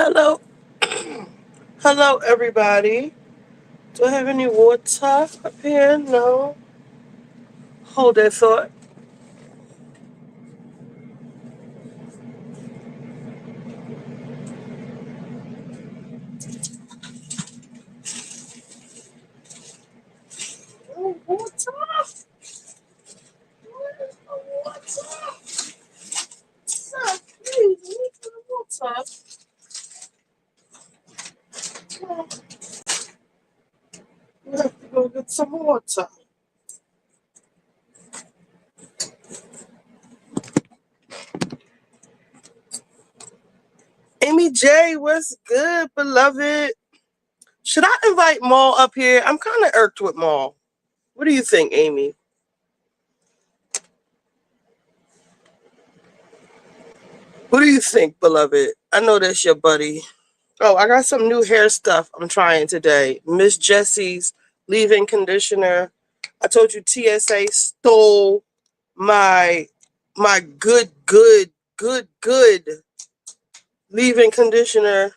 Hello, hello, everybody. Do I have any water up here? No. Hold that thought. Oh, water. Where's the water? Sir, please, I need some water. Oh, we have to go get some water. Amy J, what's good, beloved? Should I invite Maul up here? I'm kind of irked with Maul. What do you think, Amy? What do you think, beloved? I know that's your buddy. Oh, I got some new hair stuff I'm trying today. Miss Jessie's leave-in conditioner. I told you TSA stole my good leave-in conditioner.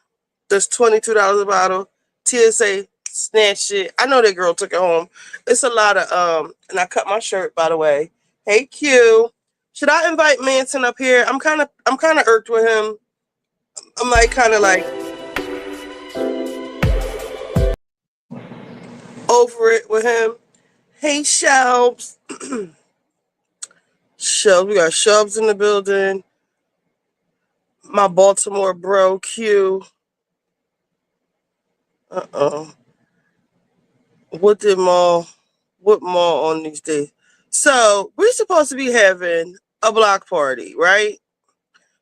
That's $22 a bottle. TSA snatched it. I know that girl took it home. It's a lot of and I cut my shirt, by the way. Hey Q. Should I invite Manson up here? I'm kinda irked with him. I'm like kinda like over it with him. Hey Shelbs. Shelbs, we got Shelbs in the building. My Baltimore bro Q. Uh-oh. What did Maul what Maul on these days? So we're supposed to be having a block party, right?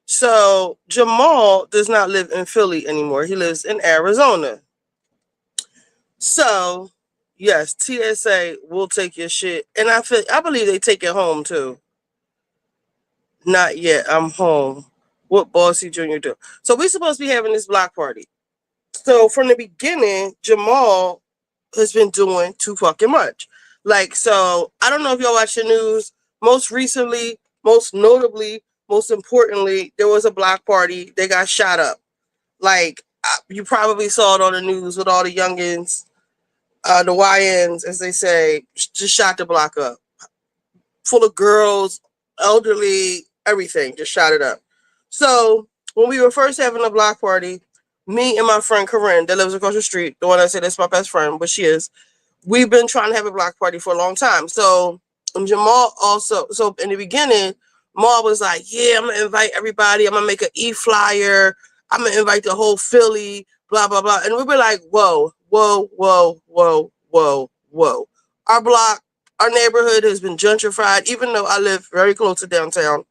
So Jamal does not live in Philly anymore. He lives in Arizona. So yes, TSA will take your shit. And I believe they take it home too. Not yet. I'm home. What Bossy Jr. do? So we're supposed to be having this block party. So from the beginning, Jamal has been doing too fucking much. Like, so I don't know if y'all watch the news. Most recently, most notably, most importantly, there was a block party. They got shot up. Like, you probably saw it on the news with all the youngins, the YNs, as they say, just shot the block up. Full of girls, elderly, everything, just shot it up. So when we were first having a block party, me and my friend Corinne, that lives across the street, the one I said that's my best friend, but she is, we've been trying to have a block party for a long time. So Jamal also, so in the beginning, Maul was like, yeah, I'm gonna invite everybody, I'm gonna make an e-flyer, I'm gonna invite the whole Philly, blah blah blah. And we were like, whoa, whoa, whoa, whoa, whoa, whoa. Our block, our neighborhood has been gentrified, even though I live very close to downtown,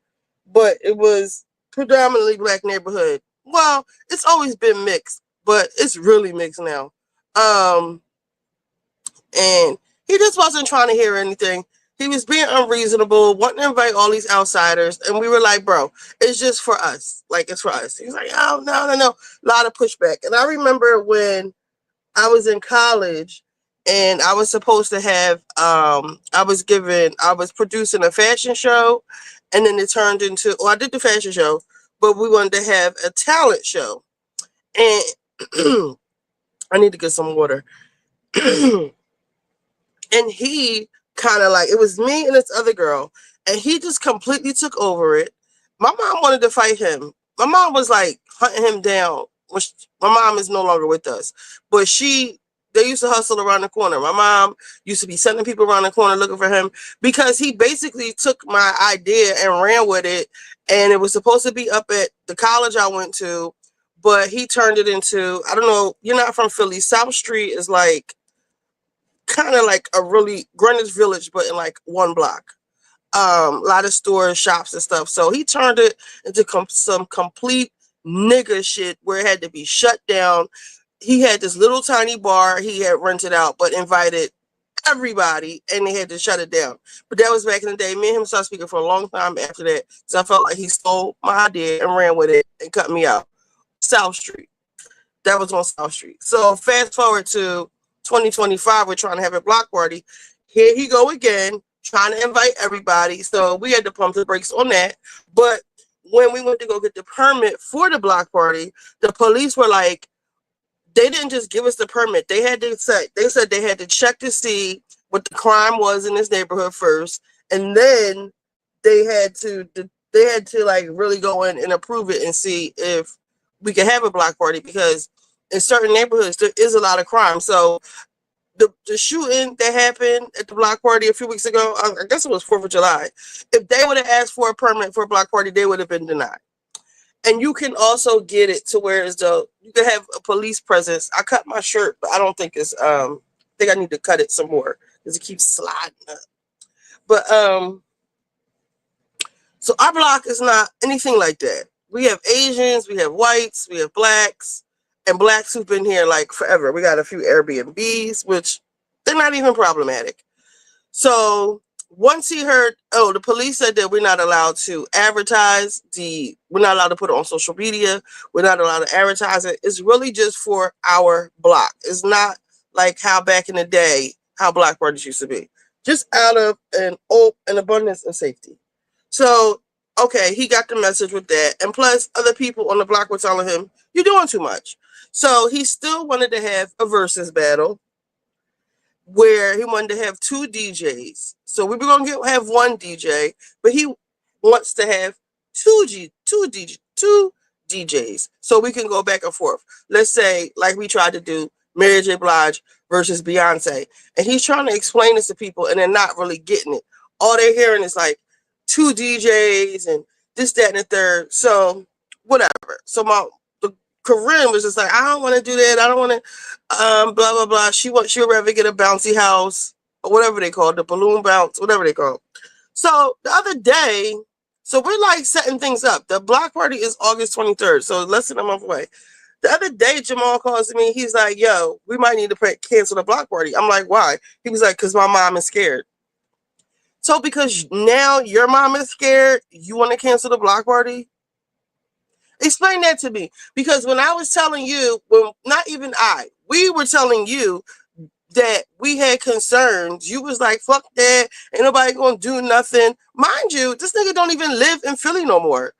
but it was predominantly black neighborhood. Well, it's always been mixed, but it's really mixed now. Um, and he just wasn't trying to hear anything. He was being unreasonable, wanting to invite all these outsiders, and we were like, "Bro, it's just for us. Like, it's for us." He's like, "Oh, no, no, no." A lot of pushback. And I remember when I was in college and I was supposed to have I was producing a fashion show, and then it turned into, well, I did the fashion show, but we wanted to have a talent show. And I need to get some water. And he kind of like, it was me and this other girl, and he just completely took over it. My mom wanted to fight him. My mom was like hunting him down, which my mom is no longer with us, but they used to hustle around the corner. My mom used to be sending people around the corner looking for him because he basically took my idea and ran with it. And it was supposed to be up at the college I went to, but he turned it into, I don't know, you're not from Philly. South Street is like kind of like a really Greenwich Village, but in like one block. A lot of stores, shops, and stuff. So he turned it into some complete nigga shit where it had to be shut down. He had this little tiny bar he had rented out, but invited everybody, and they had to shut it down. But that was back in the day. Me and him started speaking for a long time after that. So I felt like he stole my idea and ran with it and cut me out. South Street. That was on South Street. So fast forward to 2025, we're trying to have a block party. Here he go again, trying to invite everybody. So we had to pump the brakes on that. But when we went to go get the permit for the block party, the police were like, they didn't just give us the permit. They said they had to check to see what the crime was in this neighborhood first, and then they had to like really go in and approve it and see if we could have a block party, because in certain neighborhoods there is a lot of crime. So the shooting that happened at the block party a few weeks ago, I guess it was 4th of July. If they would have asked for a permit for a block party, they would have been denied. And you can also get it to where as though you can have a police presence. I cut my shirt, but I don't think it's I think I need to cut it some more because it keeps sliding up. But so our block is not anything like that. We have Asians, we have whites, we have blacks, and blacks who've been here like forever. We got a few Airbnbs, which they're not even problematic. So once he heard, the police said that we're not allowed to advertise we're not allowed to put it on social media. We're not allowed to advertise it. It's really just for our block. It's not like how back in the day, how block parties used to be. Just out of an abundance of safety. So, okay, he got the message with that. And plus, other people on the block were telling him, you're doing too much. So he still wanted to have a versus battle where he wanted to have 2 DJs. So we were going to have one DJ, but he wants to have two DJs so we can go back and forth. Let's say, like we tried to do, Mary J. Blige versus Beyonce. And he's trying to explain this to people, and they're not really getting it. All they're hearing is like 2 DJs and this, that, and the third. So whatever. So Corinne was just like, I don't want to do that. I don't want to, blah, blah, blah. She'll rather get a bouncy house or whatever they call it, the balloon bounce, whatever they call it. So the other day, so we're like setting things up. The block party is August 23rd, so less than a month away. The other day, Jamal calls me. He's like, yo, we might need to cancel the block party. I'm like, why? He was like, because my mom is scared. So because now your mom is scared, you want to cancel the block party? Explain that to me. Because when I was telling you, well, not even we were telling you that we had concerns, you was like, fuck that, ain't nobody gonna do nothing. Mind you, this nigga don't even live in Philly no more.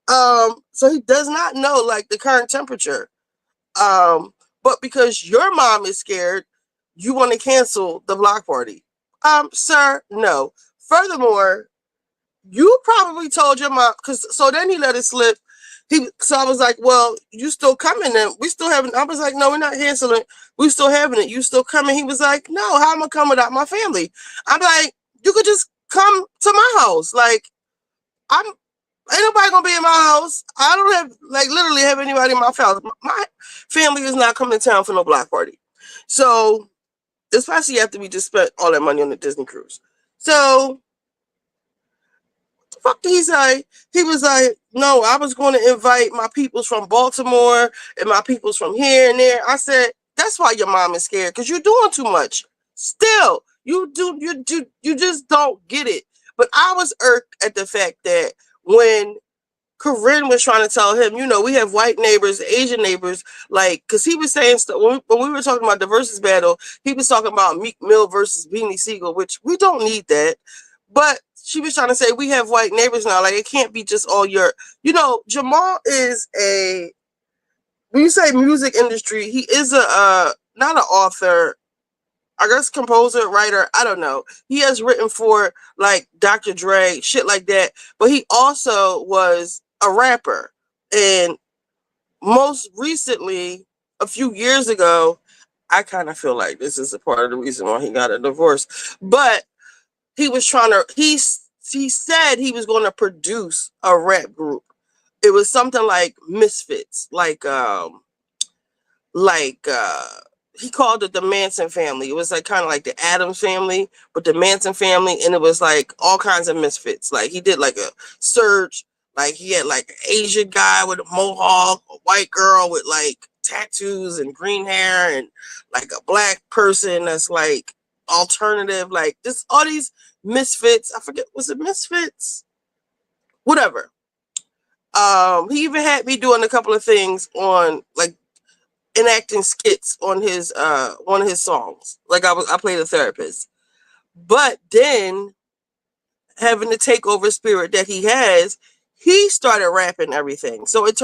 So he does not know like the current temperature. But because your mom is scared, you want to cancel the block party. Sir, no. Furthermore, you probably told your mom, so then he let it slip. So I was like, well, you still coming and we still having, I was like, no, we're not canceling. We still having it. You still coming? He was like, no, how am I coming without my family? I'm like, you could just come to my house. Like, ain't nobody gonna be in my house. I don't have, like, literally have anybody in my house. My family is not coming to town for no block party. So, especially after we just spent all that money on the Disney cruise. So, fuck did he say? He was like, no, I was going to invite my peoples from Baltimore and my peoples from here and there. I said, that's why your mom is scared, because you're doing too much. Still, you just don't get it. But I was irked at the fact that when Corinne was trying to tell him, we have white neighbors, Asian neighbors, like, because he was saying stuff, when we were talking about the versus battle, he was talking about Meek Mill versus Beanie Siegel, which we don't need that. But she was trying to say we have white neighbors now. Like, it can't be just all Jamal is when you say music industry, he is not an author, I guess composer, writer, I don't know. He has written for like Dr. Dre, shit like that. But he also was a rapper. And most recently, a few years ago, I kind of feel like this is a part of the reason why he got a divorce. But he was trying to, he said he was going to produce a rap group. It was something like Misfits, he called it the Manson family. It was like kind of like the Addams family, but the Manson family, and it was like all kinds of misfits. Like he did like a search, like he had like an Asian guy with a mohawk, a white girl with like tattoos and green hair, and like a black person that's like alternative, like this, all these misfits. I forget, was it Misfits? Whatever. He even had me doing a couple of things on like enacting skits on his one of his songs. Like I played a therapist. But then having the takeover spirit that he has, he started rapping everything. So it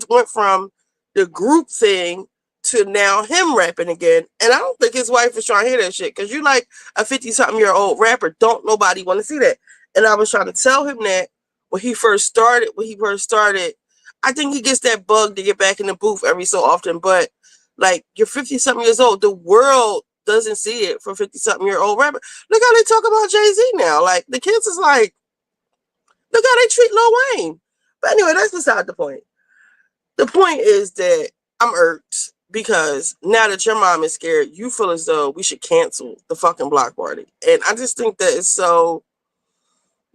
went from the group thing to now him rapping again. And I don't think his wife was trying to hear that shit. Because you like a 50-something-year-old rapper. Don't nobody want to see that. And I was trying to tell him that when he first started. I think he gets that bug to get back in the booth every so often. But like, you're 50-something years old. The world doesn't see it for 50-something-year-old rapper. Look how they talk about Jay-Z now. Like, the kids is like, look how they treat Lil Wayne. But anyway, that's beside the point. The point is that I'm irked because now that your mom is scared, you feel as though we should cancel the fucking block party. And I just think that it's so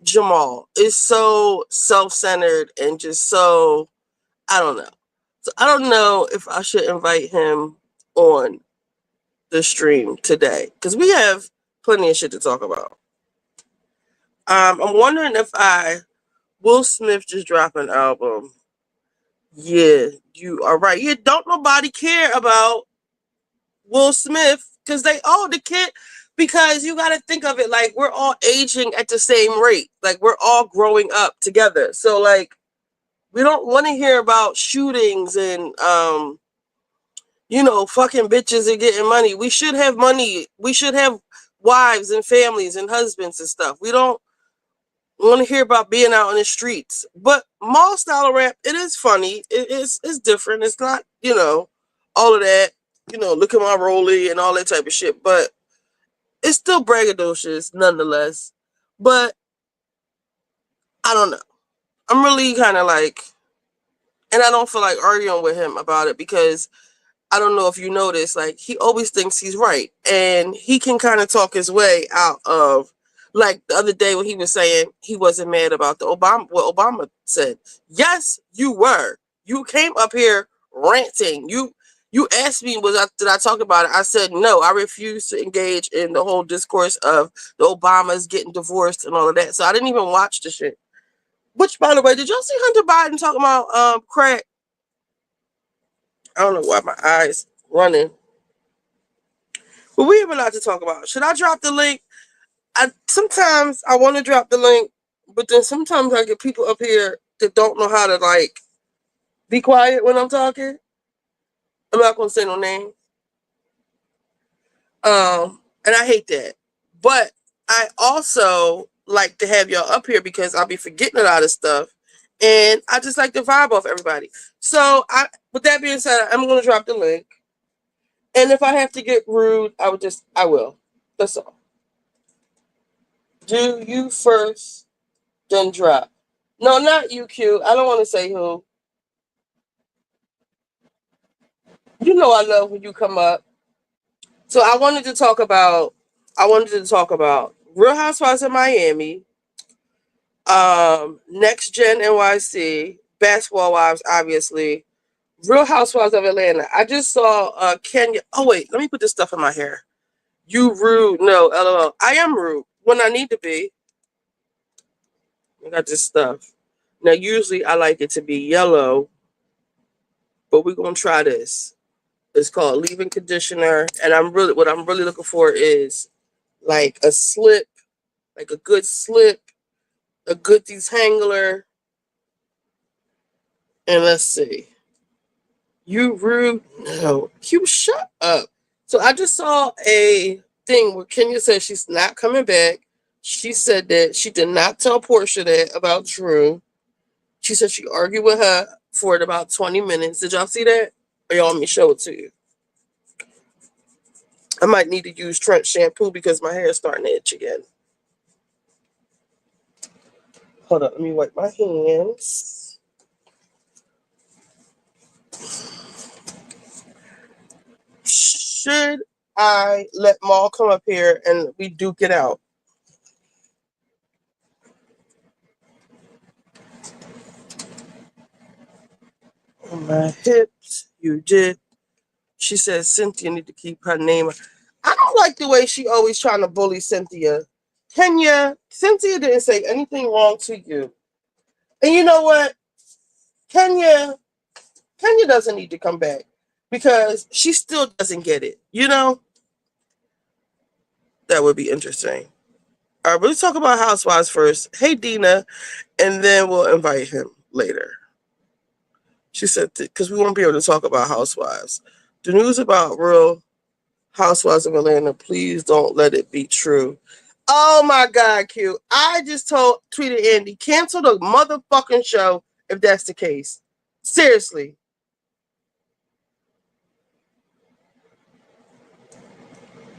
Jamal. It's so self-centered and just so, I don't know. So I don't know if I should invite him on the stream today because we have plenty of shit to talk about. I'm wondering if Will Smith just dropped an album. Yeah, you are right. Yeah, don't nobody care about Will Smith because the kid, because you got to think of it like we're all aging at the same rate. Like we're all growing up together. So like we don't want to hear about shootings and fucking bitches and getting money. We should have money. We should have wives and families and husbands and stuff. We don't want to hear about being out in the streets. But mall style rap, it is funny. It's different. It's not, all of that, look at my rollie and all that type of shit. But it's still braggadocious nonetheless. But I don't know. I'm really kind of like, and I don't feel like arguing with him about it because I don't know if you notice, like, he always thinks he's right. And he can kind of talk his way out of, like, the other day when he was saying he wasn't mad about what Obama said. Yes, you were. You came up here ranting. You asked me, did I talk about it? I said, no, I refuse to engage in the whole discourse of the Obamas getting divorced and all of that. So I didn't even watch the shit. Which, by the way, did y'all see Hunter Biden talking about crack? I don't know why my eyes running. But we have a lot to talk about. Should I drop the link? Sometimes I want to drop the link, but then sometimes I get people up here that don't know how to like be quiet when I'm talking. I'm not gonna say no name. And I hate that. But I also like to have y'all up here because I'll be forgetting a lot of stuff. And I just like to vibe off everybody. So with that being said, I'm gonna drop the link. And if I have to get rude, I will. That's all. Do you first, then drop. No, not you, Q. I don't want to say who. You know I love when you come up. So I wanted to talk about Real Housewives of Miami, Next Gen NYC, Basketball Wives, obviously, Real Housewives of Atlanta. I just saw Kenya. Oh wait, let me put this stuff in my hair. You rude. No, LOL. I am rude when I need to be. I got this stuff. Now, usually I like it to be yellow, but we're going to try this. It's called leave-in conditioner. And what I'm really looking for is like a slip, like a good slip, a good detangler. And let's see. You rude. No. You shut up. So I just saw a thing where Kenya said she's not coming back. She said that she did not tell Portia that about Drew. She said she argued with her for about 20 minutes. Did y'all see that? Or y'all want me to show it to you? I might need to use Trent shampoo because my hair is starting to itch again. Hold up, let me wipe my hands. Should I let Maul come up here and we duke it out? On my hips, you did. She says Cynthia need to keep her name. I don't like the way she always trying to bully Cynthia. Cynthia didn't say anything wrong to you. And you know what? Kenya doesn't need to come back because she still doesn't get it. That would be interesting. All right, let's talk about Housewives first. Hey, Dina, and then we'll invite him later. She said, because we won't be able to talk about Housewives. The news about Real Housewives of Atlanta, please don't let it be true. Oh my God, Q. I just tweeted Andy, cancel the motherfucking show if that's the case. Seriously.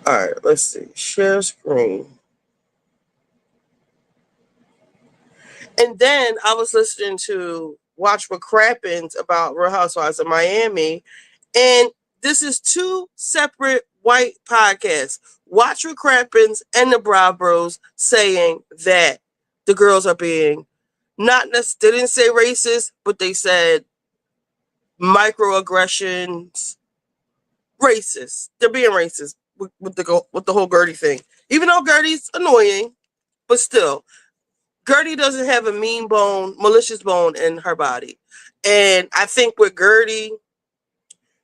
All right, let's see. Share screen. And then I was listening to Watch What Crappens about Real Housewives of Miami. And this is two separate white podcasts. Watch What Crappens and the Brow Bros saying that the girls are being not necessarily, they didn't say racist, but they said microaggressions, racist. They're being racist with the whole Gertie thing. Even though Gertie's annoying, but still, Gertie doesn't have a mean bone, malicious bone in her body. And I think with Gertie,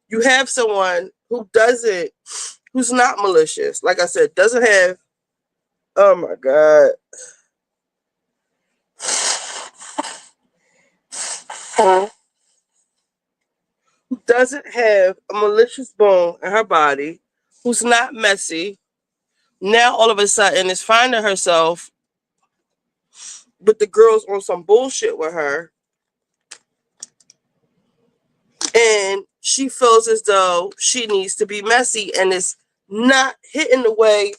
you have someone who's not malicious. Like I said, doesn't have, oh my God. Who doesn't have a malicious bone in her body, who's not messy. Now all of a sudden is finding herself with the girls on some bullshit with her. And she feels as though she needs to be messy and it's not hitting the way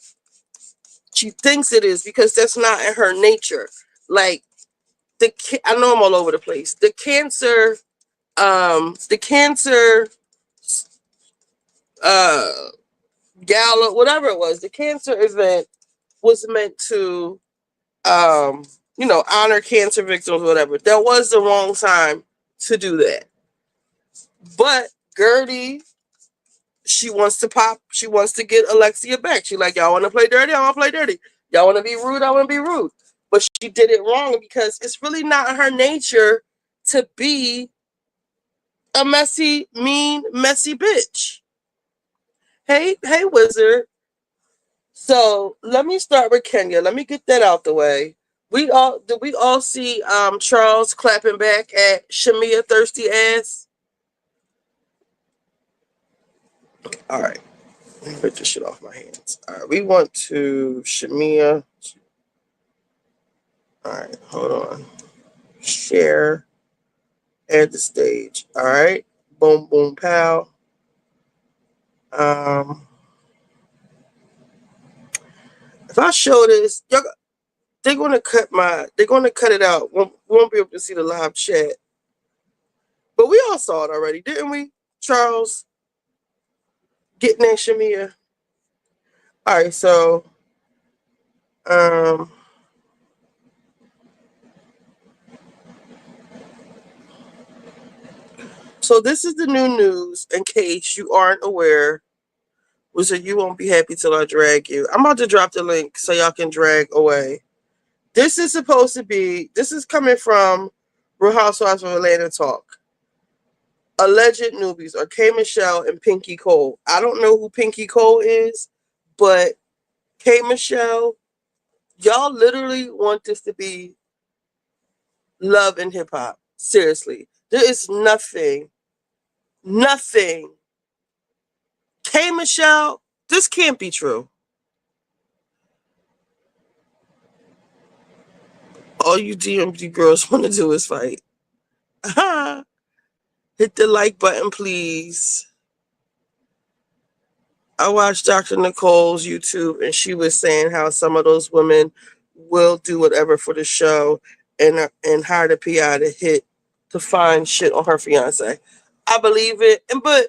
she thinks it is because that's not in her nature. Like I know I'm all over the place. The cancer uh gala, whatever it was, the cancer event was meant to honor cancer victims, whatever. That was the wrong time to do that. But Gertie, she wants to get Alexia back. She like, y'all want to play dirty? I want to play dirty. Y'all want to be rude? I want to be rude. But she did it wrong because it's really not her nature to be a messy, mean, messy bitch. Hey, Wizard. So let me start with Kenya. Let me get that out the way. Did we all see Charles clapping back at Shamia thirsty ass? All right. Let me put this shit off my hands. All right, we want to Shamia. All right, hold on. Share at the stage. All right. Boom, boom, pow. If I show this, they're gonna cut it out. We won't be able to see the live chat. But we all saw it already, didn't we? Charles getting at Shamia. All right, so so this is the new news in case you aren't aware. So you won't be happy till I drag you. I'm about to drop the link so y'all can drag away. This is coming from Real Housewives of Atlanta Talk. Alleged newbies are K. Michelle and Pinky Cole. I don't know who Pinky Cole is, but K. Michelle, y'all literally want this to be love and hip hop. Seriously. There is nothing. K. Michelle, this can't be true. All you DMV girls want to do is fight. Hit the like button, please. I watched Dr. Nicole's YouTube, and she was saying how some of those women will do whatever for the show and hire the PI to find shit on her fiance. I believe it, but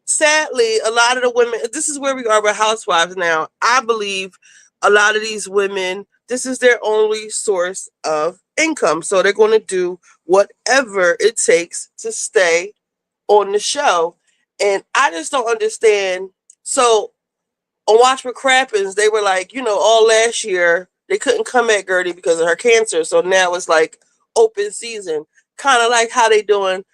sadly, a lot of the women. This is where we are with housewives now. I believe a lot of these women, this is their only source of income, so they're going to do whatever it takes to stay on the show. And I just don't understand. So on Watch What Crappens, they were like, all last year they couldn't come at Gertie because of her cancer. So now it's like open season. Kind of like how they doing,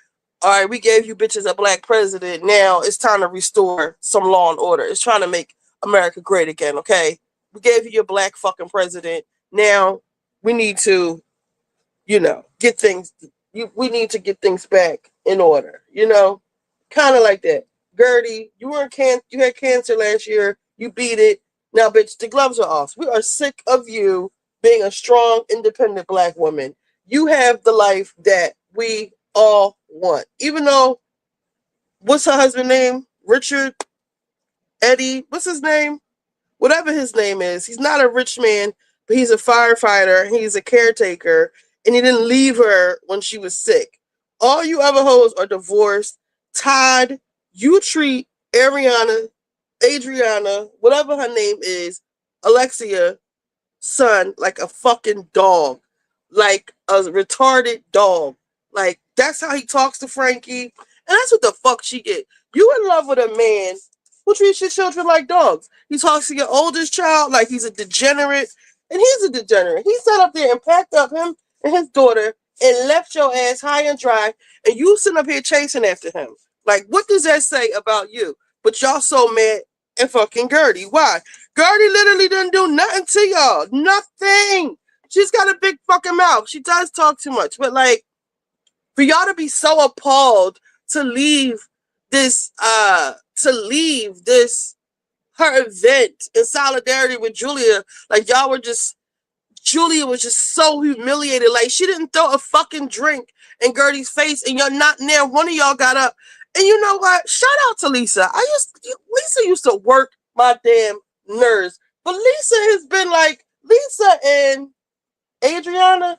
all right, we gave you bitches a black president. Now it's time to restore some law and order. It's trying to make America great again, okay? We gave you your black fucking president. Now we need to, get things. We need to get things back in order. Kind of like that. Gertie, you had cancer last year. You beat it. Now, bitch, the gloves are off. We are sick of you being a strong, independent black woman. You have the life that we all want. Even though, what's her husband's name? Richard, Eddie, what's his name? Whatever his name is, he's not a rich man, but he's a firefighter. He's a caretaker, and he didn't leave her when she was sick. All you other hoes are divorced. Todd, you treat Adriana, whatever her name is, Alexia, son, like a fucking dog, like a retarded dog. Like, that's how he talks to Frankie, and that's what the fuck she get. You in love with a man who treats your children like dogs. He talks to your oldest child like he's a degenerate, and he's a degenerate. He sat up there and packed up him and his daughter and left your ass high and dry, and you sitting up here chasing after him. Like, what does that say about you? But y'all so mad at fucking Gertie. Why? Gertie literally didn't do nothing to y'all. Nothing. She's got a big fucking mouth. She does talk too much. But, like, for y'all to be so appalled to leave this her event in solidarity with Julia, like y'all were just, Julia was just so humiliated. Like, she didn't throw a fucking drink in Gertie's face, and you're not there. One of y'all got up. And you know what? Shout out to Lisa. Lisa used to work my damn nerves. But Lisa has been like, Lisa and Adriana,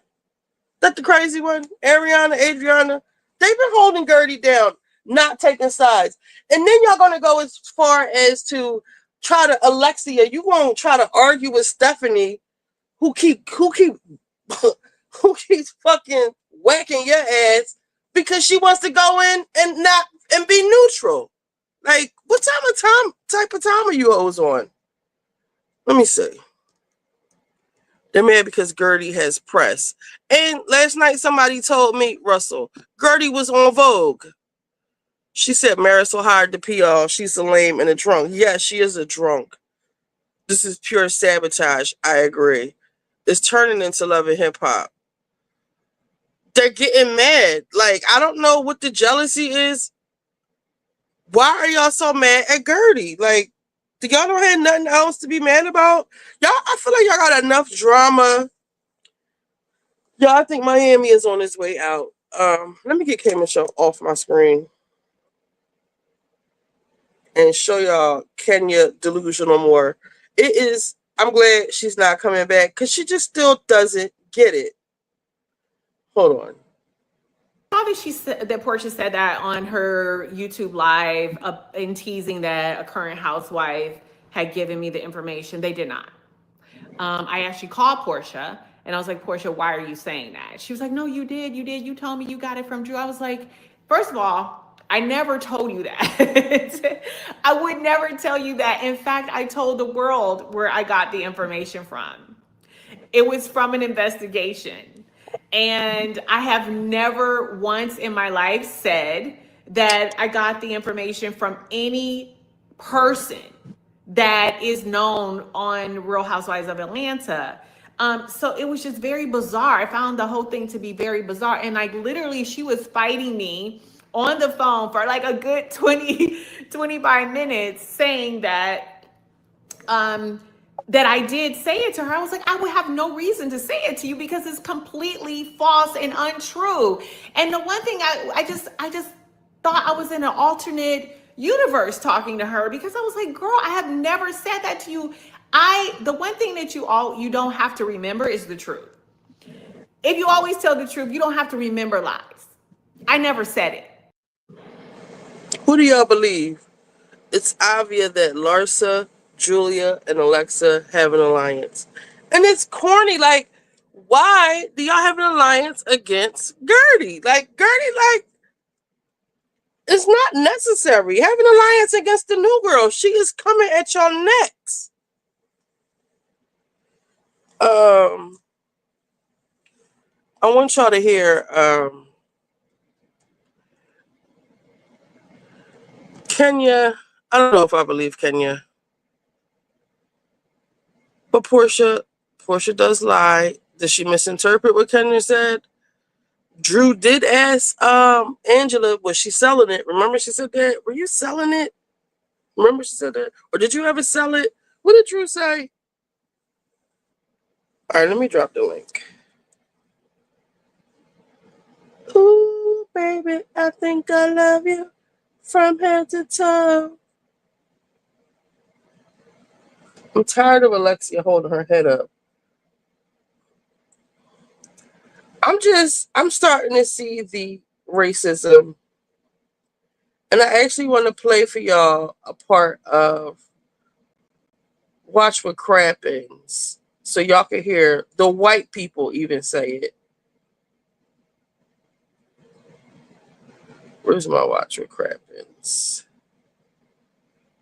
that the crazy one? Adriana, they've been holding Gertie down, not taking sides. And then y'all gonna go as far as to try to, Alexia, you won't try to argue with Stephanie, who keeps fucking whacking your ass because she wants to go in and be neutral. Like, what type of time are you hoes on? Let me see. They're mad because Gertie has press. And last night somebody told me, Russell, Gertie was on Vogue. She said Marisol hired the PR. She's a lame and a drunk. Yes, she is a drunk. This is pure sabotage. I agree. It's turning into Love and Hip Hop. They're getting mad. Like, I don't know what the jealousy is. Why are y'all so mad at Gertie? Like, do y'all don't have nothing else to be mad about? I feel like y'all got enough drama. I think Miami is on its way out. Let me get Cayman Show off my screen and show y'all Kenya delusional more. I'm glad she's not coming back because she just still doesn't get it. Hold on. That Portia said that on her YouTube live in teasing that a current housewife had given me the information. They did not. I actually called Portia and I was like, Portia, why are you saying that? She was like, no, you did. You told me you got it from Drew. I was like, first of all, I never told you that. I would never tell you that. In fact, I told the world where I got the information from. It was from an investigation. And I have never once in my life said that I got the information from any person that is known on Real Housewives of Atlanta. So it was just very bizarre. I found the whole thing to be very bizarre. And like literally, she was fighting me on the phone for like a good 25 minutes saying that I did say it to her. I was like, I would have no reason to say it to you because it's completely false and untrue. And the one thing I just thought I was in an alternate universe talking to her because I was like, girl, I have never said that to you. The one thing that you don't have to remember is the truth. If you always tell the truth, you don't have to remember lies. I never said it. Who do y'all believe? It's obvious that Larsa, Julia, and Alexa have an alliance. And it's corny. Like, why do y'all have an alliance against Gertie? Like, Gertie, like, it's not necessary. Have an alliance against the new girl. She is coming at your necks. I want y'all to hear Kenya. I don't know if I believe Kenya. But Portia does lie. Did she misinterpret what Kenya said? Drew did ask Angela, was she selling it? Remember she said that? Were you selling it? Remember she said that? Or did you ever sell it? What did Drew say? All right, let me drop the link. Ooh, baby, I think I love you from head to toe. I'm tired of Alexia holding her head up. I'm starting to see the racism. And I actually want to play for y'all a part of Watch What Crappens so y'all can hear the white people even say it. Where's my Watch What Crappens?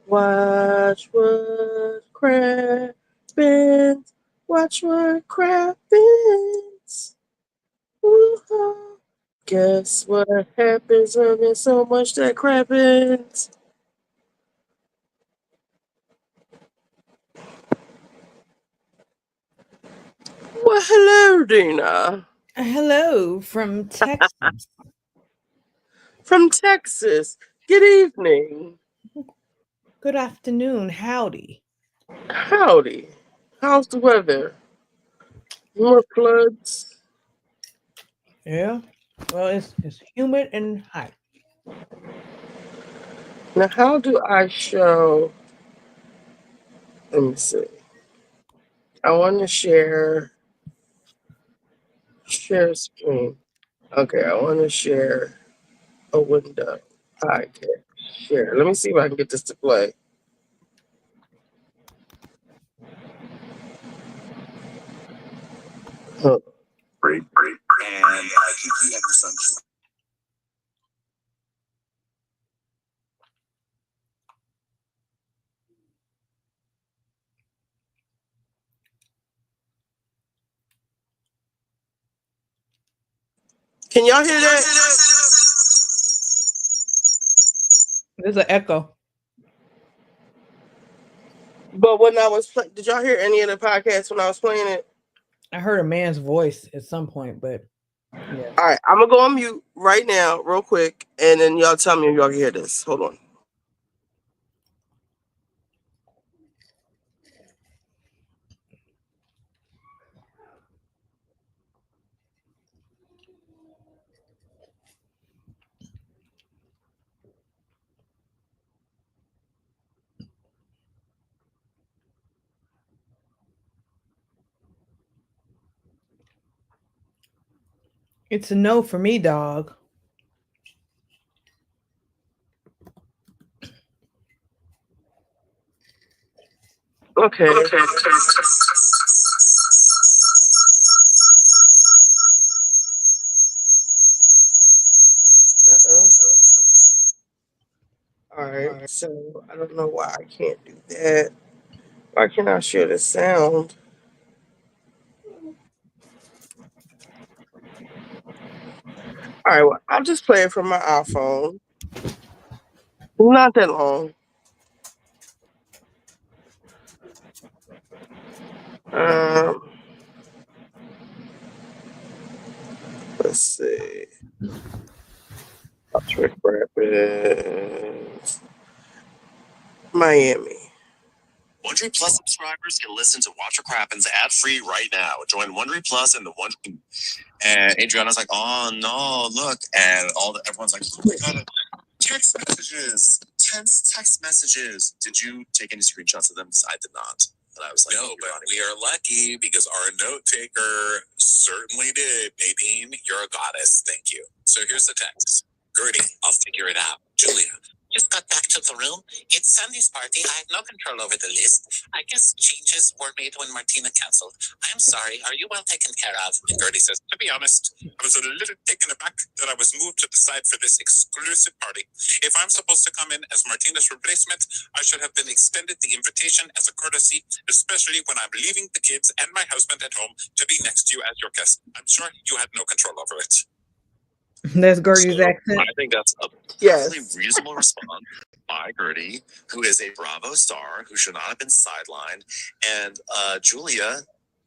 Watch what crappens. Watch what crappens. Ooh-ha. Guess what happens when there's so much that crappens? Well, hello, Dina. Hello from Texas. From Texas. Good evening. Good afternoon. Howdy. Howdy. How's the weather? More floods? Yeah. Well, it's humid and hot. Now, how do I show? Let me see. I want to share screen. Okay, I want to share a window. Podcast. Share. Let me see if I can get this to play. Huh. Great. And I think he had her son. Can y'all hear that? There's an echo. But when I was did y'all hear any of the podcasts when I was playing it? I heard a man's voice at some point, but yeah. All right, I'm gonna go on mute right now, real quick, and then y'all tell me if y'all can hear this. Hold on. It's a no for me, dog. Okay. Uh-oh. All right. So I don't know why I can't do that. Why can't I share the sound? All right. Well, I'll just play it from my iPhone. Not that long. Um. Let's see. Trick Rapids, Miami. Wondery Plus subscribers can listen to Watch What Crappens ad-free right now. Join Wondery Plus and the one. And Adriana's like, "Oh no, look!" And everyone's like, "Oh my god, text messages, tense text messages." Did you take any screenshots of them? Because I did not. And I was like, "No, but we are lucky because our note taker certainly did." Nadine, you're a goddess. Thank you. So here's the text. Gertie, I'll figure it out. Julia. Just got back to the room. It's Sandy's party. I have no control over the list. I guess changes were made when Martina canceled. I'm sorry. Are you well taken care of? And Gertie says, to be honest, I was a little taken aback that I was moved to the side for this exclusive party. If I'm supposed to come in as Martina's replacement, I should have been extended the invitation as a courtesy, especially when I'm leaving the kids and my husband at home to be next to you as your guest. I'm sure you had no control over it. That's Gertie's So accent. I think that's a Yes. perfectly reasonable response by Gertie, who is a Bravo star, who should not have been sidelined. And Julia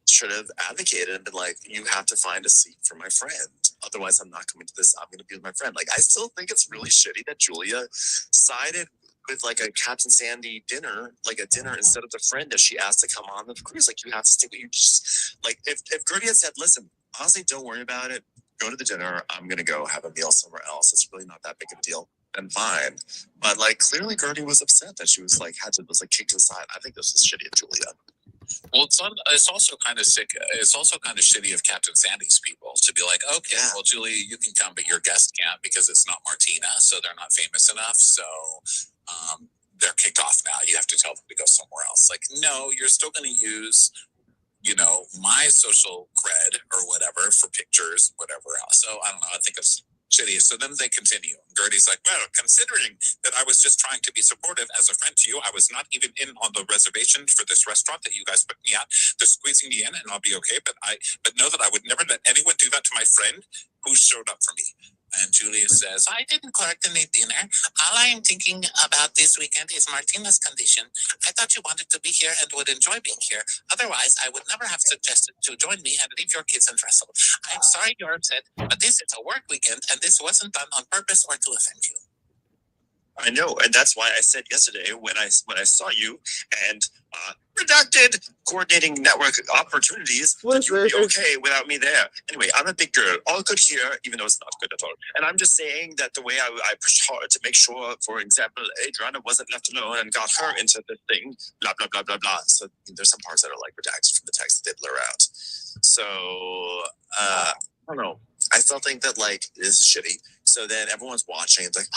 should have advocated and been like, you have to find a seat for my friend. Otherwise, I'm not coming to this. I'm going to be with my friend. Like, I still think it's really shitty that Julia sided with like a Captain Sandy dinner, like a dinner instead of the friend that she asked to come on the cruise. Like, you have to stick with you. Just like, if Gertie had said, listen, honestly, don't worry about it. Go to the dinner. I'm going to go have a meal somewhere else. It's really not that big of a deal. And fine. But like, clearly Gertie was upset that she was like, was like kicked aside. I think this is shitty of Julia. Well, it's also kind of sick. It's also kind of shitty of Captain Sandy's people to be like, okay, well, Julia, you can come, but your guest can't because it's not Martina, so they're not famous enough. So they're kicked off now. You have to tell them to go somewhere else. Like, no, you're still going to use, my social cred or whatever for pictures, whatever else. So I don't know. I think it's shitty. So then they continue. Gertie's like, well, considering that I was just trying to be supportive as a friend to you, I was not even in on the reservation for this restaurant that you guys put me at. They're squeezing me in and I'll be okay. But know that I would never let anyone do that to my friend who showed up for me. And Julia says, I didn't coordinate dinner. All I am thinking about this weekend is Martina's condition. I thought you wanted to be here and would enjoy being here. Otherwise, I would never have suggested to join me and leave your kids in Dressel. I'm sorry you're upset, but this is a work weekend and this wasn't done on purpose or to offend you. I know, and that's why I said yesterday when I saw you and redacted coordinating network opportunities that you would be okay without me there. Anyway, I'm a big girl, all good here, even though it's not good at all. And I'm just saying that the way I pushed hard to make sure, for example, Adriana wasn't left alone and got her into the thing, blah blah blah blah blah. So there's some parts that are like redacted from the text that they blur out. So I don't know. I still think that like this is shitty. So then everyone's watching. It's like.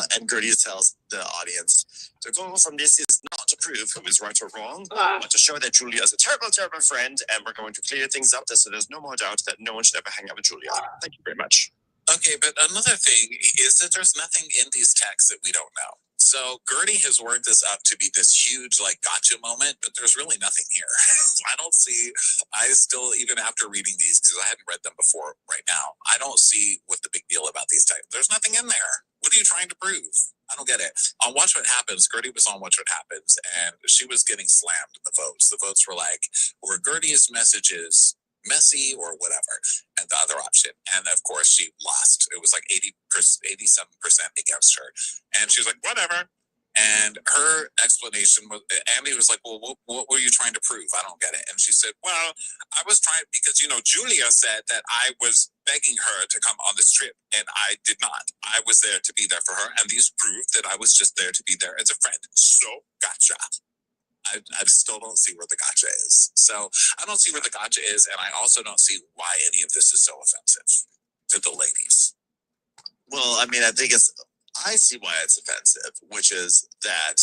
And Gertie tells the audience, the goal from this is not to prove who is right or wrong, but to show that Julia is a terrible, terrible friend, and we're going to clear things up so there's no more doubt that no one should ever hang out with Julia. Thank you very much. Okay, but another thing is that there's nothing in these texts that we don't know. So Gertie has worked this up to be this huge, like, gotcha moment, but there's really nothing here. I still, even after reading these, because I hadn't read them before right now, I don't see what the big deal about these texts. There's nothing in there. What are you trying to prove? I don't get it. On Watch What Happens, Gertie was on Watch What Happens, and she was getting slammed in the votes. The votes were like, were Gertie's messages messy or whatever, and the other option. And of course she lost. It was like 87% against her. And she was like, whatever. And her explanation was, Andy was like, well, what were you trying to prove? I don't get it. And she said, well, I was trying, because, Julia said that I was begging her to come on this trip, and I did not. I was there to be there for her, and these proved that I was just there to be there as a friend. So, gotcha. I still don't see where the gotcha is. So I don't see where the gotcha is, and I also don't see why any of this is so offensive to the ladies. Well, I mean, I see why it's offensive, which is that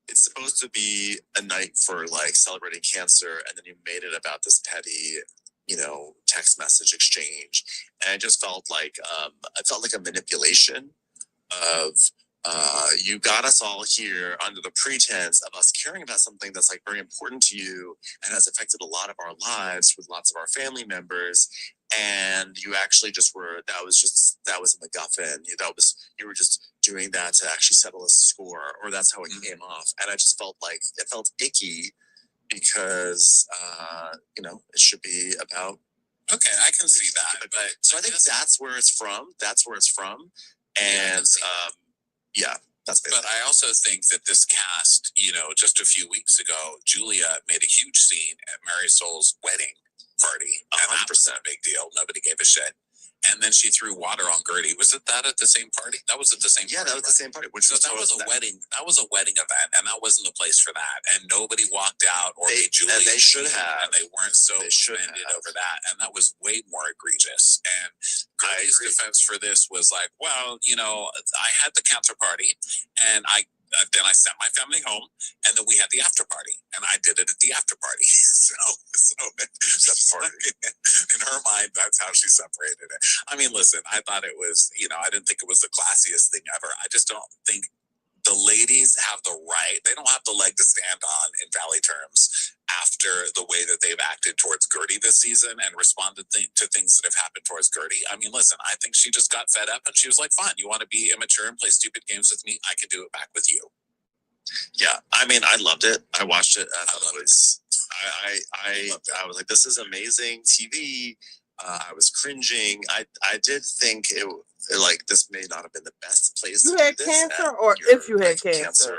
it's supposed to be a night for like celebrating cancer, and then you made it about this petty, text message exchange, and it just felt like a manipulation of. You got us all here under the pretense of us caring about something that's like very important to you and has affected a lot of our lives with lots of our family members. And you actually that was a MacGuffin. You were just doing that to actually settle a score, or that's how it came off. And I just felt like it felt icky because, it should be about. Okay, I can see that. But so I think that's where it's from. And, yeah, that's basically. But I also think that this cast, just a few weeks ago, Julia made a huge scene at Marisol's wedding party. 100%. And that was a big deal. Nobody gave a shit. And then she threw water on Gertie. Was it that at the same party? That was at the same party. Yeah, that was the same party. That was a wedding. That was a wedding event, and that wasn't the place for that. And nobody walked out or made Julia. And they should have. And they weren't so offended over that. And that was way more egregious. And Gertie's defense for this was like, well, I had the counter party, and then I sent my family home, and then we had the after party, and I did it at the after party. so in her mind, that's how she separated it. I mean, listen, I thought it was, I didn't think it was the classiest thing ever. I just don't think the ladies have the right. They don't have the leg to stand on in Valley terms after the way that they've acted towards Gertie this season and responded to things that have happened towards Gertie. I mean, listen, I think she just got fed up and she was like, fine, you want to be immature and play stupid games with me? I can do it back with you. Yeah, I mean, I loved it. I watched it. I thought it was, I was like, this is amazing TV. I was cringing. I did think it like this may not have been the best place. You to had do this cancer, at or your, if you had like, cancer.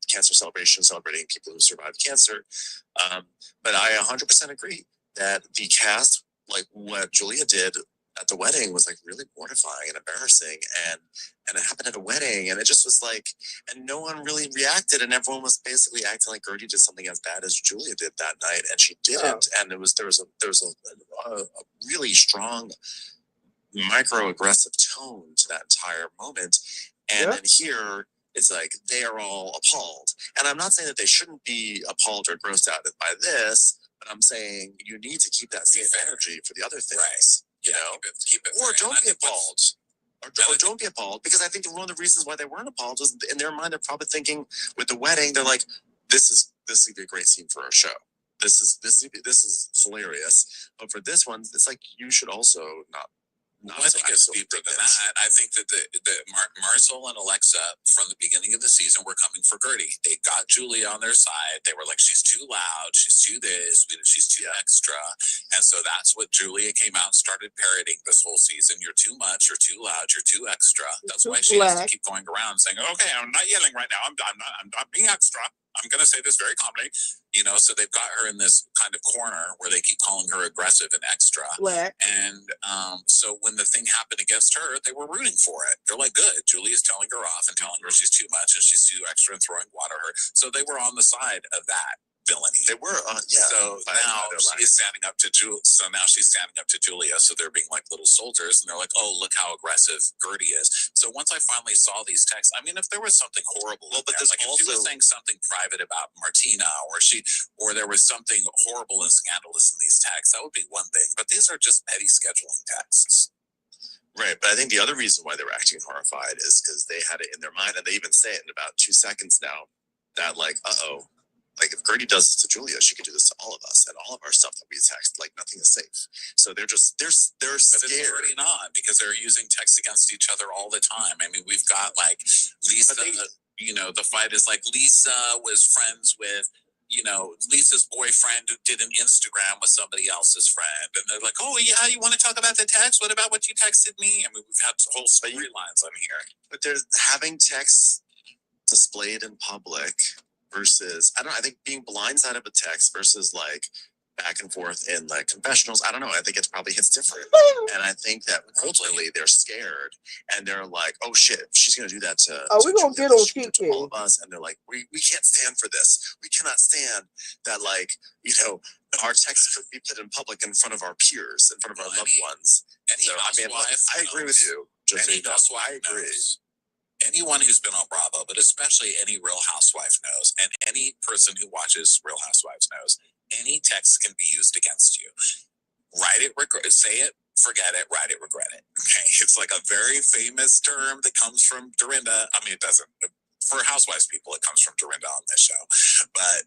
cancer celebration, celebrating people who survived cancer. But I 100% agree that the cast, like what Julia did at the wedding, was like really mortifying and embarrassing, and it happened at a wedding, and it just was like, and no one really reacted, and everyone was basically acting like Gertie did something as bad as Julia did that night, and she didn't. And there was a really strong microaggressive tone to that entire moment. And then here it's like they are all appalled. And I'm not saying that they shouldn't be appalled or grossed out by this, but I'm saying you need to keep that same energy for the other things. Right. You know? Keep it Or fair. don't be appalled. Or don't be appalled, because I think one of the reasons why they weren't appalled was in their mind they're probably thinking with the wedding, they're like, this would be a great scene for our show. This is hilarious. But for this one, it's like you should also not. I think it's deeper than that. I think that Marcel and Alexa from the beginning of the season were coming for Gertie. They got Julia on their side. They were like, she's too loud, she's too this, she's too extra. And so that's what Julia came out and started parroting this whole season. You're too much, you're too loud, you're too extra. That's why she has to keep going around saying, okay, I'm not yelling right now. I'm not being extra. I'm going to say this very calmly, you know, so they've got her in this kind of corner where they keep calling her aggressive and extra. Black. And so when the thing happened against her, they were rooting for it. They're like, good, Julia's telling her off and telling her she's too much and she's too extra and throwing water at her. So they were on the side of that villainy. They were, yeah. So now she's standing up to Julia. So they're being like little soldiers, and they're like, "Oh, look how aggressive Gertie is." So once I finally saw these texts, I mean, if there was something horrible, but there's like if she was saying something private about Martina, or there was something horrible and scandalous in these texts, that would be one thing. But these are just petty scheduling texts. Right, but I think the other reason why they were acting horrified is because they had it in their mind, and they even say it in about 2 seconds now, that like, like if Gertie does this to Julia, she could do this to all of us, and all of our stuff that we text, like nothing is safe. So they're scared. But it's already not, because they're using texts against each other all the time. I mean, we've got like Lisa, you know, the fight is like Lisa was friends with, you know, Lisa's boyfriend who did an Instagram with somebody else's friend. And they're like, oh yeah, you want to talk about the text? What about what you texted me? I mean, we've had whole storylines on here. But there's having texts displayed in public versus, I think being blindsided of a text versus like back and forth in like confessionals, I don't know. I think it probably hits different. And I think that ultimately they're scared and they're like, oh shit, she's going to do that to, we're going to get on Kiki. all of us. And they're like, we can't stand for this. We cannot stand that, like, you know, our texts could be put in public in front of our peers, in front of our loved ones. So, I mean, I agree with you. I agree. Anyone who's been on Bravo, but especially any Real Housewife knows, and any person who watches Real Housewives knows, any text can be used against you. Write it, say it, forget it, write it, regret it. Okay, it's like a very famous term that comes from Dorinda. I mean, it doesn't. For Housewives people, it comes from Dorinda on this show. But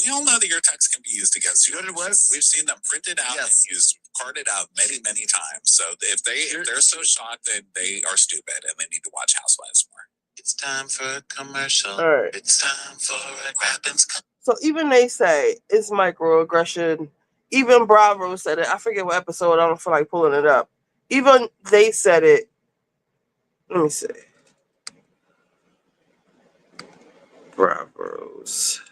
we all know that your text can be used against you. We've seen them printed out and used, carded out many, many times. So if they're so shocked, then they are stupid and they need to watch Housewives more. It's time for a commercial. All right. It's time for a Grappins. So even they say it's microaggression. Even Bravo said it. I forget what episode. I don't feel like pulling it up. Even they said it. Let me see. Bravos.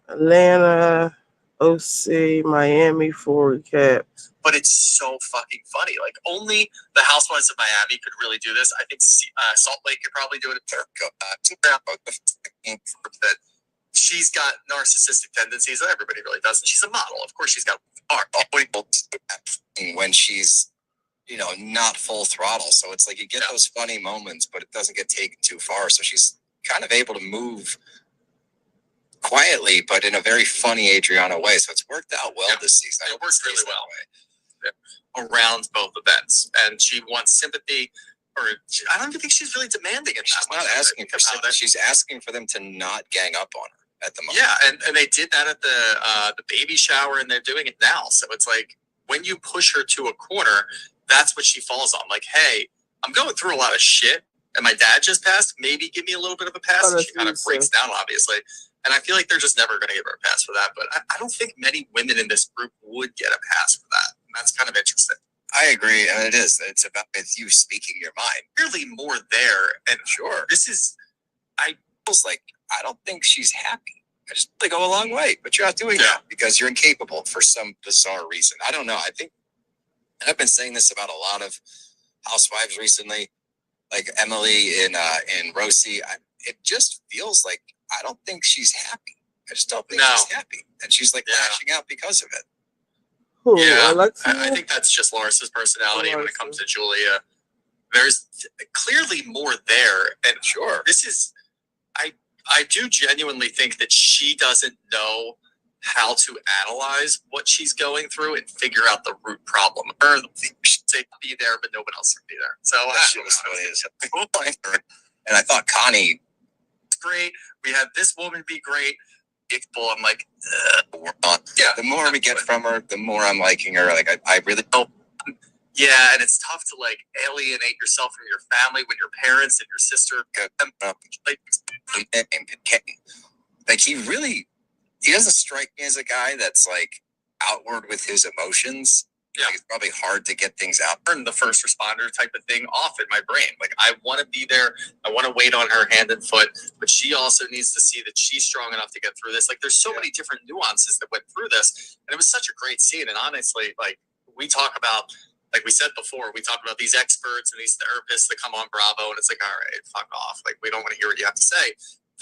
Atlanta, OC, Miami for recap. But it's so fucking funny. Like, only the Housewives of Miami could really do this. I think Salt Lake could probably do it. That she's got narcissistic tendencies. Everybody really does. And she's a model. Of course, she's got art. When she's, you know, not full throttle. So it's like you get those funny moments, but it doesn't get taken too far. So she's kind of able to move quietly, but in a very funny Adriana way. So it's worked out well this season. It works really well around both events. And she wants sympathy or I don't even think she's really demanding it. She's not asking for something. She's asking for them to not gang up on her at the moment. Yeah, and they did that at the baby shower, and they're doing it now. So it's like when you push her to a corner, that's what she falls on. Like, hey, I'm going through a lot of shit, and my dad just passed. Maybe give me a little bit of a pass. And she kind of breaks down, obviously. And I feel like they're just never going to give her a pass for that. But I don't think many women in this group would get a pass for that. And that's kind of interesting. I agree, and it is. It's about you speaking your mind. Clearly more there. And Sure. this is, I was like, I don't think she's happy. I just think they go a long way, but you're not doing that because you're incapable for some bizarre reason. I don't know. I think, and I've been saying this about a lot of housewives recently, like Emily in Rosie. It just feels like I don't think she's happy. I just don't think she's happy, and she's like lashing out because of it. Who, yeah, Alexia? I think that's just Loris's personality. When it comes to Julia, there's clearly more there, and Sure, this is. I do genuinely think that she doesn't know how to analyze what she's going through and figure out the root problem. Or she should be there, but no one else can be there. So that was funny. And I thought Connie, great. We had this woman be great. I'm like, the more we get from her, the more I'm liking her. Like I really don't. Yeah, and it's tough to like alienate yourself from your family when your parents and your sister. Like he doesn't strike me as a guy that's like outward with his emotions. Yeah, like, it's probably hard to get things out. Turn the first responder type of thing off in my brain. Like I want to be there. I want to wait on her hand and foot, but she also needs to see that she's strong enough to get through this. Like there's so many different nuances that went through this, and it was such a great scene. And honestly, like we talk about. Like we said before, we talked about these experts and these therapists that come on Bravo, and it's like, all right, fuck off. Like, we don't want to hear what you have to say.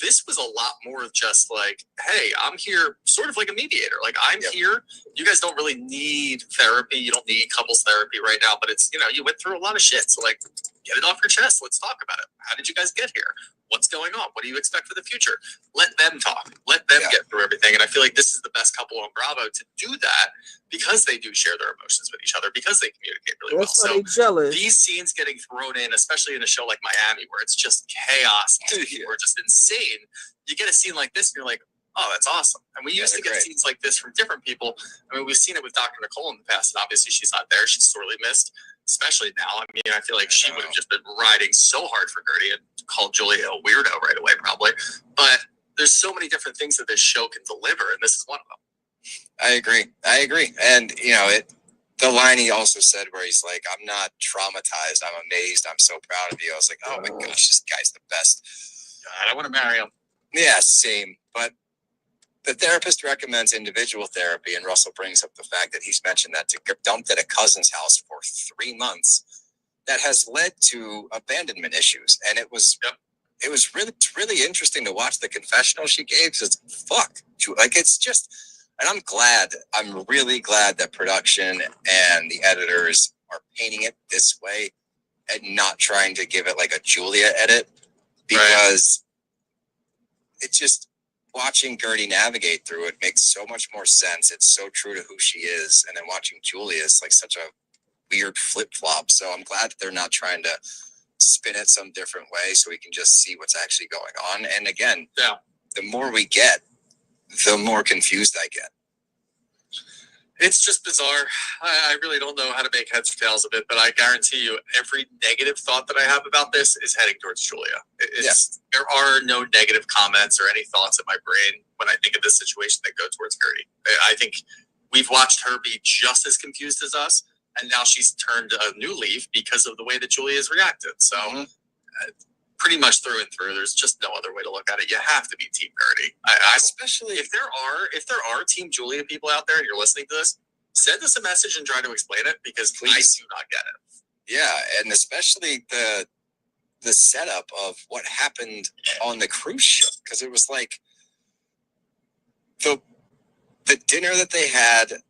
This was a lot more just like, hey, I'm here sort of like a mediator. Like, I'm here. You guys don't really need therapy. You don't need couples therapy right now, but it's, you went through a lot of shit. So, like, get it off your chest. Let's talk about it. How did you guys get here? What's going on? What do you expect for the future? Let them talk. Let them get through everything. And I feel like this is the best couple on Bravo to do that because they do share their emotions with each other, because they communicate really well. So these scenes getting thrown in, especially in a show like Miami, where it's just chaos, or just insane, you get a scene like this and you're like, oh, that's awesome. And we used to get scenes like this from different people. I mean, we've seen it with Dr. Nicole in the past, and obviously she's not there. She's sorely missed, especially now. I mean, I feel like she would have just been riding so hard for Gertie and called Julia a weirdo right away, probably. But there's so many different things that this show can deliver, and this is one of them. I agree. And, the line he also said where he's like, I'm not traumatized. I'm amazed. I'm so proud of you. I was like, oh my gosh, this guy's the best. God, I want to marry him. Yeah, same. But the therapist recommends individual therapy, and Russell brings up the fact that he's mentioned that to get dumped at a cousin's house for 3 months. That has led to abandonment issues, and it was really interesting to watch the confessional she gave. Because it's just, and I'm really glad that production and the editors are painting it this way and not trying to give it like a Julia edit, because it just. Watching Gertie navigate through it makes so much more sense. It's so true to who she is. And then watching Julia is like such a weird flip-flop. So I'm glad that they're not trying to spin it some different way so we can just see what's actually going on. And again, the more we get, the more confused I get. It's just bizarre. I really don't know how to make heads or tails of it, but I guarantee you every negative thought that I have about this is heading towards Julia. There are no negative comments or any thoughts in my brain when I think of this situation that go towards Gertie. I think we've watched her be just as confused as us, and now she's turned a new leaf because of the way that Julia has reacted. So pretty much through and through, there's just no other way to look at it. You have to be Team Gertie. Especially if there are Team Julia people out there and you're listening to this, send us a message and try to explain it, because I do not get it. Yeah, and especially the setup of what happened on the cruise ship, because it was like the dinner that they had.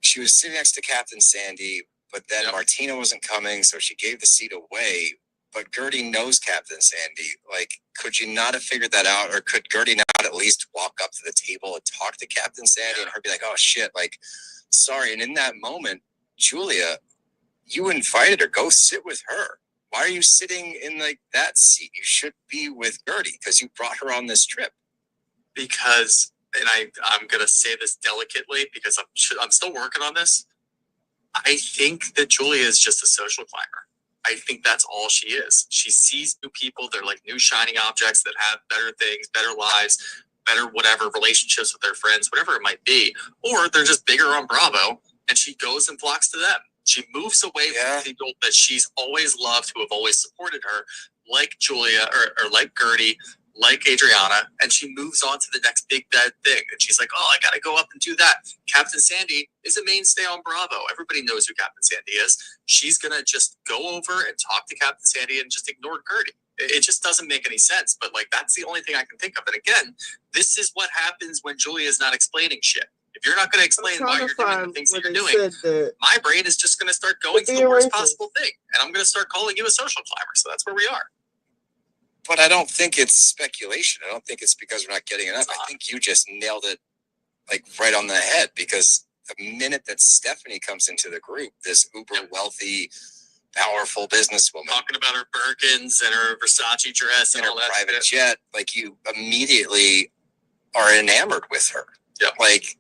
She was sitting next to Captain Sandy, but then Martina wasn't coming, so she gave the seat away. But Gertie knows Captain Sandy. Like, could you not have figured that out? Or could Gertie not at least walk up to the table and talk to Captain Sandy and her be like, oh shit, like, sorry. And in that moment, Julia, you invited her, go sit with her. why are you sitting in like that seat? You should be with Gertie because you brought her on this trip. Because, and I'm gonna say this delicately because I'm still working on this. I think that Julia is just a social climber. I think that's all she is. She sees new people. They're like new shining objects that have better things, better lives, better whatever relationships with their friends, whatever it might be. Or they're just bigger on Bravo, and she goes and flocks to them. She moves away from people that she's always loved, who have always supported her, like Julia or like Gertie, like Adriana, and she moves on to the next big bad thing. And she's like, oh, I got to go up and do that. Captain Sandy is a mainstay on Bravo. Everybody knows who Captain Sandy is. She's going to just go over and talk to Captain Sandy and just ignore Gertie. It just doesn't make any sense. But like, that's the only thing I can think of. And again, this is what happens when Julia is not explaining shit. If you're not going to explain why you're doing the things that you're doing, my brain is just going to start going to the worst possible thing. And I'm going to start calling you a social climber. So that's where we are. But I don't think it's speculation. I don't think it's because we're not getting enough. I think you just nailed it like right on the head, because the minute that Stephanie comes into the group, this uber wealthy, powerful businesswoman, talking about her Birkins and her Versace dress and her all that private jet, like you immediately are enamored with her. Yeah. Like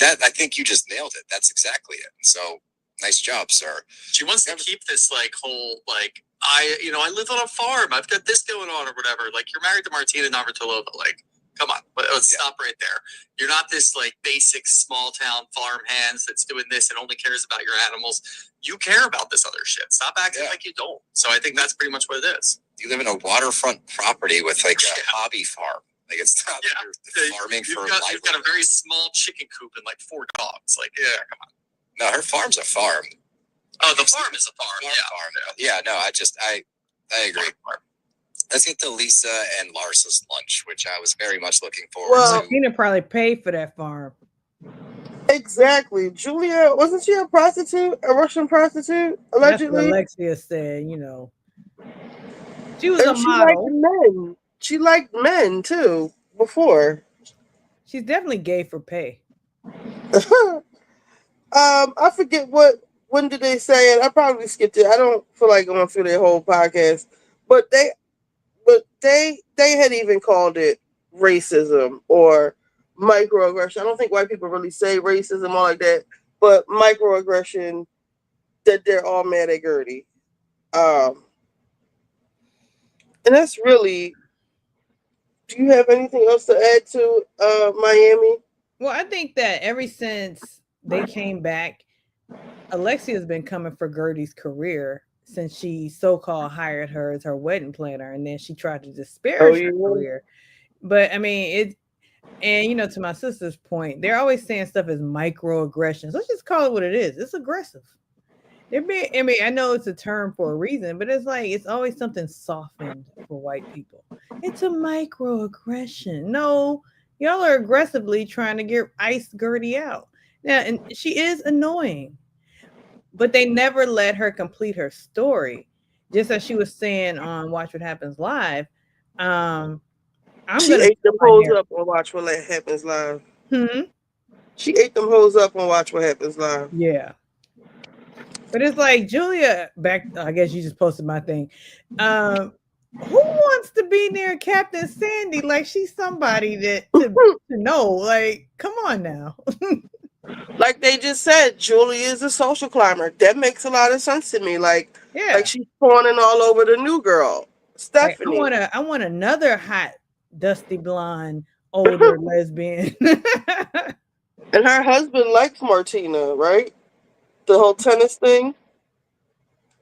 that, I think you just nailed it. That's exactly it. So nice job, sir. She wants to keep this like whole like, I live on a farm. I've got this going on or whatever. Like, you're married to Martina Navratilova. Like, come on, let's stop right there. You're not this like basic small town farm hands that's doing this and only cares about your animals. You care about this other shit. Stop acting like you don't. So I think that's pretty much what it is. You live in a waterfront property with like a hobby farm. Like, it's not like you're farming for life. You've got a very small chicken coop and like 4 dogs. Like, yeah, come on. No, her farm's a farm. Oh, the farm is a farm. Yeah, no, I agree. Let's get to Lisa and Larsa's lunch, which I was very much looking forward to. Martina probably paid for that farm. Exactly. Julia, wasn't she a prostitute? A Russian prostitute, allegedly? That's what Alexia said, She was a model. Men. She liked men, too, before. She's definitely gay for pay. I forget when did they say it? I probably skipped it. I don't feel like going through their whole podcast. But they had even called it racism or microaggression. I don't think white people really say racism or like that, but microaggression, that they're all mad at Gertie. And that's really, do you have anything else to add to Miami? Well, I think that ever since they came back, Alexia has been coming for Gertie's career since she so-called hired her as her wedding planner, and then she tried to disparage her career. But I mean, to my sister's point, they're always saying stuff as microaggressions. Let's just call it what it is. It's aggressive. I know it's a term for a reason, but it's like it's always something softened for white people. It's a microaggression. No, y'all are aggressively trying to get Gertie out. Now, and she is annoying, but they never let her complete her story. Just as she was saying on Watch What Happens Live, she ate them hoes up on Watch What Happens Live. She ate them hoes up on Watch What Happens Live. Yeah. But it's like Julia back. I guess you just posted my thing. Who wants to be near Captain Sandy? Like, she's somebody that to know. Like, come on now. Like they just said, Julia is a social climber. That makes a lot of sense to me. Like she's fawning all over the new girl, Stephanie. Like, I want another hot, dusty blonde, older lesbian. And her husband likes Martina, right? The whole tennis thing.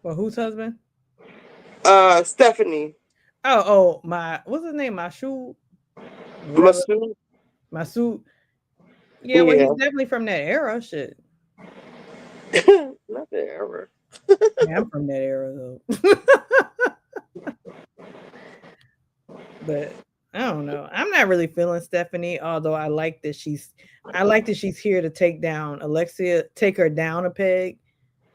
Well, whose husband? Stephanie. What's his name? Masood. Yeah, well, he's definitely from that era. Shit. Not that era. Yeah, I'm from that era though. But I don't know. I'm not really feeling Stephanie, although I like that she's here to take down Alexia, take her down a peg.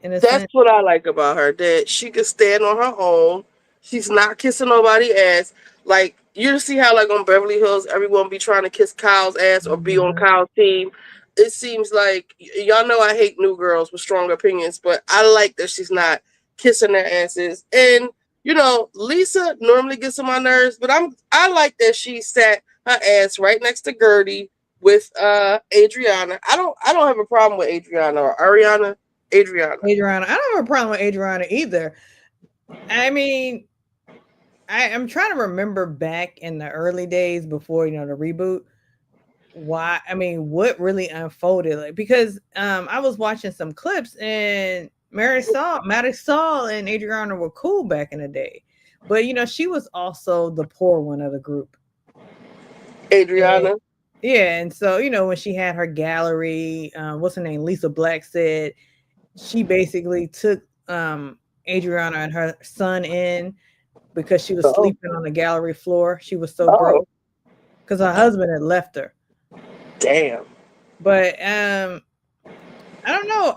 That's what I like about her, that she can stand on her own. She's not kissing nobody's ass. Like, you see how, like, on Beverly Hills, everyone be trying to kiss Kyle's ass or be on Kyle's team. It seems like, y'all know I hate new girls with strong opinions, but I like that she's not kissing their asses. And You know, Lisa normally gets on my nerves, but I like that she sat her ass right next to Gertie with Adriana. I don't have a problem with Adriana or Ariana. Adriana. Adriana. I don't have a problem with Adriana either. I mean, I'm trying to remember back in the early days before, you know, the reboot. Why? I mean, what really unfolded? Like, because I was watching some clips and Marisol and Adriana were cool back in the day, but you know, she was also the poor one of the group. And, Adriana. yeah, and so you know, when she had her gallery, what's her name? Lisa Black said she basically took Adriana and her son in because she was Oh, sleeping on the gallery floor. She was so broke oh, because her husband had left her. damn. But I don't know.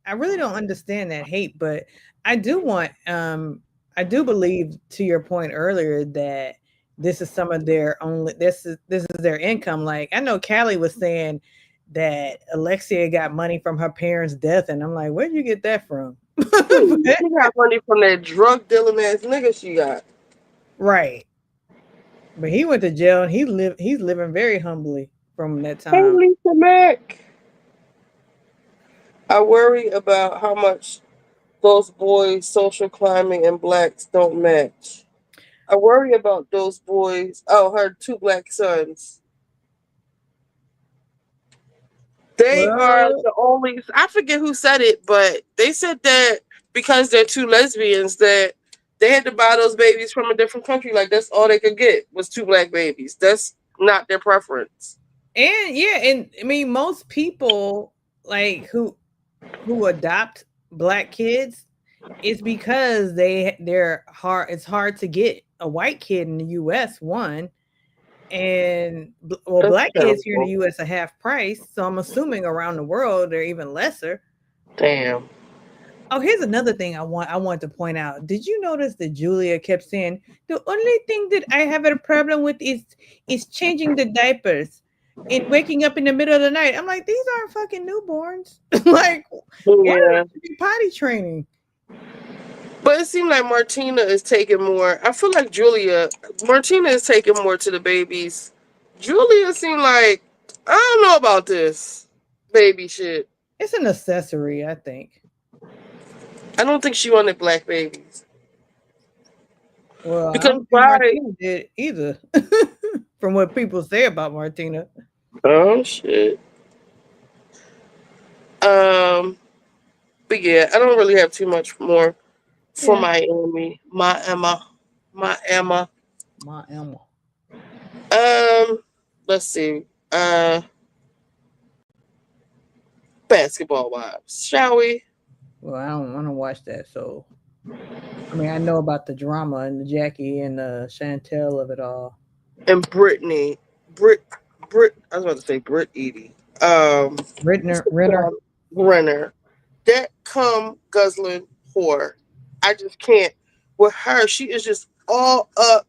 I really don't understand that hate, but I do want I do believe to your point earlier that this is some of their only this is their income. Like I know Callie was saying that Alexia got money from her parents' death, and I'm like, where'd you get that from? She got money from that drug dealing ass nigga she got. Right. But he went to jail and he's living very humbly from that Hey, time. Lisa Mack. I worry about how much those boys' social climbing and blacks don't match. I worry about those boys. Oh, her two black sons. They are Well, the only. I forget who said it, but they said that because they're two lesbians, that they had to buy those babies from a different country. Like that's all they could get was two black babies. That's not their preference. and yeah, and I mean most people like who adopt black kids, it's because they're hard. It's hard to get a white kid in the U.S. one, and well, That's black kids here in the terrible. U.S. are half price. So I'm assuming around the world they're even lesser. Damn. Oh, here's another thing I want to point out. Did you notice that Julia kept saying the only thing that I have a problem with is changing the diapers and waking up in the middle of the night? I'm like, these aren't fucking newborns. Like, why do Yeah. they be potty training? But it seemed like Martina is taking more. I feel like Martina is taking more to the babies. Julia seemed like, I don't know about this baby shit. It's an accessory, I think. I don't think she wanted black babies. Well, I Because don't think why? Martina did either. From what people say about Martina. Oh, shit. Um, but yeah, I don't really have too much more for Yeah. Miami. My Emma. My Emma. My Emma. Let's see. Uh, Basketball wives, shall we? Well, I don't watch that, so I mean I know about the drama and the Jackie and the Chantel of it all. And Brittany, Brit. I was about to say Brit Edie. Renner. Renner. That cum guzzling whore. I just can't. With her, she is just all up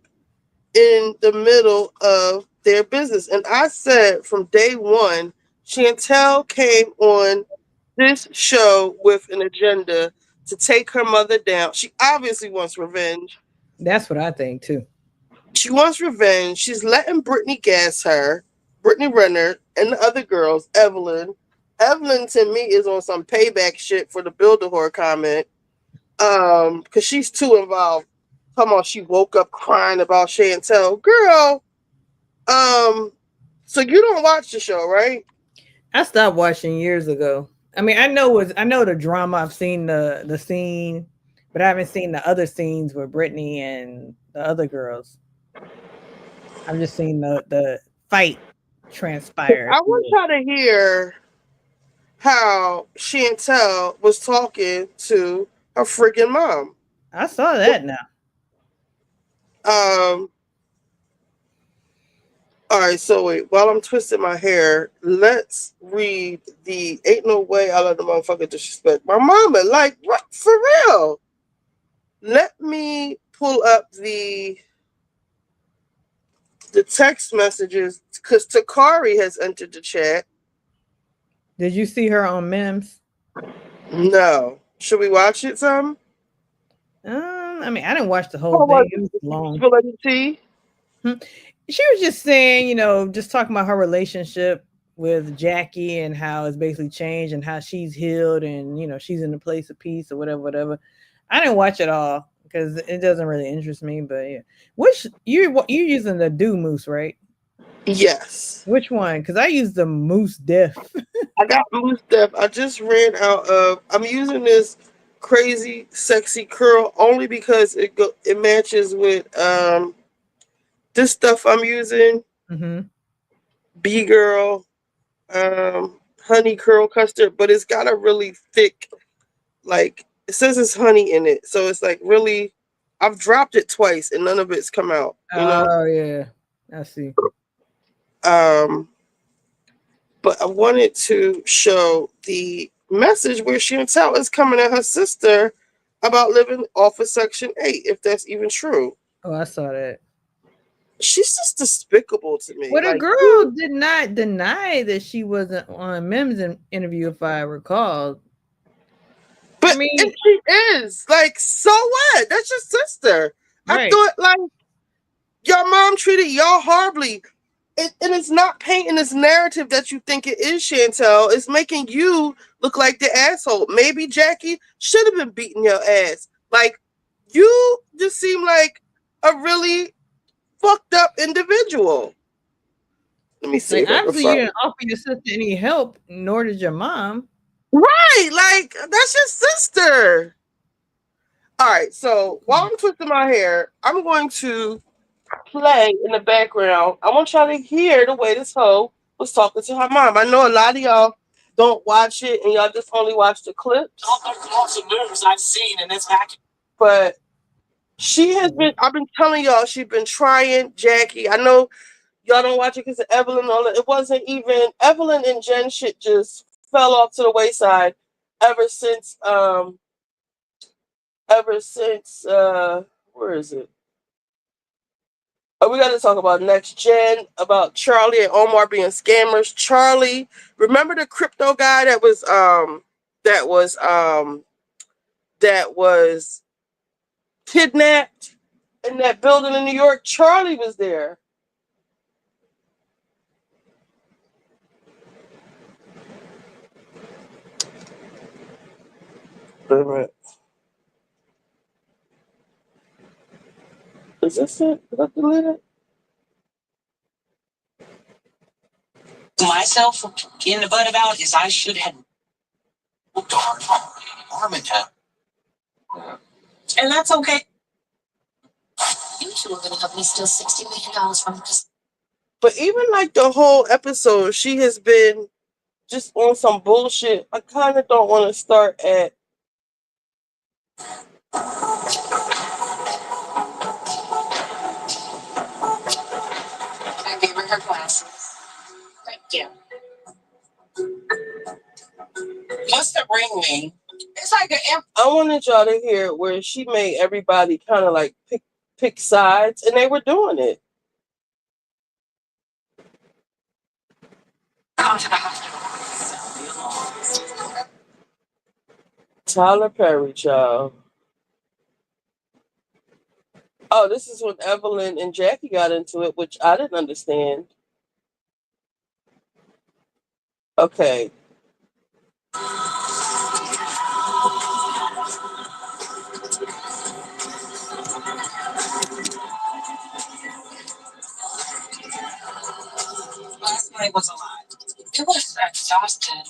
in the middle of their business. And I said from day one, Chantel came on this show with an agenda to take her mother down. She obviously wants revenge. That's what I think too. She wants revenge. She's letting Brittany gas her, Brittany Renner, and the other girls, Evelyn. Evelyn to me is on some payback shit for the Build a Whore comment. Because she's too involved. Come on, she woke up crying about Chantel. Girl, so you don't watch the show, right? I stopped watching years ago. I mean, I know the drama. I've seen the scene, but I haven't seen the other scenes with Brittany and the other girls. I've just seen the fight transpire. I want y'all to hear how Chantel was talking to her freaking mom. I saw that now. Um, all right, so wait, while I'm twisting my hair, let's read the Ain't No Way I Let the Motherfucker Disrespect My Mama. Like, what? For real? Let me pull up the text messages because Takari has entered the chat. Did you see her on Mims? No. Should we watch it some? I mean, I didn't watch the whole How was thing. It was it? long. Spill any tea? She was just saying, you know, just talking about her relationship with Jackie and how it's basically changed and how she's healed and, you know, she's in a place of peace or whatever. I didn't watch it all because it doesn't really interest me. But yeah, which you using the Do Moose, right? Yes. Which one? Because I use the Moose Diff. I got Moose Def. I just ran out of. I'm using this crazy sexy curl only because it matches with this stuff I'm using. Mm-hmm. B Girl, honey curl custard, but it's got a really thick, like it says it's honey in it, so it's like really. I've dropped it twice and none of it's come out. You know. Oh yeah, I see. But I wanted to show the message where Chantel is coming at her sister about living off of Section 8, if that's even true. Oh, I saw that. She's just despicable to me. Well, the Like, girl did not deny that she wasn't on Mim's interview, if I recall. but I mean, and she is. Like, so what? That's your sister. I right. thought, like, your mom treated y'all horribly. And it's not painting this narrative that you think it is, Chantel. It's making you look like the asshole. Maybe Jackie should have been beating your ass. Like, you just seem like a really fucked up individual. Let me see. Like, If I can obviously, you find. didn't offer your sister any help, nor did your mom. Right, like that's your sister. All right, so while I'm twisting my hair, I'm going to play in the background. I want y'all to hear the way this hoe was talking to her mom. I know a lot of y'all don't watch it and y'all just only watch the clips. Lots of moves I've seen in this package. But she has been, I've been telling y'all, she's been trying Jackie. I know y'all don't watch it because of Evelyn and all that. It wasn't even Evelyn and Jen shit just fell off to the wayside ever since where is it? Oh, we got to talk about next gen, about Charlie and Omar being scammers. Charlie, remember the crypto guy that was kidnapped in that building in New York? Charlie was there. Wait a minute. Is this it? Did I delete it? Myself in the butt about is I should have. Oh, darn. Armington. And that's okay. You two are going to help me steal $60 million from this. But even like the whole episode, she has been just on some bullshit. I kind of don't want to start at. I gave her glasses. Thank you. Must have bring me. It's like I wanted y'all to hear where she made everybody kind of like pick sides, and they were doing it. Come to the hospital. Tyler Perry, child. Oh, this is when Evelyn and Jackie got into it, which I didn't understand. Okay. Last night was a lot. It was exhausting.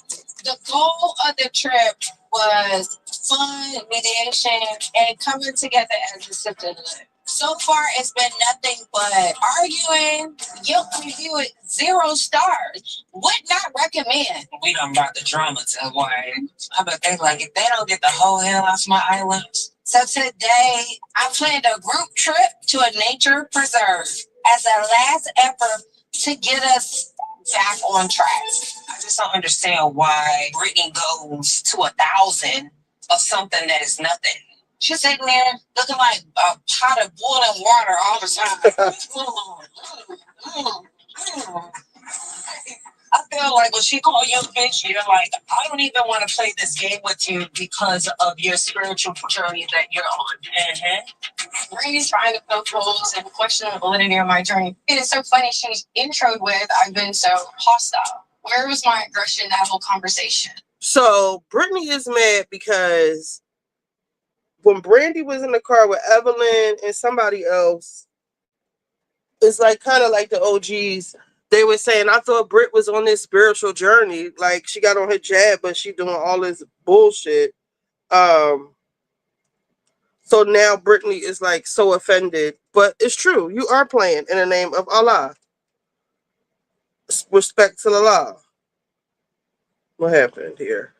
The goal of the trip was fun, mediation, and coming together as a sisterhood. So far, it's been nothing but arguing. Yelp review it 0 stars. Would not recommend. We done brought the drama to Hawaii. I bet they like if they don't get the whole hell off my island. So today, I planned a group trip to a nature preserve as a last effort to get us back on track. I just don't understand why Brittany goes to 1,000 of something that is nothing. She's sitting there looking like a pot of boiling water all the time. I feel like when she called you a bitch, you're like, I don't even want to play this game with you because of your spiritual journey that you're on. Brandy's trying to poke holes and question the validity of my journey. It is so funny. She's introed with, I've been so hostile. Where was my aggression that whole conversation? So Brittany is mad because when Brandy was in the car with Evelyn and somebody else, it's like kind of like the OGs. They were saying, I thought Britt was on this spiritual journey. Like she got on her jab, but she doing all this bullshit. So now Brittany is like so offended. But it's true. You are playing in the name of Allah. Respect to the law. What happened here?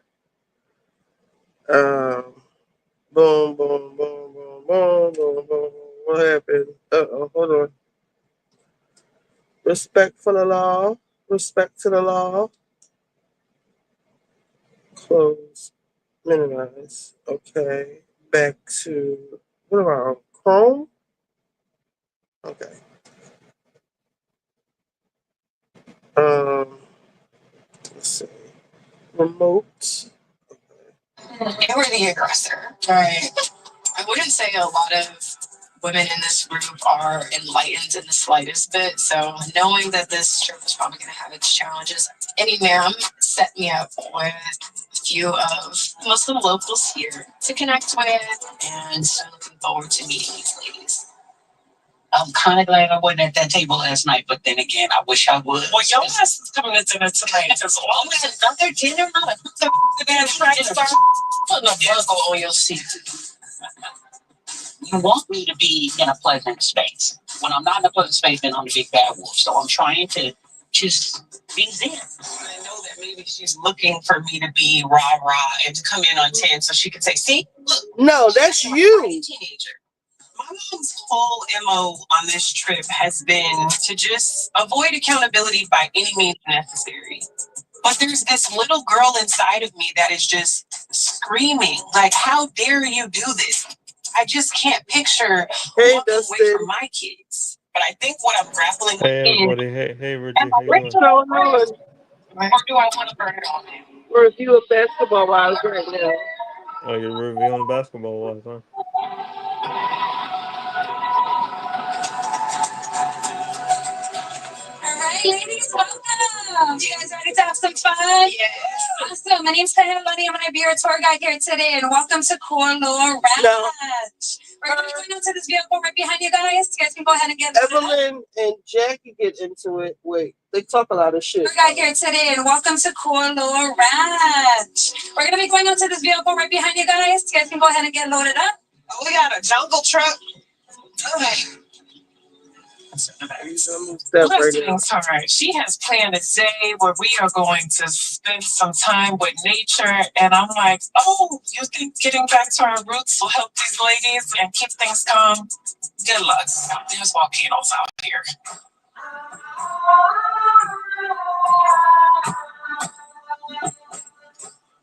Boom, boom, boom, boom, boom, boom, boom. What happened? Hold on. Respect for the law. Respect to the law. Close. Minimize. Okay. Back to what am I on? Chrome? Okay. Let's see. Remote. You were the aggressor. Right. I wouldn't say a lot of women in this group are enlightened in the slightest bit. So knowing that this trip is probably going to have its challenges, Any ma'am set me up with a few of Muslim locals here to connect with, and so looking forward to meeting these ladies. I'm kind of glad I wasn't at that table last night, but then again, I wish I would. Well, your ass is coming to dinner tonight. Because always another dinner, not a dance putting a buckle on your seat. You want me to be in a pleasant space. When I'm not in a pleasant space, then I'm the big bad wolf. So I'm trying to just be zen. I know that maybe she's looking for me to be rah-rah and to come in on 10 so she can say, see, look. No, that's you. Teenager. My mom's whole MO on this trip has been to just avoid accountability by any means necessary. But there's this little girl inside of me that is just screaming, like, how dare you do this? I just can't picture walking away from my kids. But I think what I'm grappling with Hey is, everybody, hey Richie, am how I you ready doing? to go on? Or do I want to burn it all down? We're a few basketball wives right now. Oh, you're reviewing basketball wives, huh? All right, ladies, welcome. You guys ready to have some fun? Yeah. Awesome. My name's Tanya Lundy. I'm going to be your tour guide here today, and welcome to Cornor Ranch. No. We're going to go into this vehicle right behind you guys. You guys can go ahead and get Evelyn and Jackie get into it. Wait, they talk a lot of shit. tour guide here today, and welcome to Cornor Ranch. We're going to be going into this vehicle right behind you guys. You guys can go ahead and get loaded up. Oh, we got a jungle truck. Okay. Blessings, all right. She has planned a day where we are going to spend some time with nature, and I'm like, oh, you think getting back to our roots will help these ladies and keep things calm? Good luck. There's volcanoes out here.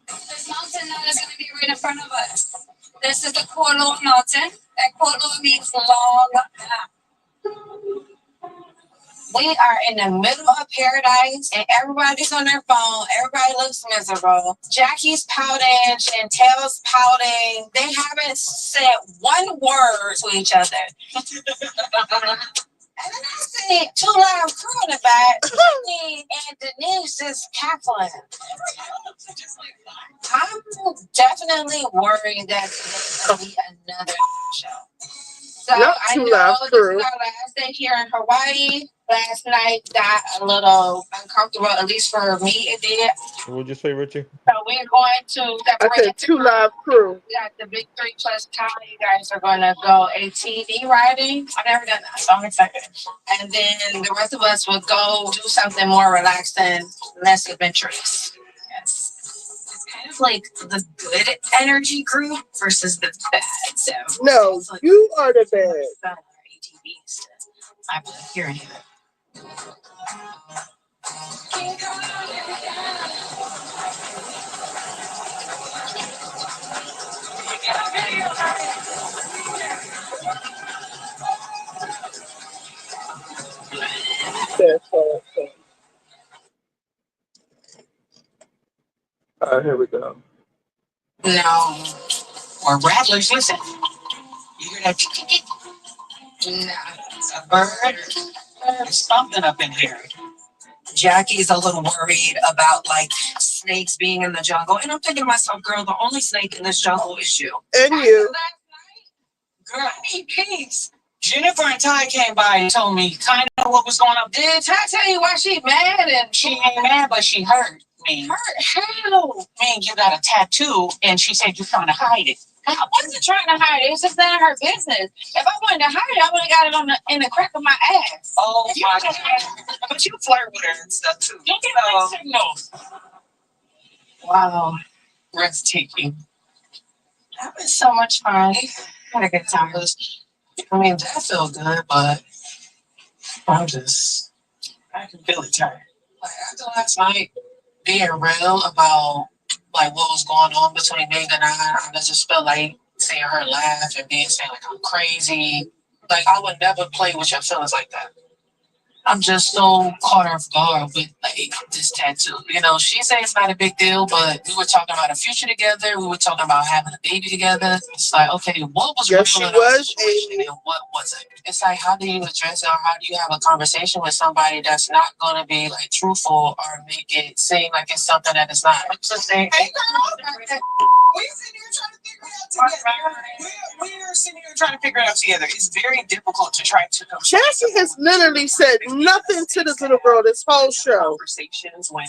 This mountain that is going to be right in front of us. This is the Korlo Mountain. And Korlo means long path. We are in the middle of paradise and everybody's on their phone. Everybody looks miserable. Jackie's pouting, Chantel's pouting. They haven't said one word to each other. And then I see two live crew in the back. Whitney and Denise is cackling. I'm definitely worried that today's going to be another show. So I know this is our last day here in Hawaii. Last night got a little uncomfortable, at least for me it did. What'd you say, Richie? So we're going to separate. I said two live crew. We got the big 3+ car. You guys are going to go ATV riding. I've never done that, so I'm excited. And then the rest of us will go do something more relaxing, less adventurous. Yes. It's kind of like the good energy group versus the bad. So no, like you are the bad. ATVs. I'm hearing it. That's all. All right, here we go. No. Or rattlers, listen. You hear that? Nah, it's a bird. There's something up in here. Jackie's a little worried about like snakes being in the jungle. And I'm thinking to myself, girl, the only snake in this jungle is you. And you. Girl, I need peace. Jennifer and Ty came by and told me kind of what was going on. Did Ty tell you why she mad? And she ain't mad, but she hurt me. Hurt? How? I mean, you got a tattoo, and she said you're trying to hide it. I wasn't trying to hide it. It's just none of her business. If I wanted to hide it, I would have got it in the crack of my ass. Oh my God. But you flirt with her and stuff too. You get my signals. Wow. Breathtaking. That was so much fun. Had a good time. I mean, that felt good, but I can feel it tired. Like after last night, being real about like what was going on between Megan and I just felt like seeing her laugh and being saying like I'm crazy. Like I would never play with your feelings like that. I'm just so caught off guard with like this tattoo. You know, she said it's not a big deal, but we were talking about a future together. We were talking about having a baby together. It's like, okay, what was real in our situation and what wasn't? It's like, how do you address it, or how do you have a conversation with somebody that's not going to be like truthful or make it seem like it's something that it's not? I'm just saying. Hey, girl, we're sitting here trying to figure it out together. We're sitting here trying to figure it out together. It's very difficult to try to. Jesse has literally said nothing to this little girl this whole show. Conversations when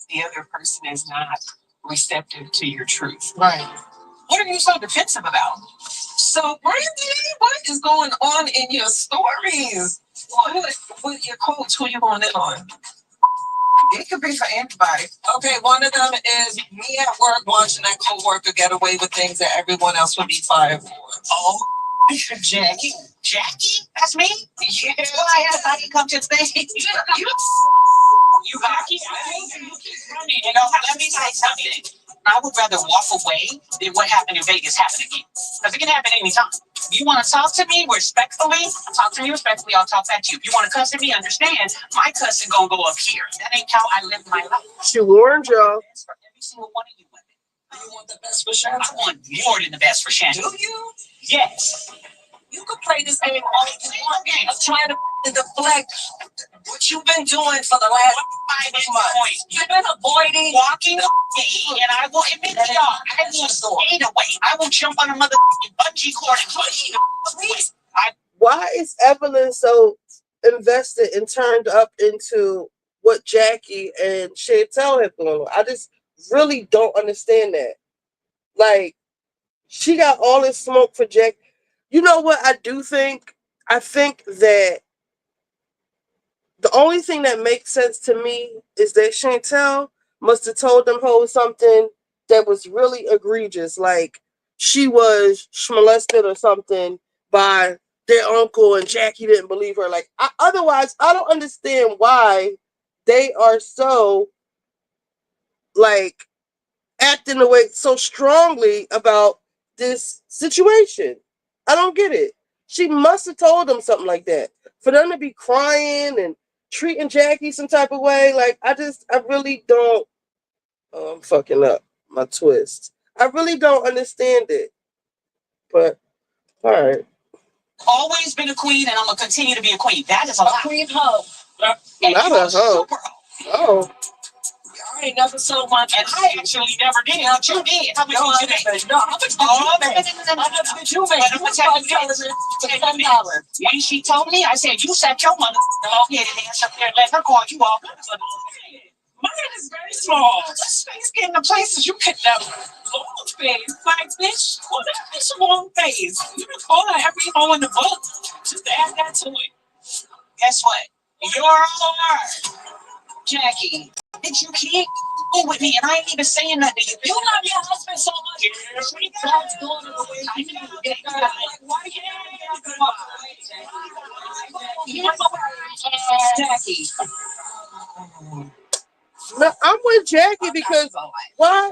the other person is not receptive to your truth. Right. What are you so defensive about? So, Brandy, what is going on in your stories? What your quotes? Who you going in on? It could be for anybody. Okay, one of them is me at work watching that coworker get away with things that everyone else would be fired for. Oh, Jackie. Jackie? That's me? Yeah. Well, I asked how you come to the stage. You Jackie? You know, let me say something. I would rather walk away than what happened in Vegas happen again. Because it can happen anytime. You want to talk to me respectfully? Talk to me respectfully. I'll talk back to you. If you want to cuss at me, understand my cussing gonna go up here. That ain't how I live my life. She warned y'all. For every single one of you women. You want the best for Shannon? I want more than the best for Shannon. Do you? Yes. You could play this game all you want. I'm trying to deflect what you've been doing for the last 5 months. You've been avoiding walking away, and I will admit to y'all, I will stay away. I will jump on a motherfucking bungee cord and push you. Please. Why is Evelyn so invested and turned up into what Jackie and Chantel have going on? I just really don't understand that. Like, she got all this smoke for Jack. You know what I do think? I think that the only thing that makes sense to me is that Chantel must have told them hoes something that was really egregious. Like she was molested or something by their uncle and Jackie didn't believe her. Like otherwise, I don't understand why they are so like acting the way so strongly about this situation. I don't get it. She must have told them something like that. For them to be crying and treating Jackie some type of way, like I really don't. Oh, I'm fucking up my twist. I really don't understand it. But all right. Always been a queen, and I'm gonna continue to be a queen. That is a lot. Queen hoe. Not a hoe. Oh. I ain't never so much, and I actually never did. But you did. How much did you make? No, how much did you make? I'm gonna tell you $10. When she told me, I said, "You set your mother ahead and ass up there and let her call you off." Mine is very small. This space getting to places you could never. Long face, like bitch. Well, that bitch a long face. You can call her every hole in the book. Just add that to it. Guess what? You're hard, Jackie. Bitch, you can't go with me, and I ain't even saying that to you. You love your husband so much. God's going away. I know. Why Jackie. No, I'm with Jackie because why,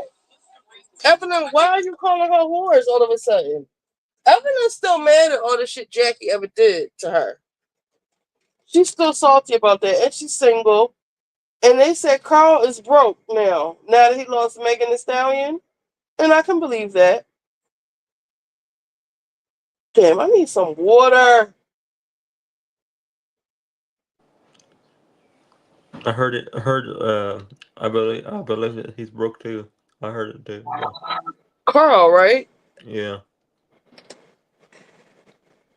Evelyn? Why are you calling her whores all of a sudden? Evelyn's still mad at all the shit Jackie ever did to her. She's still salty about that, and she's single. And they said Carl is broke now that he lost Megan Thee Stallion, and I can believe that. Damn, I need some water. I heard it. I heard. I believe it. He's broke too. I heard it too. Yeah. Carl, right? Yeah.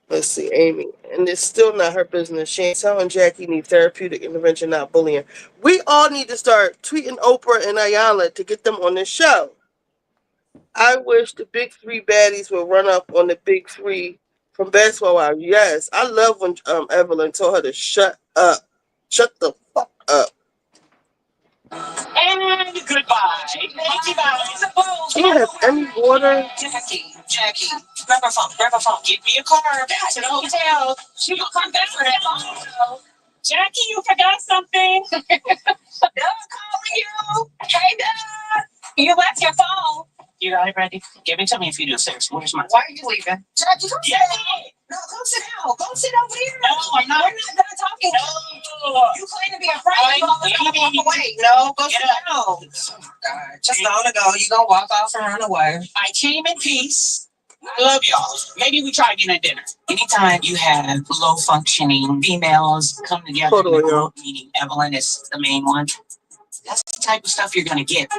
Let's see, Amy. And it's still not her business. She ain't telling Jackie need therapeutic intervention, not bullying. We all need to start tweeting Oprah and Ayala to get them on this show. I wish the big three baddies would run up on the big three from Basketball Wives. Yes, I love when Evelyn told her to shut up. Shut the fuck up. And goodbye. Thank you guys. Do you have any water? Jackie, grab her phone. Get me a car back to the hotel. She will come back for that. Jackie, you forgot something. Doug calling you. Hey, Doug. You left your phone. You got it ready? Give it to me if you do. Seriously, where's my? Why are you leaving? Jackie, come sit down. No, go sit down. Go sit over here. No, I'm not. We're not done talking. No. You claim to be a friend. You always gonna walk away. No, go sit down. Oh, God. Just gonna go. You gonna walk off and run away. I came in peace. I love y'all. Maybe we try again at dinner. Anytime you have low functioning females come together in a group, meaning Evelyn is the main one, that's the type of stuff you're going to get.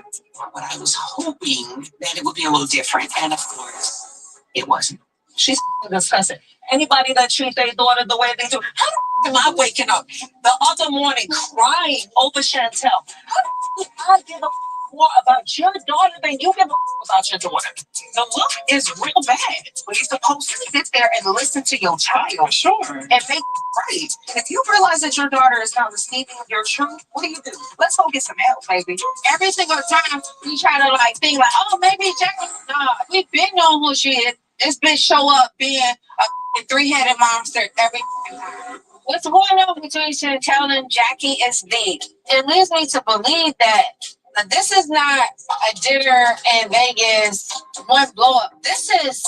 But I was hoping that it would be a little different. And of course, it wasn't. She's disgusting. Anybody that treats their daughter the way they do, how the am I waking up the other morning crying over Chantel? How do I give a more about your daughter than you give a about your daughter? The look is real bad. But you're supposed to sit there and listen to your child. Sure. And make it right. If you realize that your daughter is not receiving your truth, what do? Let's go get some help, baby. Every single time we try to think like, oh, maybe Jackie. Nah, we been knowing who she is. This bitch show up being a three-headed monster every time. What's going on between Chantel and Jackie is big. It leads me to believe that this is not a dinner in Vegas, one blow up. This is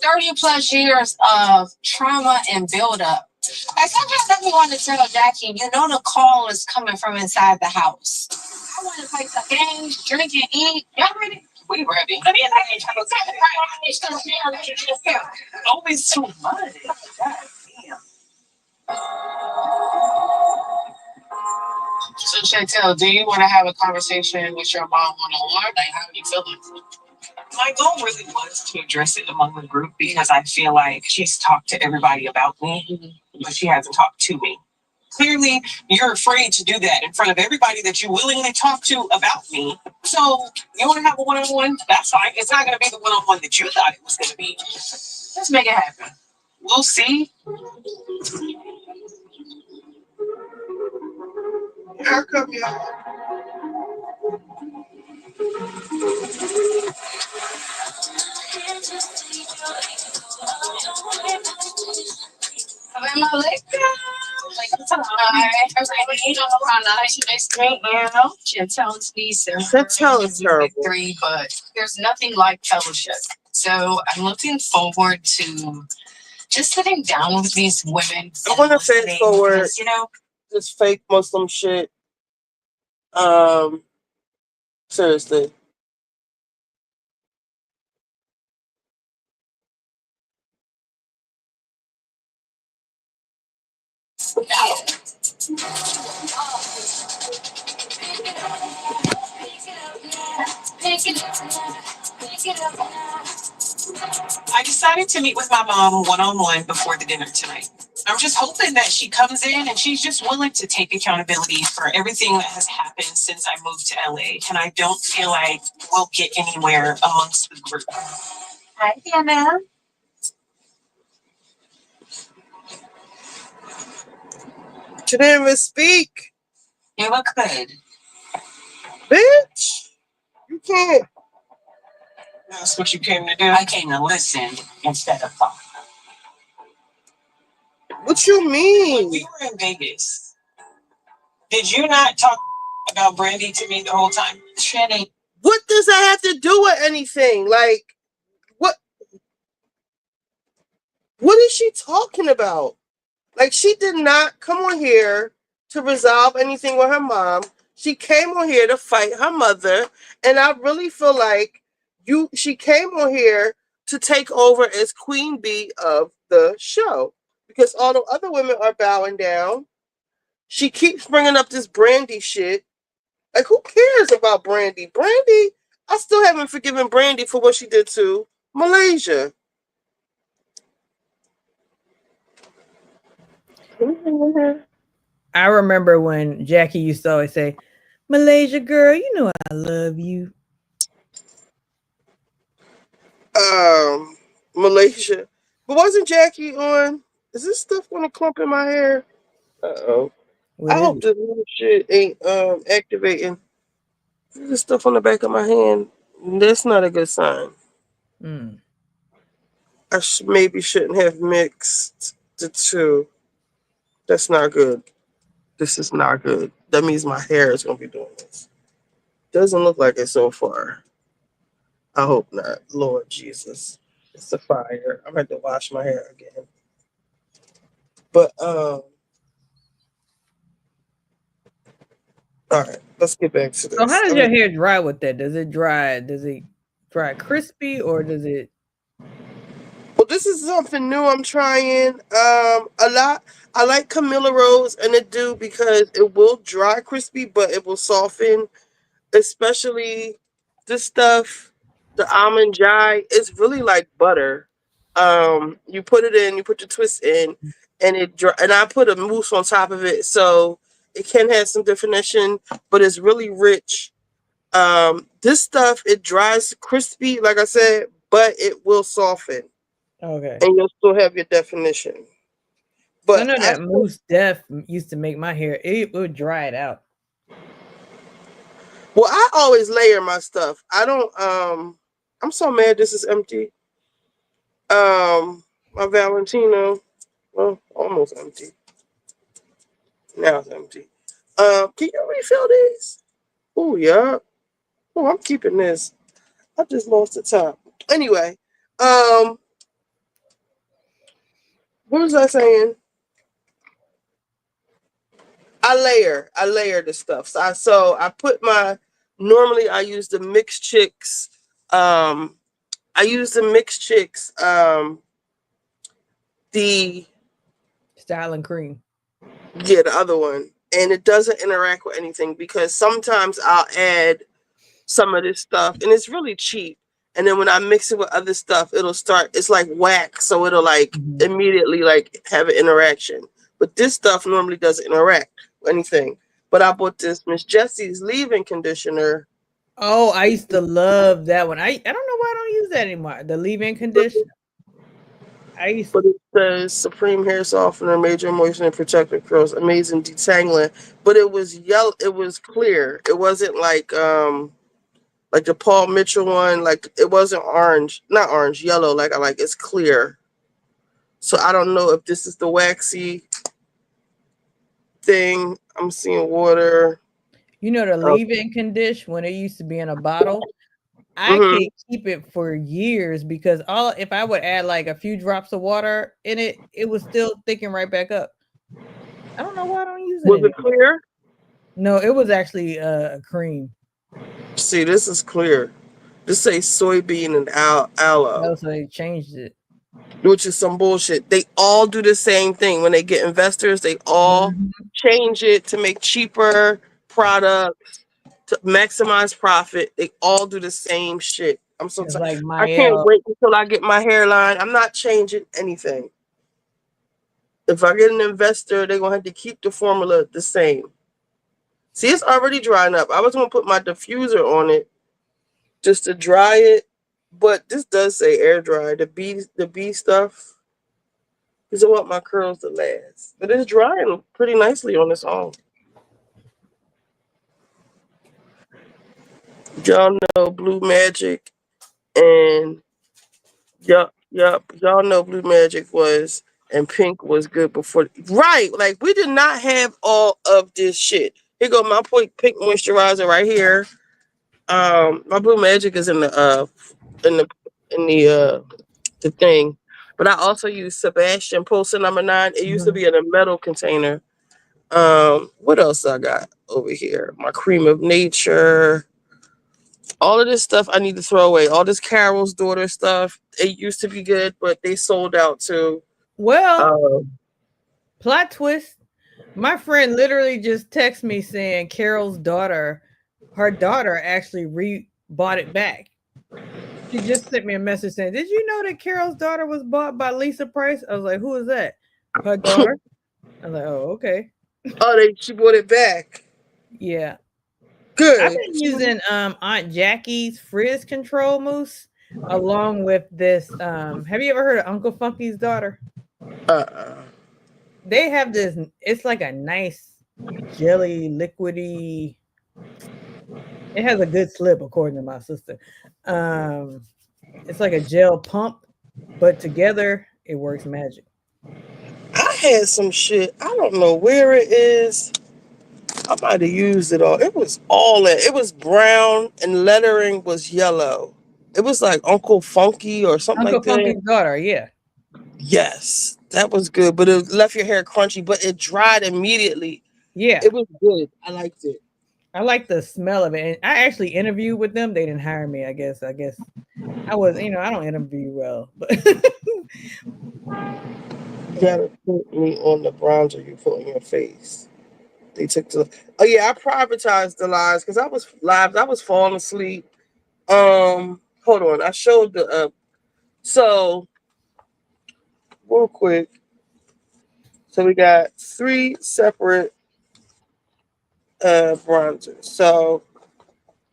30 plus years of trauma and buildup. I sometimes I want to tell Jackie, you know, the call is coming from inside the house. I want to play some games, drink and eat. Y'all ready? We ready. Let me always too much. God damn. So Chantel, do you want to have a conversation with your mom one-on-one? Like, how are you feeling? My goal really was to address it among the group because I feel like she's talked to everybody about me, but she hasn't talked to me. Clearly, you're afraid to do that in front of everybody that you willingly talk to about me. So, you want to have a one-on-one? That's fine. It's not going to be the one-on-one that you thought it was going to be. Let's make it happen. We'll see. How come y'all? Chantel is terrible. But there's nothing like fellowship. So I'm looking forward to just sitting down with these women. I want to fast forward, you know, this fake Muslim shit. Seriously. I decided to meet with my mom one-on-one before the dinner tonight. I'm just hoping that she comes in and she's just willing to take accountability for everything that has happened since I moved to LA. And I don't feel like we'll get anywhere amongst the group. Hi, Hannah. She didn't even speak. You look good. Bitch. You can't. That's what you came to do? I came to listen instead of talk. What you mean? When we were in Vegas, did you not talk about Brandy to me the whole time? Trini. What does that have to do with anything? Like, what is she talking about? Like, she did not come on here to resolve anything with her mom. She came on here to fight her mother. And I really feel like she came on here to take over as queen bee of the show. Because all the other women are bowing down. she keeps bringing up this Brandy shit. Like, who cares about Brandy? Brandy, I still haven't forgiven Brandy for what she did to Malaysia. I remember when Jackie used to always say, Malaysia girl, you know I love you. Malaysia. But wasn't Jackie on? Is this stuff gonna clump in my hair? Uh-oh. What I is hope it? this little shit ain't activating. This stuff on the back of my hand. That's not a good sign. Mm. I maybe shouldn't have mixed the two. That's not good. This is not good. That means my hair is gonna be doing this. Doesn't look like it so far. I hope not. Lord Jesus. It's a fire. I'm gonna have to wash my hair again. But all right, let's get back to So how this. does your hair dry with that? Does it dry crispy or does it? Well, this is something new I'm trying. A lot. I like Camilla Rose and it do because it will dry crispy, but it will soften. Especially this stuff, the almond jai. It's really like butter. You put it in, you put the twist in, and and I put a mousse on top of it, so it can have some definition, but it's really rich. This stuff it dries crispy, like I said, but it will soften, Okay. and you'll still have your definition. I But know that Mousse Def used to make my hair, it would dry it out. well, I always layer my stuff. I don't. I'm so mad. This is empty. My Valentino, well, almost empty. Now it's empty. Can you refill these? Oh yeah. Oh, I'm keeping this. I just lost the top. Anyway, what was I saying? I layer the stuff. So I put my. Normally I use the mixed chicks. I use the mixed chicks. The Styling cream. Yeah, the other one, and it doesn't interact with anything because sometimes I'll add some of this stuff, and it's really cheap. And then when I mix it with other stuff, it'll start. It's like wax, so it'll like immediately like have an interaction. But this stuff normally doesn't interact with anything. But I bought this Miss Jessie's leave-in conditioner. Oh, I used to love that one. I don't know why I don't use that anymore. The leave-in conditioner. But it says Supreme Hair Softener, Major Moisture and Protector Curls, Amazing Detangling. But it was yellow. It was clear. It wasn't like the Paul Mitchell one. Like it wasn't orange, not orange, yellow. Like I like it's clear. So I don't know if this is the waxy thing. I'm seeing water. You know the leave-in conditioner when it used to be in a bottle. I can keep it for years because if I would add like a few drops of water in it, it was still thicken right back up. I don't know why I don't use it. Was it clear? No, it was actually a cream. See, this is clear. This says soybean and aloe. No, so they changed it. Which is some bullshit. They all do the same thing. When they get investors, they all change it to make cheaper products, to maximize profit. They all do the same shit. I'm so tired. Like I can't wait until I get my hairline. I'm not changing anything. If I get an investor, they're gonna have to keep the formula the same. See, it's already drying up. I was gonna put my diffuser on it just to dry it, but this does say air dry. The bee stuff. Because I want my curls to last. But it's drying pretty nicely on its own. Y'all know Blue Magic and yup. Y'all know Blue Magic was and Pink was good before. Right. Like we did not have all of this shit. Here go my pink moisturizer right here. My Blue Magic is in the the thing. But I also use Sebastian Pulsar #9. It used to be in a metal container. What else I got over here? My Cream of Nature. All of this stuff I need to throw away. All this Carol's Daughter stuff. It used to be good, but they sold out too. Well, plot twist. My friend literally just texted me saying Carol's daughter, her daughter actually bought it back. She just sent me a message saying, "Did you know that Carol's daughter was bought by Lisa Price?" I was like, "Who is that?" Her daughter. I was like, "Oh, okay." Oh, she brought it back. Yeah. I've Good. been using Aunt Jackie's Frizz Control Mousse along with this. Have you ever heard of Uncle Funky's daughter? They have this, it's like a nice jelly, liquidy. It has a good slip, according to my sister. It's like a gel pump, but together it works magic. I had some shit. I don't know where it is. I might have used it all. It was all in. It was brown and lettering was yellow. It was like Uncle Funky or something Uncle like that. Funky's daughter, yeah. Yes, that was good, but it left your hair crunchy, but it dried immediately. Yeah. It was good. I liked it. I like the smell of it. And I actually interviewed with them. They didn't hire me, I guess. I was, I don't interview well, but You gotta put me on the bronzer you put on your face. They took the. Oh yeah, I privatized the lives because I was live. I was falling asleep. Hold on. I showed the. So real quick. So we got 3 separate bronzers. So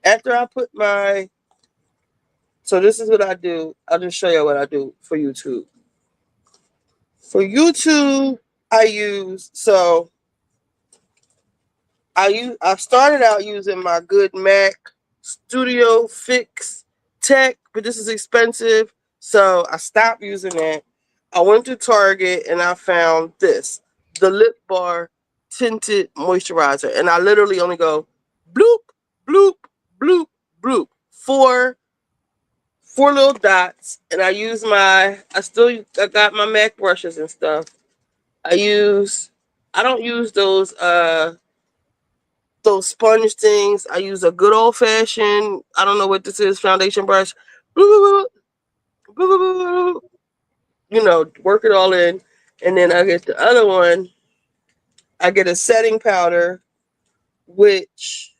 after I put my. So this is what I do. I'll just show you what I do for YouTube. For YouTube, I use so I started out using my good Mac Studio Fix Tech, but this is expensive, so I stopped using that. I went to Target and I found this, the Lip Bar tinted moisturizer, and I literally only go bloop bloop bloop bloop four little dots, and I got my Mac brushes and stuff. I don't use those sponge things. I use a good old fashioned, I don't know what this is, foundation brush. Work it all in. And then I get the other one. I get a setting powder, which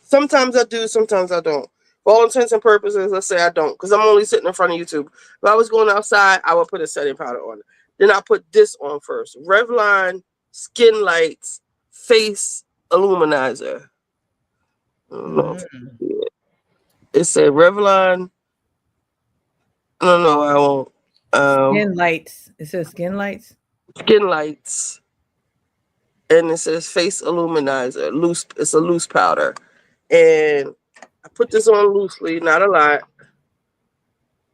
sometimes I do, sometimes I don't. For all intents and purposes, let's say I don't, because I'm only sitting in front of YouTube. If I was going outside, I would put a setting powder on. Then I put this on first. Revlon Skin Lights Face Illuminizer. I don't know if you see it. It said Revlon. I don't know. I won't. Skin lights. It says skin lights. Skin Lights, and it says Face Illuminizer. Loose. It's a loose powder, and I put this on loosely, not a lot,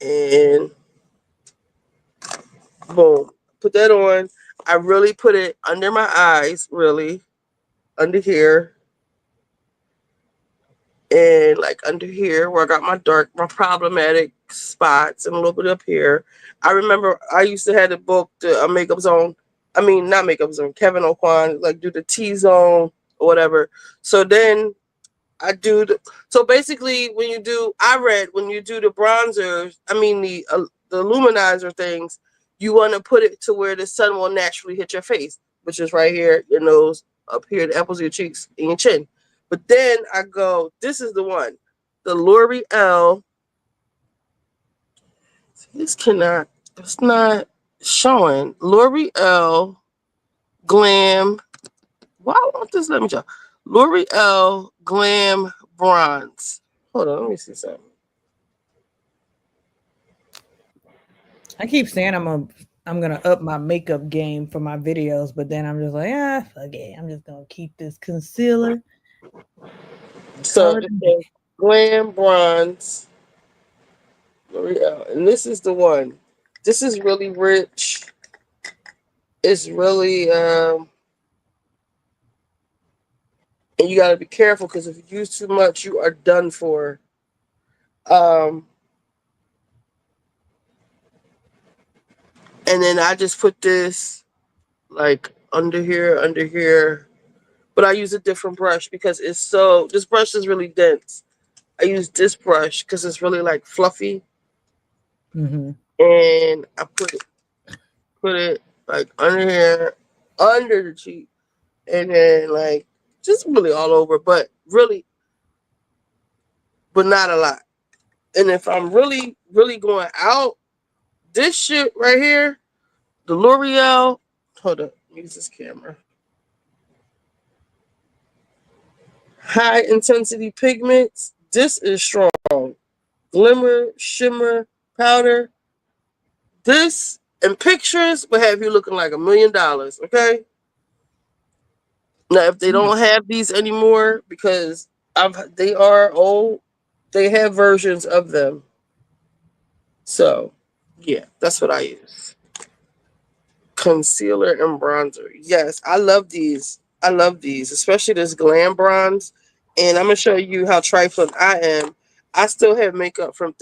and boom, put that on. I really put it under my eyes, really under here, and like under here where I got my problematic spots, and a little bit up here. I remember I used to have the book, the Makeup Zone. I mean, not Makeup Zone. Kevin O'Quan, like do the T Zone or whatever. So then so basically when you do the bronzers, I mean the luminizer things, you want to put it to where the sun will naturally hit your face, which is right here, your nose, up here, the apples of your cheeks, and your chin. But then I go, this is the one, the L'Oreal. It's not showing. L'Oreal Glam. Why won't this let me show? L'Oreal Glam Bronze. Hold on, let me see something. I keep saying I'm gonna up my makeup game for my videos, but then I'm just like, fuck it. I'm just gonna keep this concealer. So it says Glam Bronze L'Oreal, and this is the one. This is really rich. It's really and you gotta be careful because if you use too much, you are done for. Um, and then I just put this like under here, but I use a different brush because this brush is really dense. I use this brush because it's really like fluffy, Mm-hmm. and I put it like under here, under the cheek, and then like just really all over, but not a lot. And if I'm really, really going out, this shit right here, the L'Oreal, hold up, use this camera. High intensity pigments. This is strong. Glimmer, shimmer, powder. This in pictures will have you looking like $1,000,000. Okay. Now, if they don't have these anymore because they are old, they have versions of them. So, yeah, that's what I use. Concealer and bronzer. Yes, I love these. I love these, especially this glam bronze. And I'm gonna show you how trifling I am. I still have makeup from.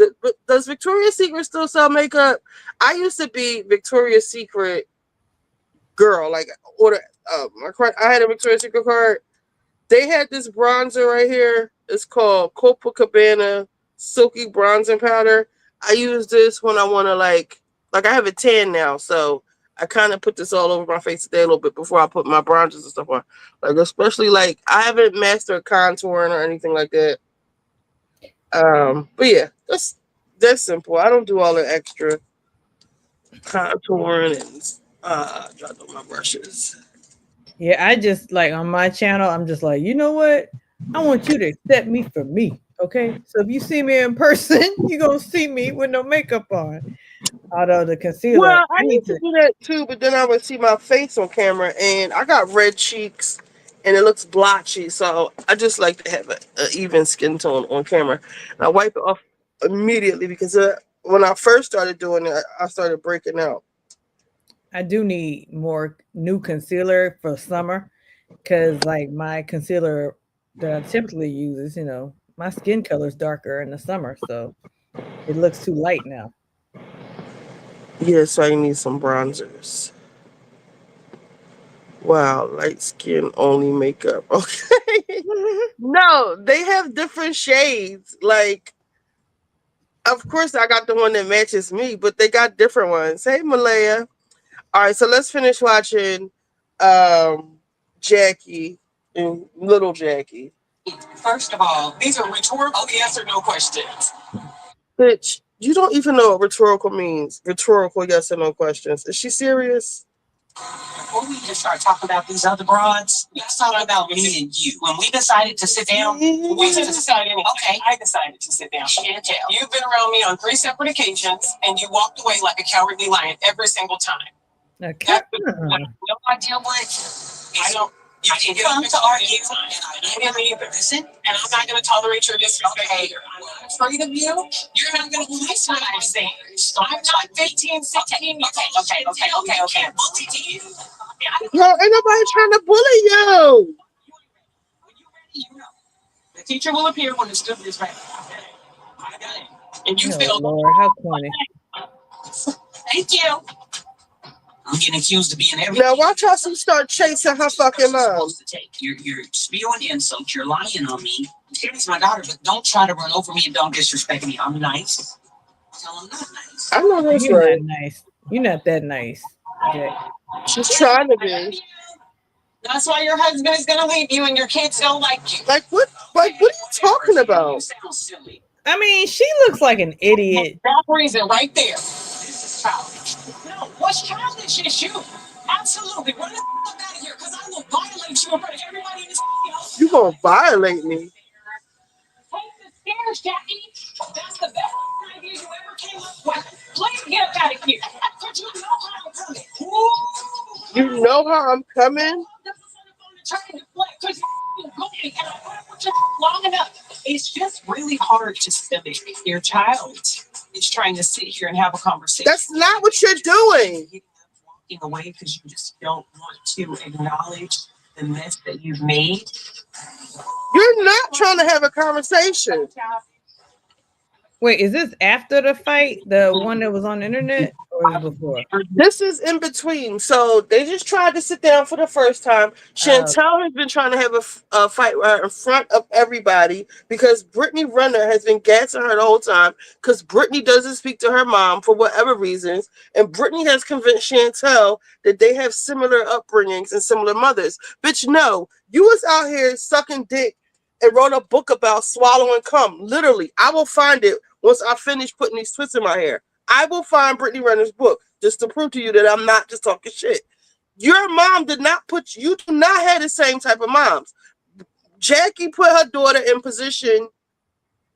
Does Victoria's Secret still sell makeup? I used to be Victoria's Secret girl. Like order. I had a Victoria's Secret card. They had this bronzer right here. It's called Copacabana Silky Bronzing Powder. I use this when I want to I have a tan now, so I kind of put this all over my face today a little bit before I put my bronzers and stuff on. Like especially like I haven't mastered contouring or anything like that. But yeah, that's simple. I don't do all the extra contouring and dry on my brushes. Yeah, I just like on my channel, I'm just like, you know what? I want you to accept me for me. Okay. So if you see me in person, you're gonna see me with no makeup on. Although the concealer, Well, I I need used to to do that too, but then I would see my face on camera, and I got red cheeks, and it looks blotchy. So I just like to have a even skin tone on camera. And I wipe it off immediately because when I first started doing it, I started breaking out. I do need more new concealer for summer because like my concealer that I typically use is, my skin color is darker in the summer, so it looks too light now. Yeah, so I need some bronzers. Wow, light skin only makeup. Okay. No, they have different shades. Like, of course, I got the one that matches me, but they got different ones. Hey, Malaya. All right, so let's finish watching um, Jackie and Little Jackie. First of all, these are rhetorical yes or no questions. Bitch, you don't even know what rhetorical means. Rhetorical yes or no questions. Is she serious? Before we just start talking about these other broads, let's talk about me and you. When we decided to sit down, we just decided, okay, I decided to sit down. You've been around me on 3 separate occasions, and you walked away like a cowardly lion every single time. Okay. No idea what. I don't. You can come to argue, and I didn't either. Listen, and I'm not going to tolerate your disrespect either. I'm not afraid of you. You're not going to lose what I'm saying. I'm not 15, 16 years old. Okay. Bully to you. Yo, ain't nobody trying to bully you. The teacher will appear when the student is ready. I got it. And you Oh, feel. Lord, how corny. Thank you. I'm getting accused of being everything. Now watch how she start chasing her fucking mom. You're spewing insults. You're lying on me. Tammy's my daughter, but don't try to run over me and don't disrespect me. I'm nice. Tell I'm not nice. I know that's You're right. not nice. You're not that nice, Jack. She's trying to be. That's why your husband is gonna leave you and your kids don't like you. Like what? Like what are you talking about? You sound silly. I mean, she looks like an idiot. That reason right there. This is childish. No, what's childish is you. Absolutely. Run the fuck out of here, because I will violate you in front of everybody in this house. You gonna violate me? Take the stairs, Jackie. That's the best idea you ever came up with. Please get up out of here. But you know how I'm coming. Ooh. You know how I'm coming? Long enough. It's just really hard to study. Your child is trying to sit here and have a conversation. That's not what you're doing. Walking away because you just don't want to acknowledge the mess that you've made. You're not trying to have a conversation. Wait, is this after the fight, the one that was on the internet, or is it before? This is in between. So they just tried to sit down for the first time. Chantel has been trying to have a fight with her in front of everybody because Brittany Renner has been gassing her the whole time because Brittany doesn't speak to her mom for whatever reasons. And Brittany has convinced Chantel that they have similar upbringings and similar mothers. Bitch, no. You was out here sucking dick and wrote a book about swallowing cum. Literally, I will find it once I finish putting these twists in my hair. I will find Brittany Renner's book just to prove to you that I'm not just talking shit. Your mom did not put you do not have the same type of moms. Jackie put her daughter in position.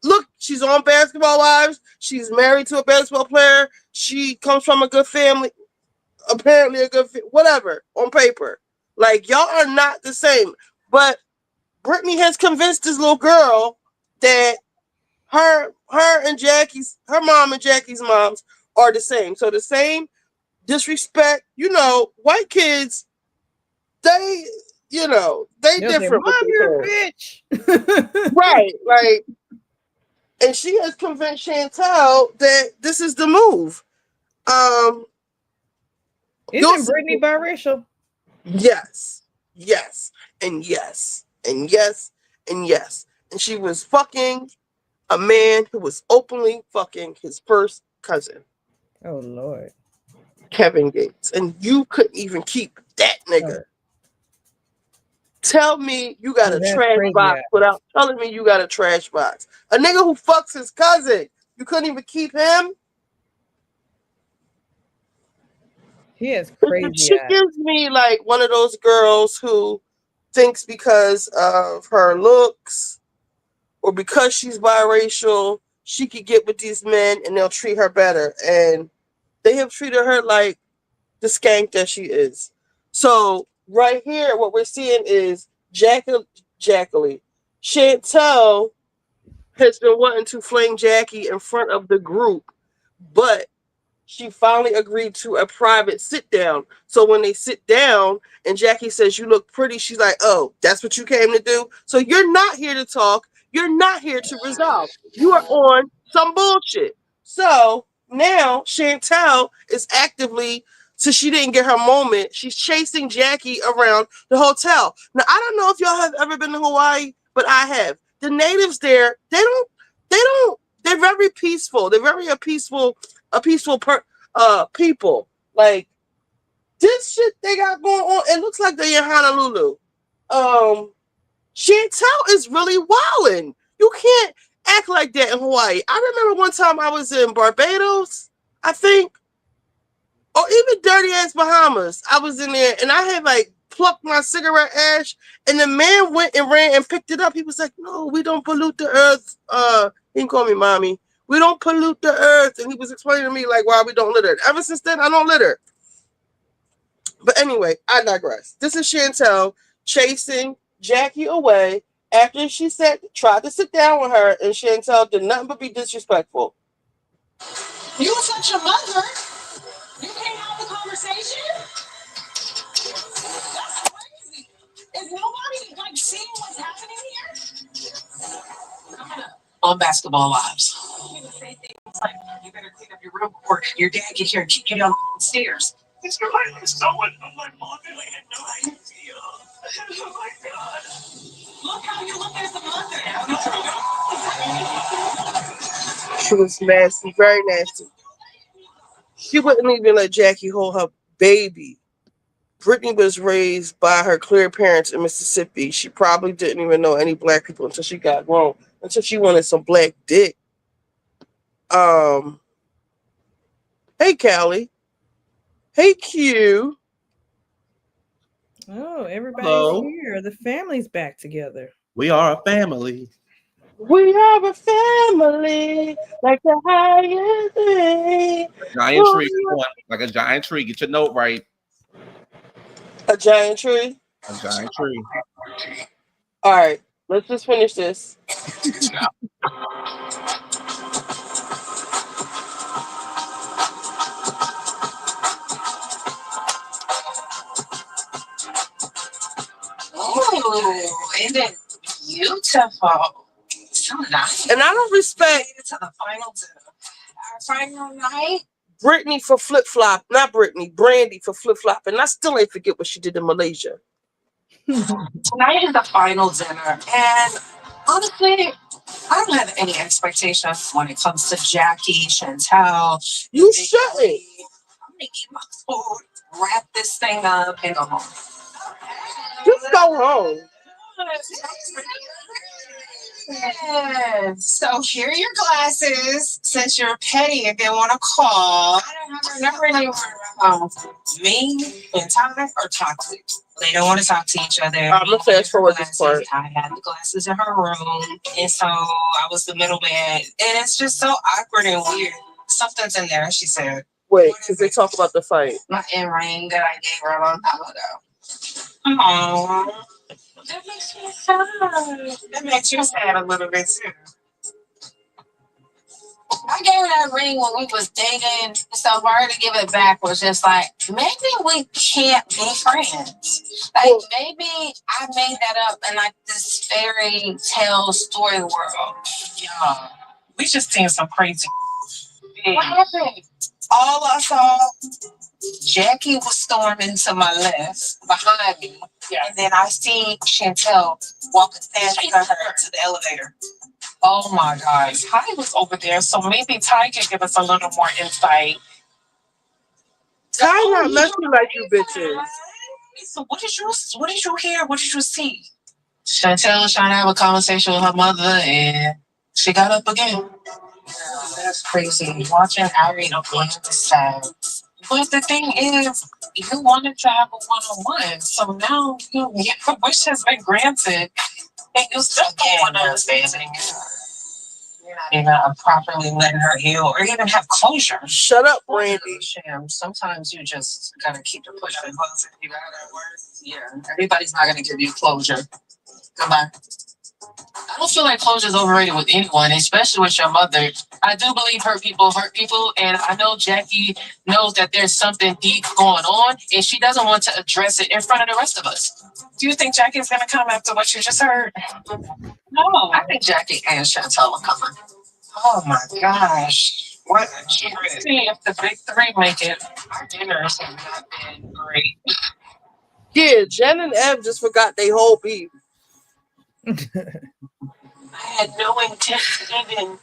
Look, she's on Basketball Wives. She's married to a basketball player. She comes from a good family. Apparently a good whatever on paper. Like y'all are not the same. But Brittany has convinced this little girl that her mom and Jackie's moms are the same. So the same disrespect, white kids, they They'll say, different with "Mom, you're a their bitch." right, like, and she has convinced Chantel that this is the move. Isn't Brittany biracial? Yes, and yes, and yes, and yes. And she was fucking a man who was openly fucking his first cousin. Oh Lord. Kevin Gates. And you couldn't even keep that nigga. Oh. Tell me you got a trash box without telling me you got a trash box. A nigga who fucks his cousin. You couldn't even keep him? He is crazy. She gives me like one of those girls who thinks because of her looks or because she's biracial, she could get with these men and they'll treat her better. And they have treated her like the skank that she is. So right here, what we're seeing is Jackie. Chantel has been wanting to flame Jackie in front of the group, but she finally agreed to a private sit down. So when they sit down and Jackie says, "You look pretty," she's like, "Oh, that's what you came to do? So you're not here to talk. You're not here to resolve. You are on some bullshit." So now Chantel is actively, so she didn't get her moment, she's chasing Jackie around the hotel. Now, I don't know if y'all have ever been to Hawaii, but I have. The natives there, they're very peaceful. They're very peaceful people. Like, this shit they got going on, it looks like they're in Honolulu. Chantel is really wilding. You can't act like that in Hawaii. I remember one time I was in Barbados, I think, or even dirty ass Bahamas. I was in there and I had like plucked my cigarette ash, and the man went and ran and picked it up. He was like, "No, we don't pollute the earth." He didn't call me mommy. "We don't pollute the earth." And he was explaining to me like why we don't litter. Ever since then, I don't litter. But anyway, I digress. This is Chantel chasing Jackie away after she tried to sit down with her, and Chantel did nothing but be disrespectful. You were such a mother. You can't have the conversation. That's crazy. Is nobody like seeing what's happening here? On Basketball Wives. Like, you better clean up your room before your dad gets here and kick you down the stairs. It's like someone. I'm like, Mom, I had no idea. Oh my God. Look how you look as a mother now. She was nasty, very nasty. She wouldn't even let Jackie hold her baby. Brittany was raised by her clear parents in Mississippi. She probably didn't even know any black people until she got grown, until she wanted some black dick. Hey, Callie. Hey, Q. Oh, everybody's here. The family's back together. We are a family. We are a family, like the highest thing. Giant tree, like a giant tree. Get your note right. A giant tree? A giant tree. All right, let's just finish this. Oh, isn't it beautiful? so nice. And I don't respect to the final dinner. Our final night. Brittany for flip flop, not Brittany, Brandy for flip flop, and I still ain't forget what she did in Malaysia. Tonight is the final dinner, and honestly, I don't have any expectations when it comes to Jackie, Chantel. You shouldn't. I'm gonna eat my food, wrap this thing up, and go home. Just go home. So here are your glasses. Since you're petty and didn't want to call, I don't have a number anymore. Me and Ty are toxic. They don't want to talk to each other. I'm gonna fast forward this part. I had the glasses in her room, and so I was the middle man, and it's just so awkward and weird. Something's in there, she said. Wait, because they talk about the fight. My earring that I gave her a long time ago. Aww. That makes me sad. That makes you sad a little bit too. I gave her that ring when we was dating, so for her to give it back was just like, maybe we can't be friends. Like, maybe I made that up in like this fairy tale story world. Yeah. We just seen some crazy. What happened? All I saw, Jackie was storming to my left behind me. Yeah. And then I see Chantel walking fast to her to the elevator. Oh my gosh. Ty was over there, so maybe Ty can give us a little more insight. Ty not messing like you bitches. So what did you hear? What did you see? Chantel was trying to have a conversation with her mother and she got up again. That's crazy. Watching Ari going to sad. But the thing is, you wanted to have a one-on-one, so now your wish has been granted, and you still don't want to understand. You're not even properly letting her heal or even have closure. Shut up, Brandy. Sometimes you just gotta keep the pushing. You know how that works? Yeah. Everybody's not gonna give you closure. Goodbye. I don't feel like closure is overrated with anyone, especially with your mother. I do believe hurt people, and I know Jackie knows that there's something deep going on, and she doesn't want to address it in front of the rest of us. Do you think Jackie's gonna come after what you just heard? No. I think Jackie and Chantel are coming. Oh my gosh. What a trip. Let's see if the big three make it. Our dinners have not been great. Yeah, Jen and Ev just forgot they whole beef. I had no intent to even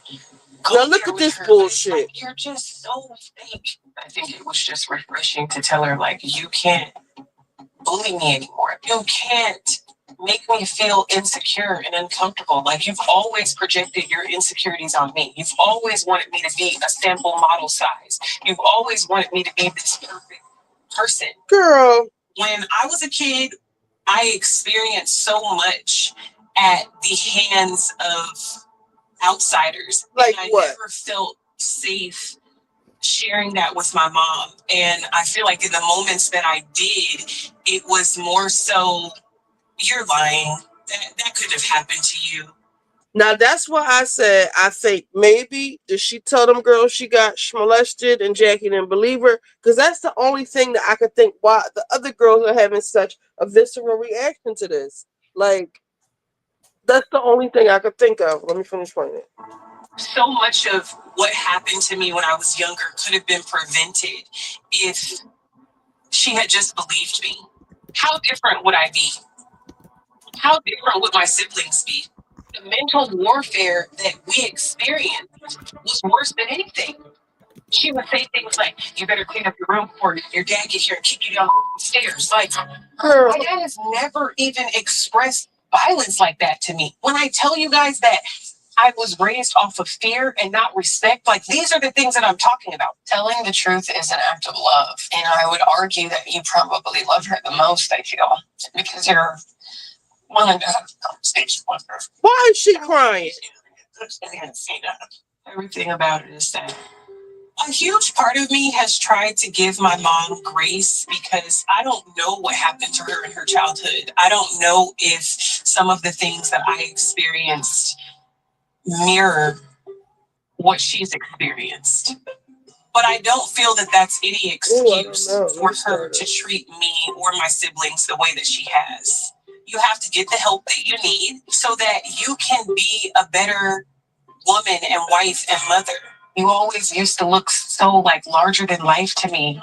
go. Now look at this bullshit. Like, you're just so fake. I think it was just refreshing to tell her, like, you can't bully me anymore. You can't make me feel insecure and uncomfortable. Like, you've always projected your insecurities on me. You've always wanted me to be a sample model size. You've always wanted me to be this perfect person. Girl. When I was a kid, I experienced so much at the hands of outsiders. Like and I what? never felt safe sharing that with my mom. And I feel like in the moments that I did, it was more so, you're lying. That could have happened to you. Now that's why I said I think maybe did she tell them girls she got molested and Jackie didn't believe her? Because that's the only thing that I could think why the other girls are having such a visceral reaction to this. Like, that's the only thing I could think of. Let me finish playing it. So much of what happened to me when I was younger could have been prevented if she had just believed me. How different would I be? How different would my siblings be? The mental warfare that we experienced was worse than anything. She would say things like, you better clean up your room before your dad gets here and kick you down the stairs. Like, my dad has never even expressed violence like that to me. When I tell you guys that I was raised off of fear and not respect, like, these are the things that I'm talking about. Telling the truth is an act of love. And I would argue that you probably love her the most, I feel, because you're willing to have a conversation with her. Why is she crying? Everything about it is sad. A huge part of me has tried to give my mom grace because I don't know what happened to her in her childhood. I don't know if some of the things that I experienced mirror what she's experienced. But I don't feel that that's any excuse for her to treat me or my siblings the way that she has. You have to get the help that you need so that you can be a better woman and wife and mother. You always used to look so like larger than life to me.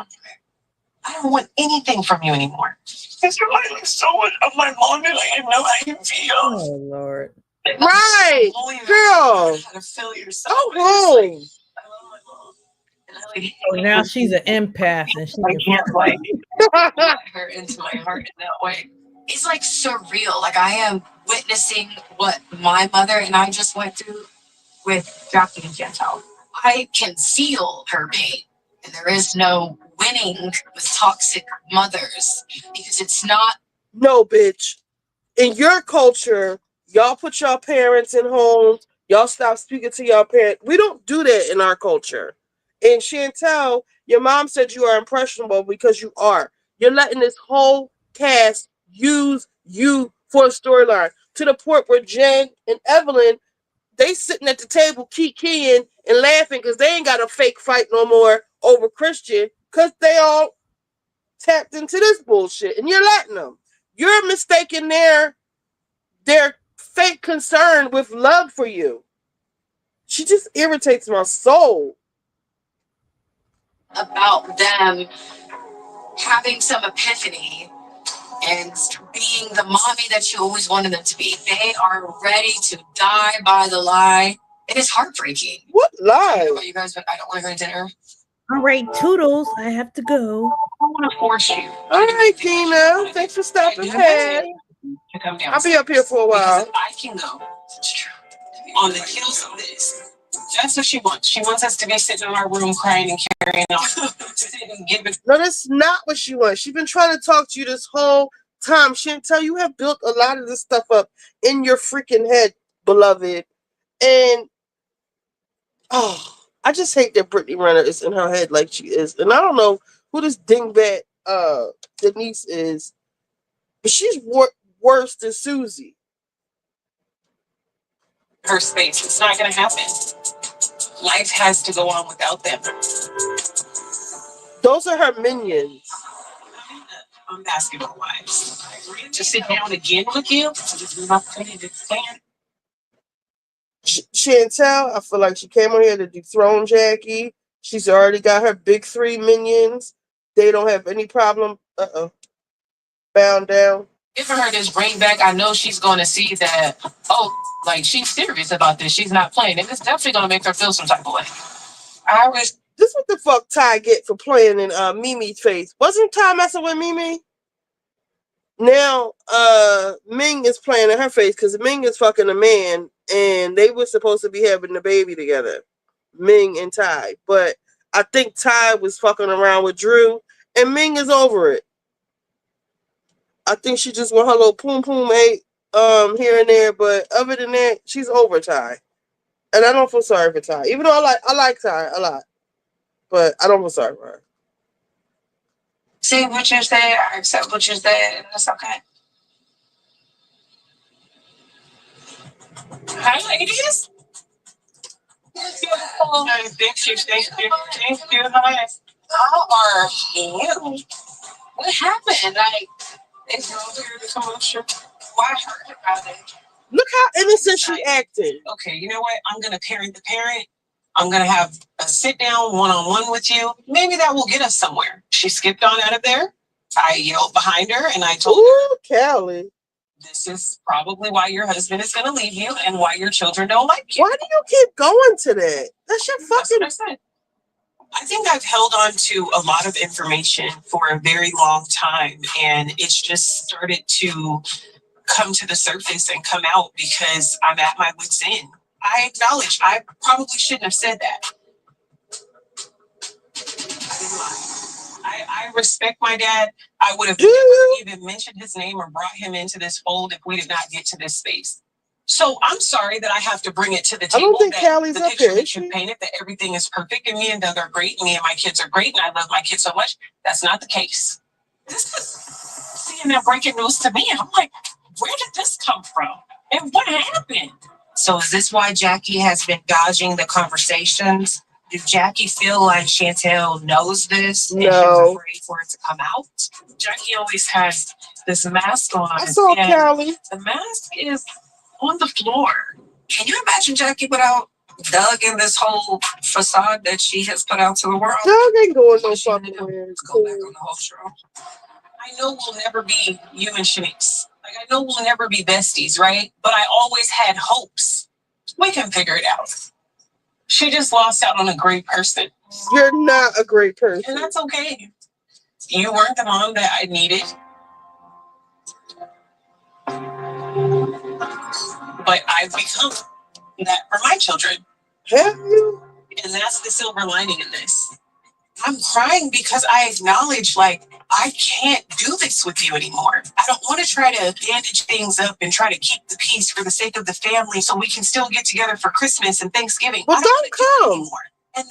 I don't want anything from you anymore. Because you're like so much of my mom and I know how you feel. Oh Lord. Right, girl. How to feel yourself. Go home. So now she's an empath and she I can can't like let her into my heart in that way. It's like surreal. Like I am witnessing what my mother and I just went through with Jackie and Chantal. I can feel her pain. And there is no winning with toxic mothers because it's not. No, bitch. In your culture, y'all put your parents in homes. Y'all stop speaking to your parents. We don't do that in our culture. And Chantel, your mom said you are impressionable because you are. You're letting this whole cast use you for a storyline to the point where Jen and Evelyn, they sitting at the table kikiing and laughing because they ain't got a fake fight no more over Christian because they all tapped into this bullshit and you're letting them. You're mistaking their fake concern with love for you. She just irritates my soul. About them having some epiphany and being the mommy that you always wanted them to be. They are ready to die by the lie. It is heartbreaking. What lie? You know, you guys, but I don't want to go to dinner. All right, toodles. I have to go. I don't want to force you. All right, Tina. Thanks for stopping by. To come down. I'll be up here for a while. I can go. It's true. On the heels of this. That's what she wants. She wants us to be sitting in our room crying and carrying on. No, that's not what she wants. She's been trying to talk to you this whole time. Chantel, you have built a lot of this stuff up in your freaking head, beloved. And I just hate that Brittany Renner is in her head like she is. And I don't know who this dingbat Denise is, but she's worse than Susie. Her space. It's not going to happen. Life has to go on without them. Those are her minions. I'm basketball wives. To sit down again with you, not ready to stand. Chantel, I feel like she came on here to dethrone Jackie. She's already got her big three minions. They don't have any problem. Bound down. Giving her this bring back, I know she's going to see that, like she's serious about this. She's not playing. And it's definitely going to make her feel some type of way. This what the fuck Ty get for playing in Mimi's face. Wasn't Ty messing with Mimi? Now, Ming is playing in her face because Ming is fucking a man and they were supposed to be having the baby together. Ming and Ty. But I think Ty was fucking around with Drew and Ming is over it. I think she just want her little poom poom ate here and there, but other than that, she's over Ty. And I don't feel sorry for Ty. Even though I like Ty a lot. But I don't feel sorry for her. See what you said, I accept what you said, and that's okay. Hi, ladies. Beautiful. Thank you. Hi. How are you? What happened? Like, they drove here to come up here. Why heard about it? Look how innocent she acted. Okay, you know what? I'm going to parent the parent. I'm going to have a sit down one-on-one with you. Maybe that will get us somewhere. She skipped on out of there. I yelled behind her and I told her, Callie, this is probably why your husband is going to leave you and why your children don't like you. Why do you keep going to that? That's your fucking... That's what I said. I think I've held on to a lot of information for a very long time, and it's just started to come to the surface and come out because I'm at my wit's end. I acknowledge I probably shouldn't have said that. I didn't lie. I respect my dad. I would have never even mentioned his name or brought him into this fold if we did not get to this space. So I'm sorry that I have to bring it to the table. I don't think that Callie's the up picture here. that you painted, that everything is perfect and me and Doug are great, and me and my kids are great, and I love my kids so much. That's not the case. This is seeing that breaking news to me. I'm like, where did this come from? And what happened? So is this why Jackie has been dodging the conversations? Did Jackie feel like Chantel knows this and she was afraid for it to come out? Jackie always has this mask on. I saw and Callie. The mask is on the floor. Can you imagine Jackie without Doug and this whole facade that she has put out to the world? Doug ain't going no fucking where. Go back on the whole show. I know we'll never be you and Shanice. Like, I know we'll never be besties, right? But I always had hopes. We can figure it out. She just lost out on a great person. You're not a great person. And that's okay. You weren't the mom that I needed. But I've become that for my children. Have you? And that's the silver lining in this. I'm crying because I acknowledge, like, I can't do this with you anymore. I don't want to try to bandage things up and try to keep the peace for the sake of the family so we can still get together for Christmas and Thanksgiving. Well, don't come. Anymore. And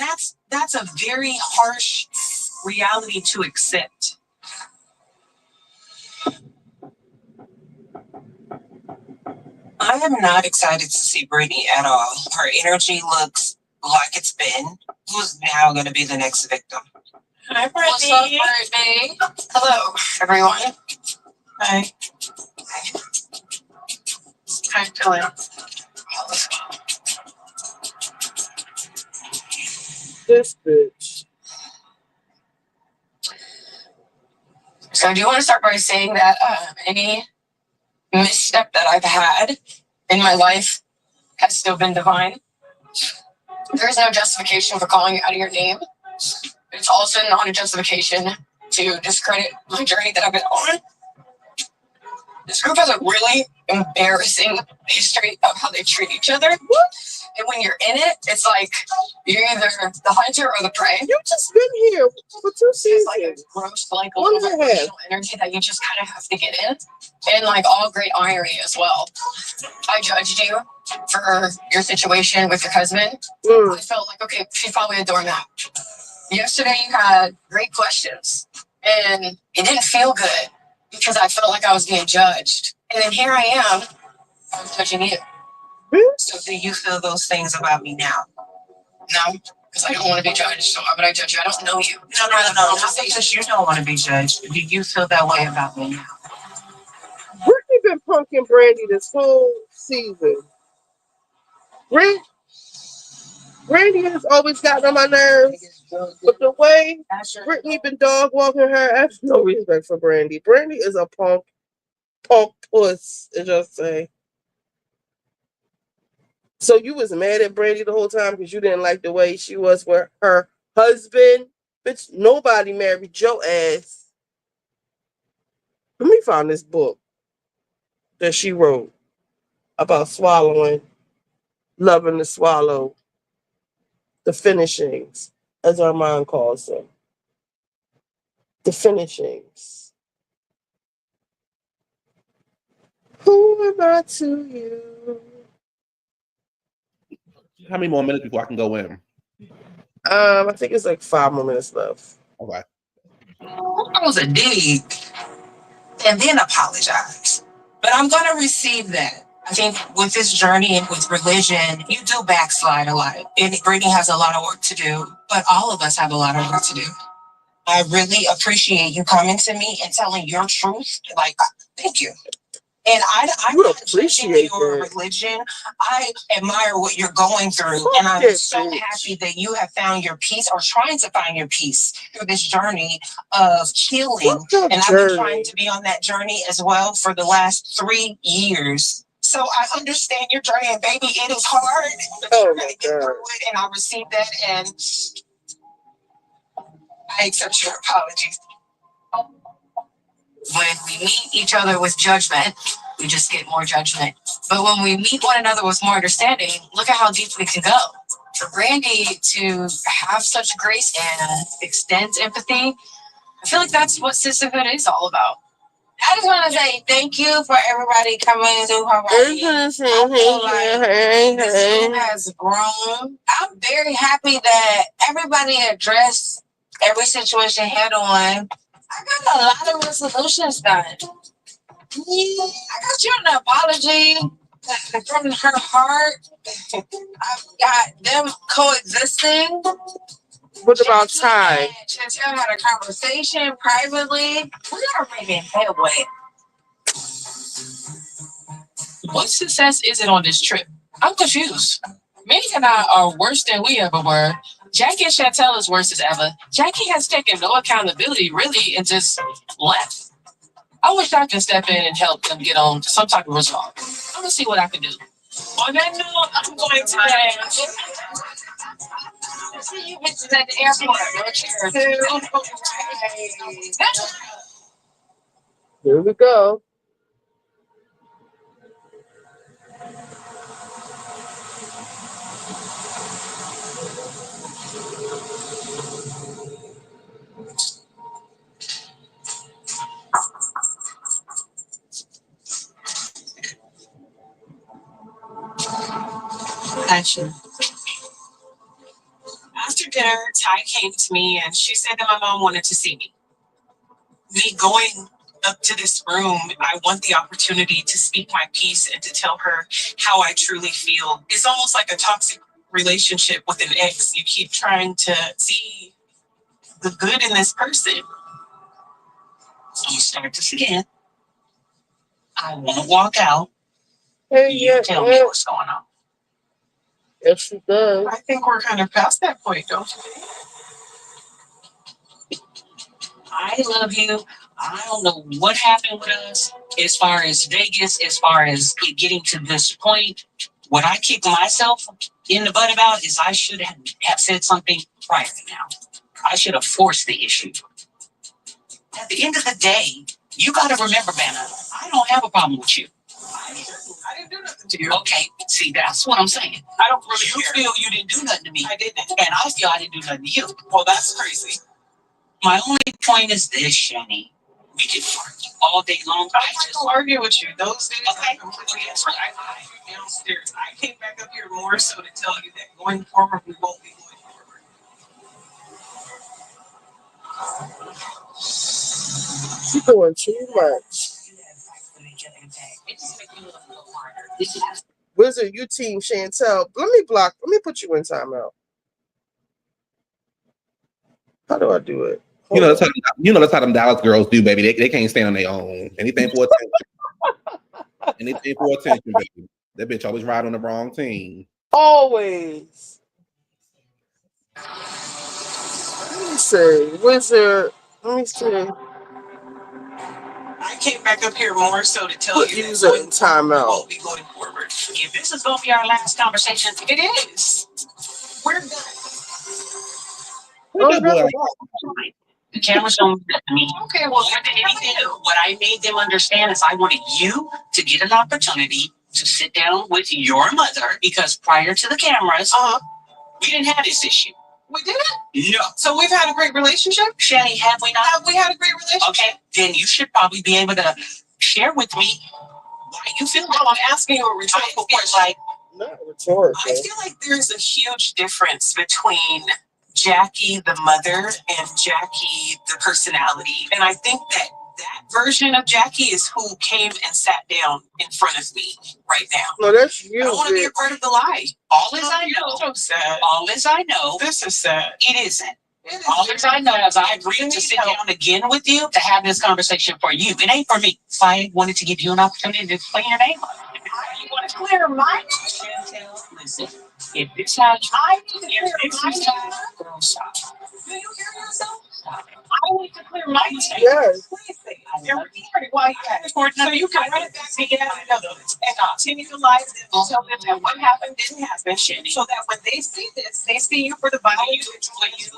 that's a very harsh reality to accept. I am not excited to see Brittany at all. Her energy looks like it's Ben, who's now going to be the next victim. Hi, Brittany. What's up, Brittany? Hello, everyone. Hi. How you doing? This bitch. So do you want to start by saying that any misstep that I've had in my life has still been divine? There's no justification for calling you out of your name. It's also not a justification to discredit my journey that I've been on. This group has a really embarrassing history of how they treat each other. And when you're in it, it's like you're either the hunter or the prey. You've just been here for 2 seasons. It's like a gross, like emotional energy that you just kind of have to get in. And like all great irony as well. I judged you for your situation with your husband. I felt like, okay, she's probably a doormat. Yesterday you had great questions. And it didn't feel good because I felt like I was being judged. And then here I am, I was judging you. So do you feel those things about me now? No, because I don't want to be judged. So why would I judge you? I don't know you. No. Not because you don't want to be judged. Do you feel that way about me now? Brittany been punking Brandy this whole season. Brandy has always gotten on my nerves. But the way Brittany been dog walking her, I have no respect for Brandy. Brandy is a punk puss, as y'all say. So you was mad at Brandy the whole time because you didn't like the way she was with her husband? Bitch, nobody married your ass. Let me find this book that she wrote about swallowing, loving to swallow, the finishings, as Armand calls them. The finishings. Who am I to you? How many more minutes before I can go in? I think it's like 5 more minutes left. Okay. That was a dig. And then apologize. But I'm going to receive that. I think with this journey and with religion, you do backslide a lot. And Brittany has a lot of work to do, but all of us have a lot of work to do. I really appreciate you coming to me and telling your truth. Like, thank you. And I'm not judging your religion. I admire what you're going through. And I'm so happy that you have found your peace or trying to find your peace through this journey of healing. And I've been trying to be on that journey as well for the last 3 years. So I understand your journey, and baby, it is hard. But you're going to get through it, and I receive that, and I accept your apologies. When we meet each other with judgment, we just get more judgment. But when we meet one another with more understanding, look at how deep we can go. For Brandy to have such grace and extend empathy, I feel like that's what sisterhood is all about. I just want to say thank you for everybody coming to Hawaii. I feel like this group has grown. I'm very happy that everybody addressed every situation head on. I got a lot of resolutions done. I got you an apology from her heart. I've got them coexisting. What about Ty? Chantel had a conversation privately. We are making headway. What success is it on this trip? I'm confused. Meg and I are worse than we ever were. Jackie and Chantel is worse as ever. Jackie has taken no accountability, really, and just left. I wish I could step in and help them get on some type of resolve. I'm gonna see what I can do. On that note, I'm going to see you bitches at the airport. Here we go. Action. After dinner, Ty came to me and she said that my mom wanted to see me. Me going up to this room, I want the opportunity to speak my piece and to tell her how I truly feel. It's almost like a toxic relationship with an ex. You keep trying to see the good in this person. You start to forget. I won't walk out. Hey, You tell me what's going on. Yes, she does. I think we're kind of past that point, don't you? I love you. I don't know what happened with us as far as Vegas, as far as it getting to this point. What I kick myself in the butt about is I should have said something prior to now. I should have forced the issue. At the end of the day, you got to remember, Vanna, I don't have a problem with you. I didn't do nothing to you. Okay, see, that's what I'm saying. I don't really care. You feel you didn't do nothing to me. I didn't. And I feel I didn't do nothing to you. Well, that's crazy. My only point is this, Shani. We can argue all day long. I just argue with you. Those days are completely different. I downstairs. I came back up here more so to tell you that going forward, we won't be going forward. She's doing too much. Wizard, you team Chantel. Let me put you in timeout. How do I do it? You know, that's how them Dallas girls do, baby. They can't stand on their own. Anything for attention. Anything for attention, baby. That bitch always ride on the wrong team. Always. Let me see. Wizard. Let me see. I came back up here more so to tell you user in timeout. Won't be going forward. If this is gonna be our last conversation, it is. We're done. The cameras don't look at me. Okay, well, what I made them understand is I wanted you to get an opportunity to sit down with your mother because prior to the cameras, we didn't have this issue. We didn't? No. So we've had a great relationship? Shani, have we not? Have we had a great relationship? Okay, then you should probably be able to share with me why you feel like I'm asking you a rhetorical question. Like, not rhetorical. I feel like there's a huge difference between Jackie, the mother, and Jackie, the personality. And I think that version of Jackie is who came and sat down in front of me right now. No, that's you. I don't want to be a part of the lie. All as I know. So sad. All as I know. This is sad. It isn't. All as I know is I agreed to sit down again with you to have this conversation for you. It ain't for me. I wanted to give you an opportunity to explain your name. You want to clear my name? Listen, if this has I need to clear my name. Stop. Do you hear yourself? Stop. I need to clear my name. Yes. Please say you're recording while you're recording. So you can run it back and get out of it and continue to lie to them. Tell them that what happened didn't happen. So that when they see this, they see you for the body you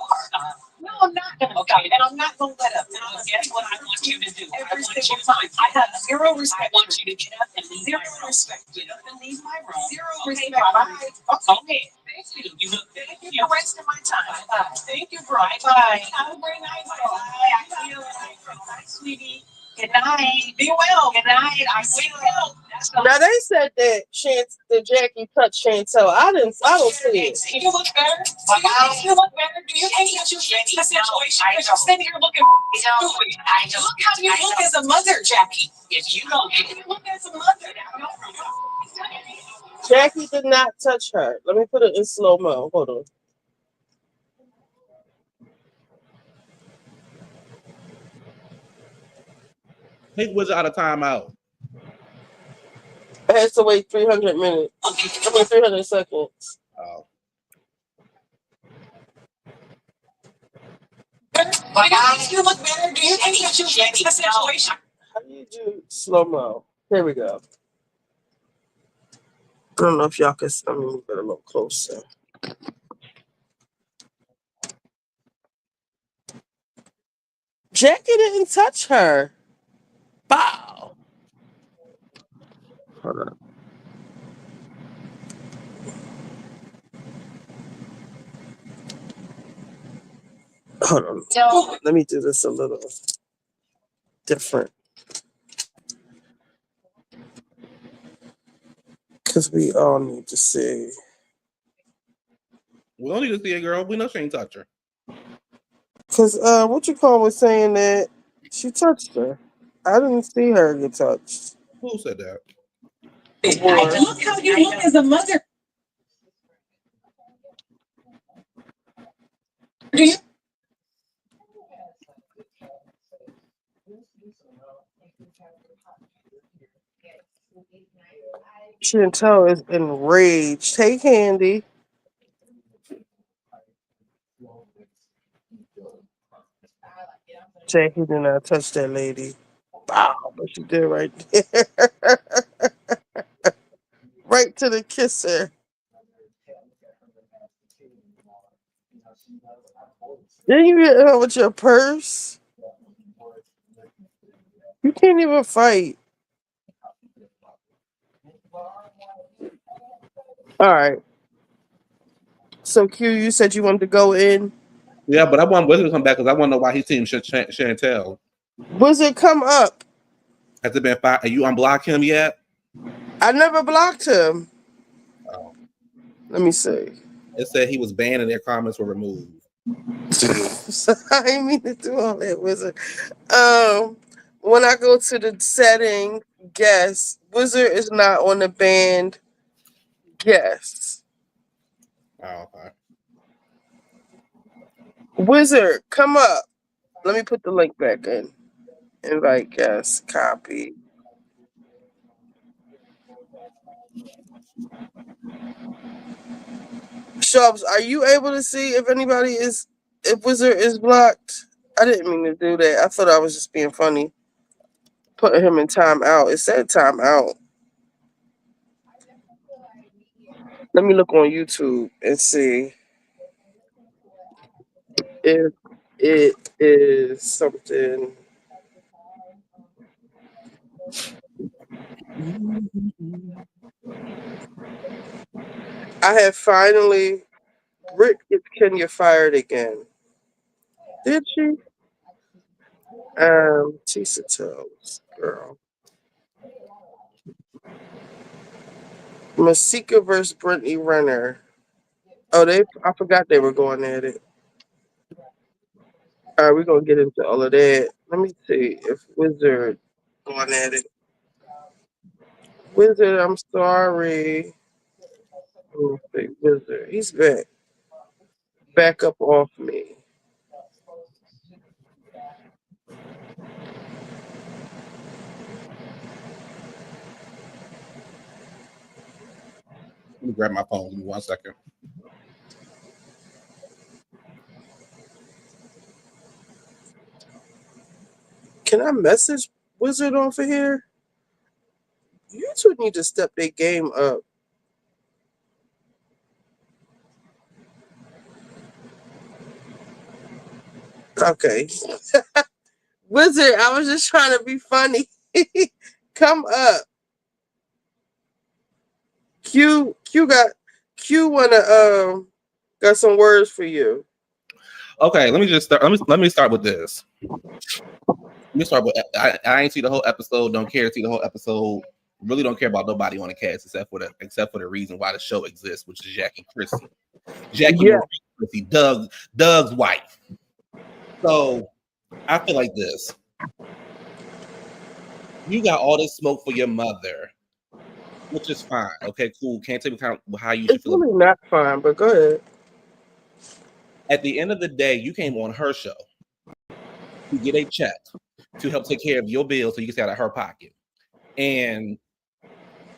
are. No, I'm not gonna. Okay, and I'm not gonna let up. And I'm gonna guess what I want you to do. Every single time. I have zero respect. I want you to get up and leave. Zero respect. Get up and leave my room. Zero respect. Bye. Okay. Thank you. Thank you for wasting my time. Bye. Thank you, bro. Bye. Have a great night. Bye. Bye, sweetie. Good night. Be well. Good night. I will. Now they said that Jackie touched Chantel. I don't see it. Do you look better? Do you look better? Do you think that you fixed the situation? Because you're sitting here looking stupid. Look how you look as a mother, Jackie. If you don't get it, look as a mother. Jackie did not touch her. Let me put it in slow mo. Hold on. Take Wizard out of timeout. It has to wait 300 minutes. I mean, 300 seconds. Oh. You look better. Do you think you should change the situation? How do you do slow mo? Here we go. I don't know if y'all can. I mean, move it a little closer. Jackie didn't touch her. Bow. Hold on. Hold on. No. Let me do this a little different. Because we all need to see. We don't need to see a girl. We know she ain't touch her. Because what you call was saying that she touched her. I didn't see her get touched. Who said that? I look how you look as a mother. Do you? Chantel is enraged. Hey, Candy. Jackie did not touch that lady. Wow, but she did right there. Right to the kisser. Then you get her with your purse. You can't even fight. All right. So Q, you said you wanted to go in. Yeah, but I want Wizard to come back because I want to know why he team Chantel. Wizard, come up. Has it been 5? Are you unblock him yet? I never blocked him. Oh. Let me see. It said he was banned and their comments were removed. I didn't mean to do all that, Wizard. When I go to the setting, guess Wizard is not on the band. Guess Oh, okay. Wizard, come up. Let me put the link back in. Invite guest, copy. Sharps, are you able to see if Wizard is blocked? I didn't mean to do that. I thought I was just being funny. Putting him in timeout. It said timeout. Let me look on YouTube and see if it is something. I have finally. Rick gets Kenya fired again. Did she? Tisa Toes, girl. Masika versus Brittany Renner. Oh, I forgot they were going at it. All right, we're gonna get into all of that. Let me see if Wizard going at it. Wizard, I'm sorry. Let me see, Wizard, he's back. Back up off me. Let me grab my phone. Give me 1 second. Can I message Wizard off of here? You two need to step their game up. Okay. Wizard, I was just trying to be funny. Come up. Q got some words for you. Okay, let me just start. Let me start with this. Let me start with I ain't see the whole episode. Don't care to see the whole episode. Really don't care about nobody on the cast except for the reason why the show exists, which is Jackie Christie. Jackie Yeah. Christie, Doug's wife. So I feel like this. You got all this smoke for your mother, which is fine. Okay, cool. Can't tell me how you should It's feel. really not fine, but go ahead. At the end of the day, you came on her show to get a check. to help take care of your bills so you can stay out of her pocket. And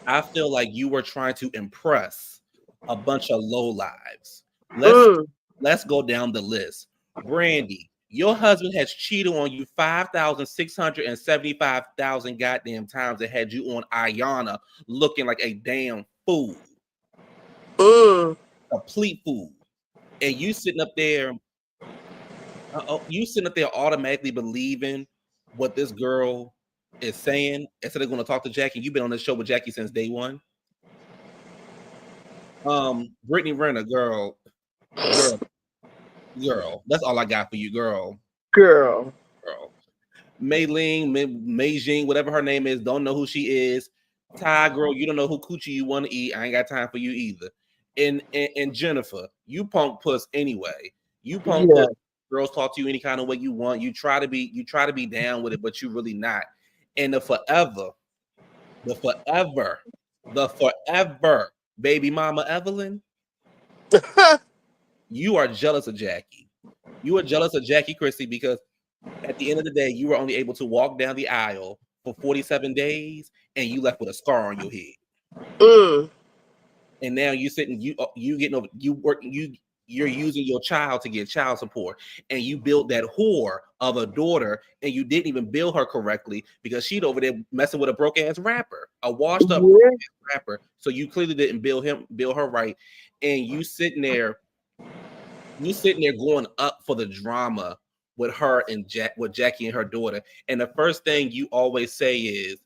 I feel like you were trying to impress a bunch of low lives. Let's go down the list. Brandy, your husband has cheated on you 5,675,000 goddamn times and had you on Ayana looking like a damn fool. Complete fool. And you sitting up there automatically believing what this girl is saying instead of going to talk to Jackie. You've been on this show with Jackie since day one. Brittany Renner, girl. That's all I got for you, girl. Mei Jing, whatever her name is, don't know who she is. Ty, girl, you don't know who coochie you want to eat. I ain't got time for you either. And Jennifer, you punk puss anyway. You punk puss. Girls talk to you any kind of way you want. You try to be down with it, but you really not. And the forever, baby mama Evelyn, you are jealous of Jackie. You are jealous of Jackie Christie because at the end of the day, you were only able to walk down the aisle for 47 days and you left with a scar on your head. And now you sitting, you getting over, you're using your child to get child support, and you built that whore of a daughter, and you didn't even build her correctly because she'd over there messing with a broke ass rapper, a washed up rapper. So you clearly didn't build her right, and you sitting there going up for the drama with her and with Jackie and her daughter, and the first thing you always say is,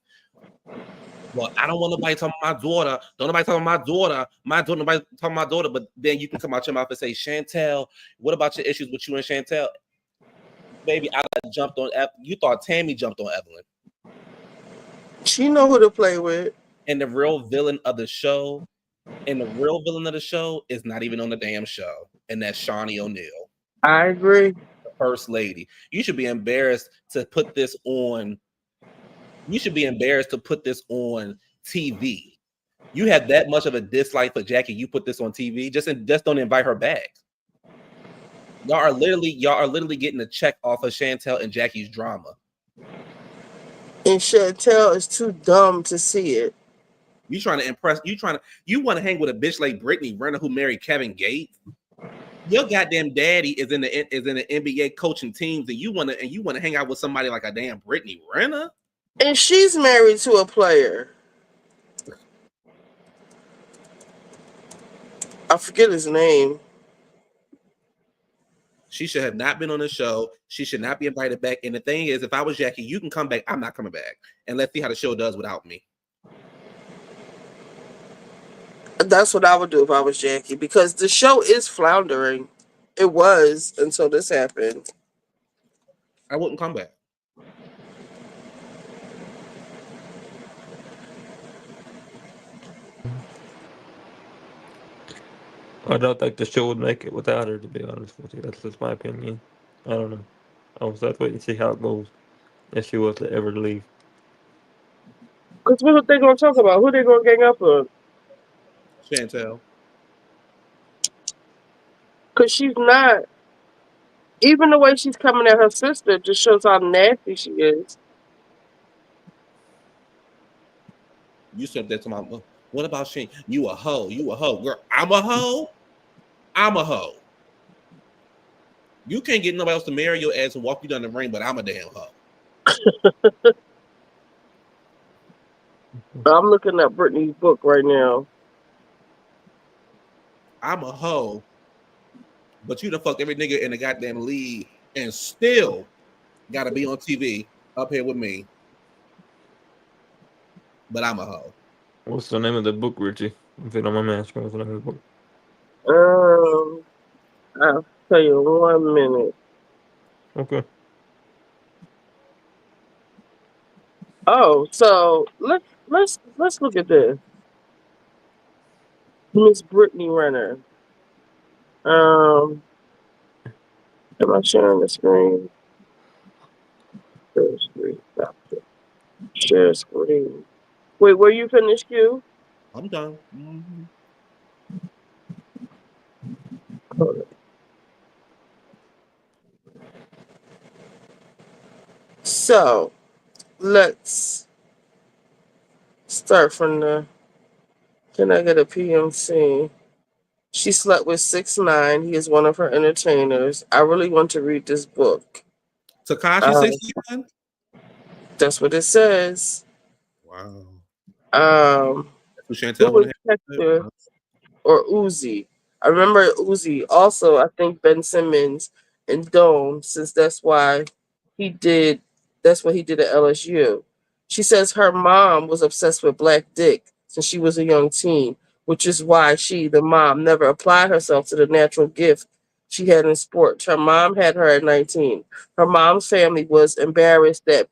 well, I don't want nobody talking about my daughter. Don't nobody talking about my daughter. Nobody talking about my daughter. But then you can come out your mouth and say, Chantel, what about your issues with you and Chantel? Baby, I jumped on. You thought Tammy jumped on Evelyn. She know who to play with. And the real villain of the show, is not even on the damn show, and that's Shawnee O'Neal. I agree. The first lady. You should be embarrassed to put this on. You should be embarrassed to put this on TV. You have that much of a dislike for Jackie. You put this on TV. Just don't invite her back. Y'all are literally getting a check off of Chantel and Jackie's drama. And Chantel is too dumb to see it. You trying to impress? You want to hang with a bitch like Brittany Renner who married Kevin Gates? Your goddamn daddy is in the NBA coaching teams, and you want to hang out with somebody like a damn Brittany Renner? And she's married to a player. I forget his name. She should have not been on the show. She should not be invited back. And the thing is, if I was Jackie, you can come back. I'm not coming back. And let's see how the show does without me. That's what I would do if I was Jackie, because the show is floundering. It was until this happened. I wouldn't come back. I don't think the show would make it without her, to be honest with you. That's just my opinion. I don't know. I was just waiting to see how it goes if she was to ever leave. Because what are they going to talk about? Who they going to gang up on? Chantel. Because she's not. Even the way she's coming at her sister just shows how nasty she is. You said that to my mom. What about Shane? You a hoe. You a hoe. Girl, I'm a hoe. I'm a hoe. You can't get nobody else to marry your ass and walk you down the ring, but I'm a damn hoe. I'm looking at Brittany's book right now. I'm a hoe. But you done fucked every nigga in the goddamn league and still gotta be on TV up here with me. But I'm a hoe. What's the name of the book, Richie? If you don't mind me asking, what's the name of the book? I'll tell you 1 minute. Okay. Oh, so let's look at this. Miss Brittany Renner. Am I sharing the screen? Share screen. Wait, were you finished, Q? I'm done. Mm-hmm. So let's start from the. Can I get a PMC? She slept with 6ix9ine. He is one of her entertainers. I really want to read this book. Takashi Um, 69. that's what it says. Wow. Um, That's what Chantel who want is to Hector hear. or Uzi? I remember Uzi. Also, I think Ben Simmons and Dome, since he did. That's what he did at LSU. She says her mom was obsessed with black dick since she was a young teen, which is why she, the mom, never applied herself to the natural gift she had in sports. Her mom had her at 19. Her mom's family was embarrassed that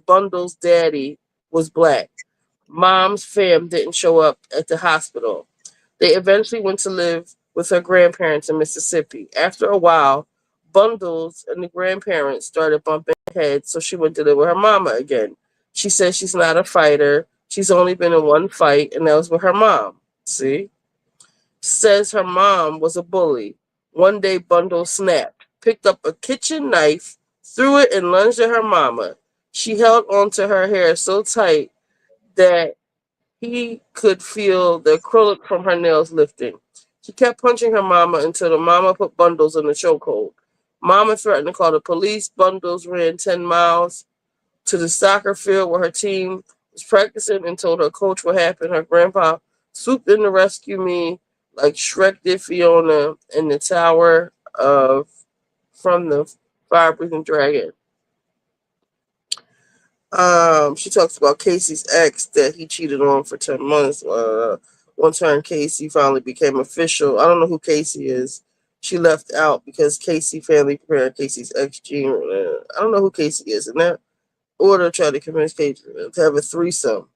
Bundle's daddy was black. Mom's fam didn't show up at the hospital. They eventually went to live with her grandparents in Mississippi. After a while, Bundles and the grandparents started bumping heads, so she went to live with her mama again. She says she's not a fighter. She's only been in one fight, and that was with her mom. See? Says her mom was a bully. One day, Bundles snapped, picked up a kitchen knife, threw it, and lunged at her mama. She held onto her hair so tight that he could feel the acrylic from her nails lifting. She kept punching her mama until the mama put Bundles in the chokehold. Mama threatened to call the police. Bundles ran 10 miles to the soccer field where her team was practicing and told her coach what happened. Her grandpa swooped in to rescue me like Shrek did Fiona in the tower of from the fire breathing dragon. She talks about Casey's ex that he cheated on for 10 months. One time Casey finally became official. I don't know who Casey is. She left out because Casey family prepared Casey's ex Jean. I don't know who Casey is. In that order, tried to convince Casey to have a threesome.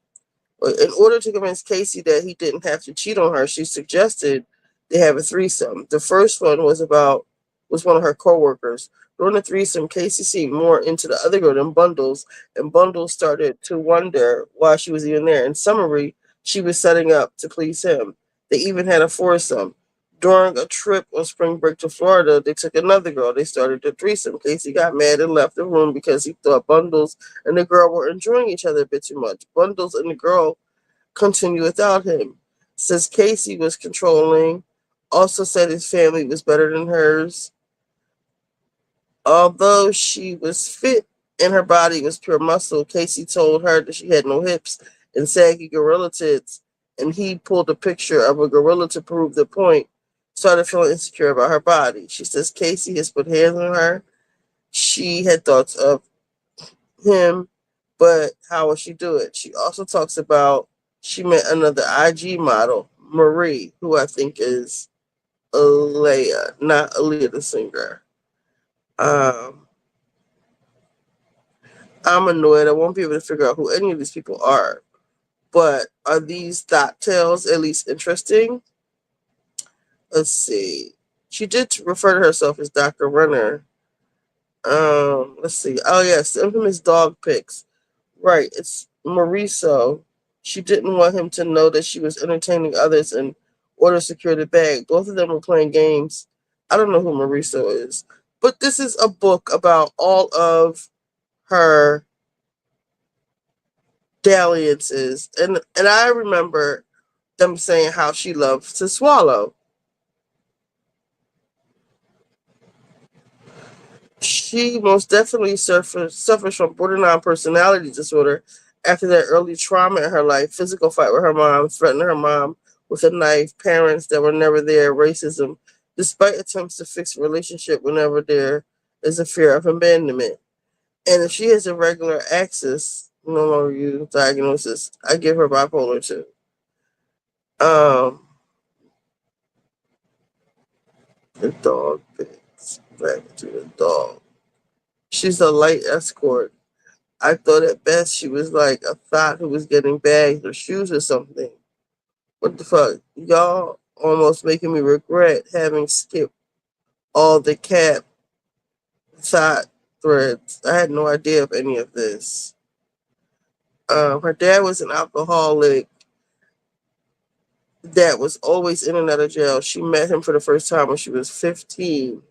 In order to convince Casey that he didn't have to cheat on her, she suggested they have a threesome. The first one was one of her coworkers. During the threesome, Casey seemed more into the other girl than Bundles, and Bundles started to wonder why she was even there. In summary, she was setting up to please him. They even had a foursome. During a trip on spring break to Florida, they took another girl. They started the threesome. Casey got mad and left the room because he thought Bundles and the girl were enjoying each other a bit too much. Bundles and the girl continue without him. Says Casey was controlling, also said his family was better than hers. Although she was fit and her body was pure muscle, Casey told her that she had no hips and saggy gorilla tits, and he pulled a picture of a gorilla to prove the point. Started feeling insecure about her body. She says Casey has put hands on her. She had thoughts of him, but how would she do it? She also talks about she met another IG model, Marie, who I think is Aaliyah, not Aaliyah the singer. Um, I'm annoyed. I won't be able to figure out who any of these people are. But are these thought tales at least interesting? Let's see. She did refer to herself as Dr. Renner. Let's see. Oh yes, infamous dog pics. Right, it's Mariso. She didn't want him to know that she was entertaining others in order to secure the bag. Both of them were playing games. I don't know who Mariso is, but this is a book about all of her dalliances, and I remember them saying how she loves to swallow. She most definitely suffers from borderline personality disorder after that early trauma in her life, physical fight with her mom, threatening her mom with a knife, parents that were never there, racism, despite attempts to fix a relationship whenever there is a fear of abandonment. And if she has a regular axis, no longer you diagnosis, I give her bipolar too. Um, the dog pics. Back to the dog. She's a light escort. I thought at best she was like a thought who was getting bags or shoes or something. What the fuck? Y'all almost making me regret having skipped all the cat thought threads. I had no idea of any of this. Her dad was an alcoholic that was always in and out of jail. She met him for the first time when she was 15.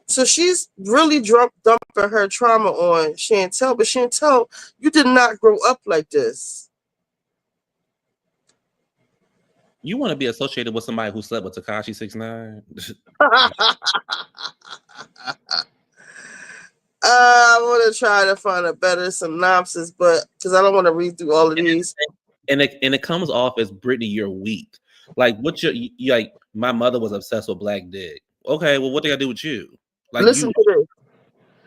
So she's really dumping her trauma on Chantel, but Chantel, you did not grow up like this. You want to be associated with somebody who slept with Takashi 69? I want to try to find a better synopsis, but because I don't want to read through all of these. And it comes off as Brittany, you're weak. Like what you like? My mother was obsessed with black dick. Okay, well, what they got to do with you? Like Listen to this.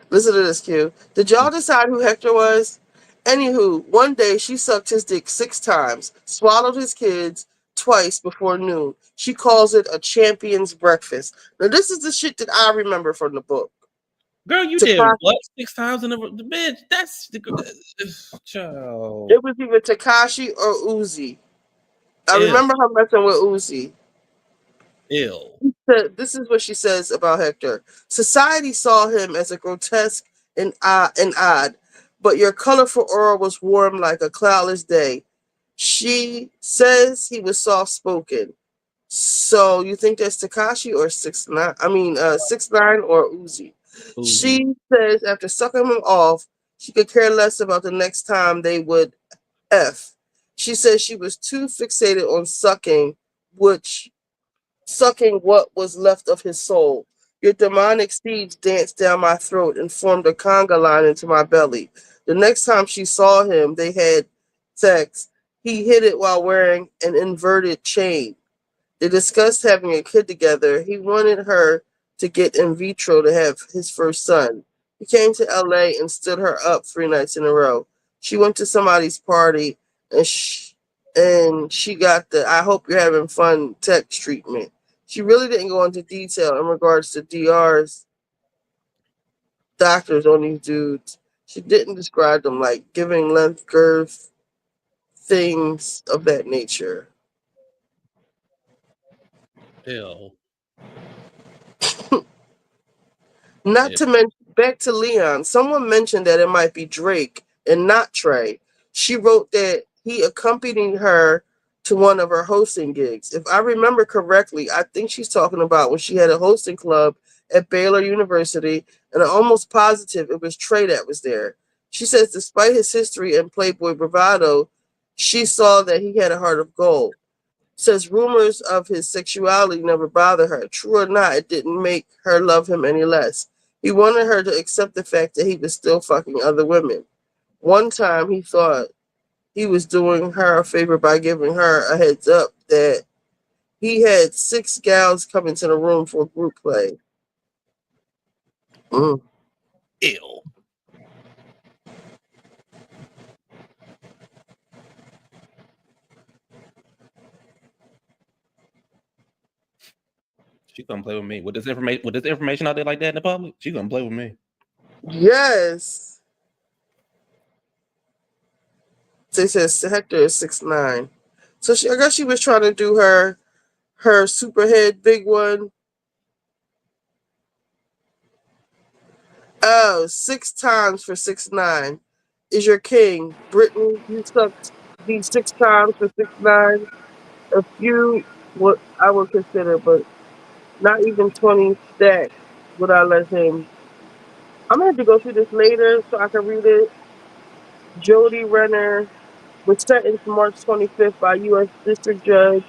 Listen to this, Q. Did y'all decide who Hector was? Anywho, one day she sucked his dick 6 times, swallowed his kids twice before noon. She calls it a champion's breakfast. Now, this is the shit that I remember from the book. Girl, you did what 6 times in the bitch? That's the child. It was either Takashi or Uzi. I remember her messing with Uzi. Ew. This is what she says about Hector. Society saw him as a grotesque and odd, but your colorful aura was warm like a cloudless day. She says he was soft spoken. So you think that's Takashi or 6ix9ine? I mean, 6ix9ine or Uzi. She says after sucking him off, she could care less about the next time they would F. She says she was too fixated on sucking what was left of his soul. Your demonic steeds danced down my throat and formed a conga line into my belly. The next time she saw him, they had sex. He hid it while wearing an inverted chain. They discussed having a kid together. He wanted her to get in vitro to have his first son. He came to LA and stood her up 3 nights in a row. She went to somebody's party and she got the I hope you're having fun text treatment. She really didn't go into detail in regards to DR's doctors on these dudes. She didn't describe them like giving length, girth, things of that nature. Ew. Not to mention, back to Leon, someone mentioned that it might be Drake and not Trey. She wrote that he accompanied her to one of her hosting gigs. If I remember correctly, I think she's talking about when she had a hosting club at Baylor University, and I'm almost positive it was Trey that was there. She says, despite his history and Playboy bravado, she saw that he had a heart of gold. Says rumors of his sexuality never bothered her. True or not, it didn't make her love him any less. He wanted her to accept the fact that he was still fucking other women. One time he thought he was doing her a favor by giving her a heads up that he had 6 gals come into the room for group play. Ew. She gonna play with me with this information out there like that in the public. She gonna play with me. Yes. They says Hector is 6'9". So I guess she was trying to do her superhead big one. Oh, 6 times for 6'9" is your king. Britain, you sucked these 6 times for 6'9". A few what I would consider, but not even 20 stacks would I let him. I'm gonna have to go through this later so I can read it. Jody Renner was sentenced March 25th by U.S. District Judge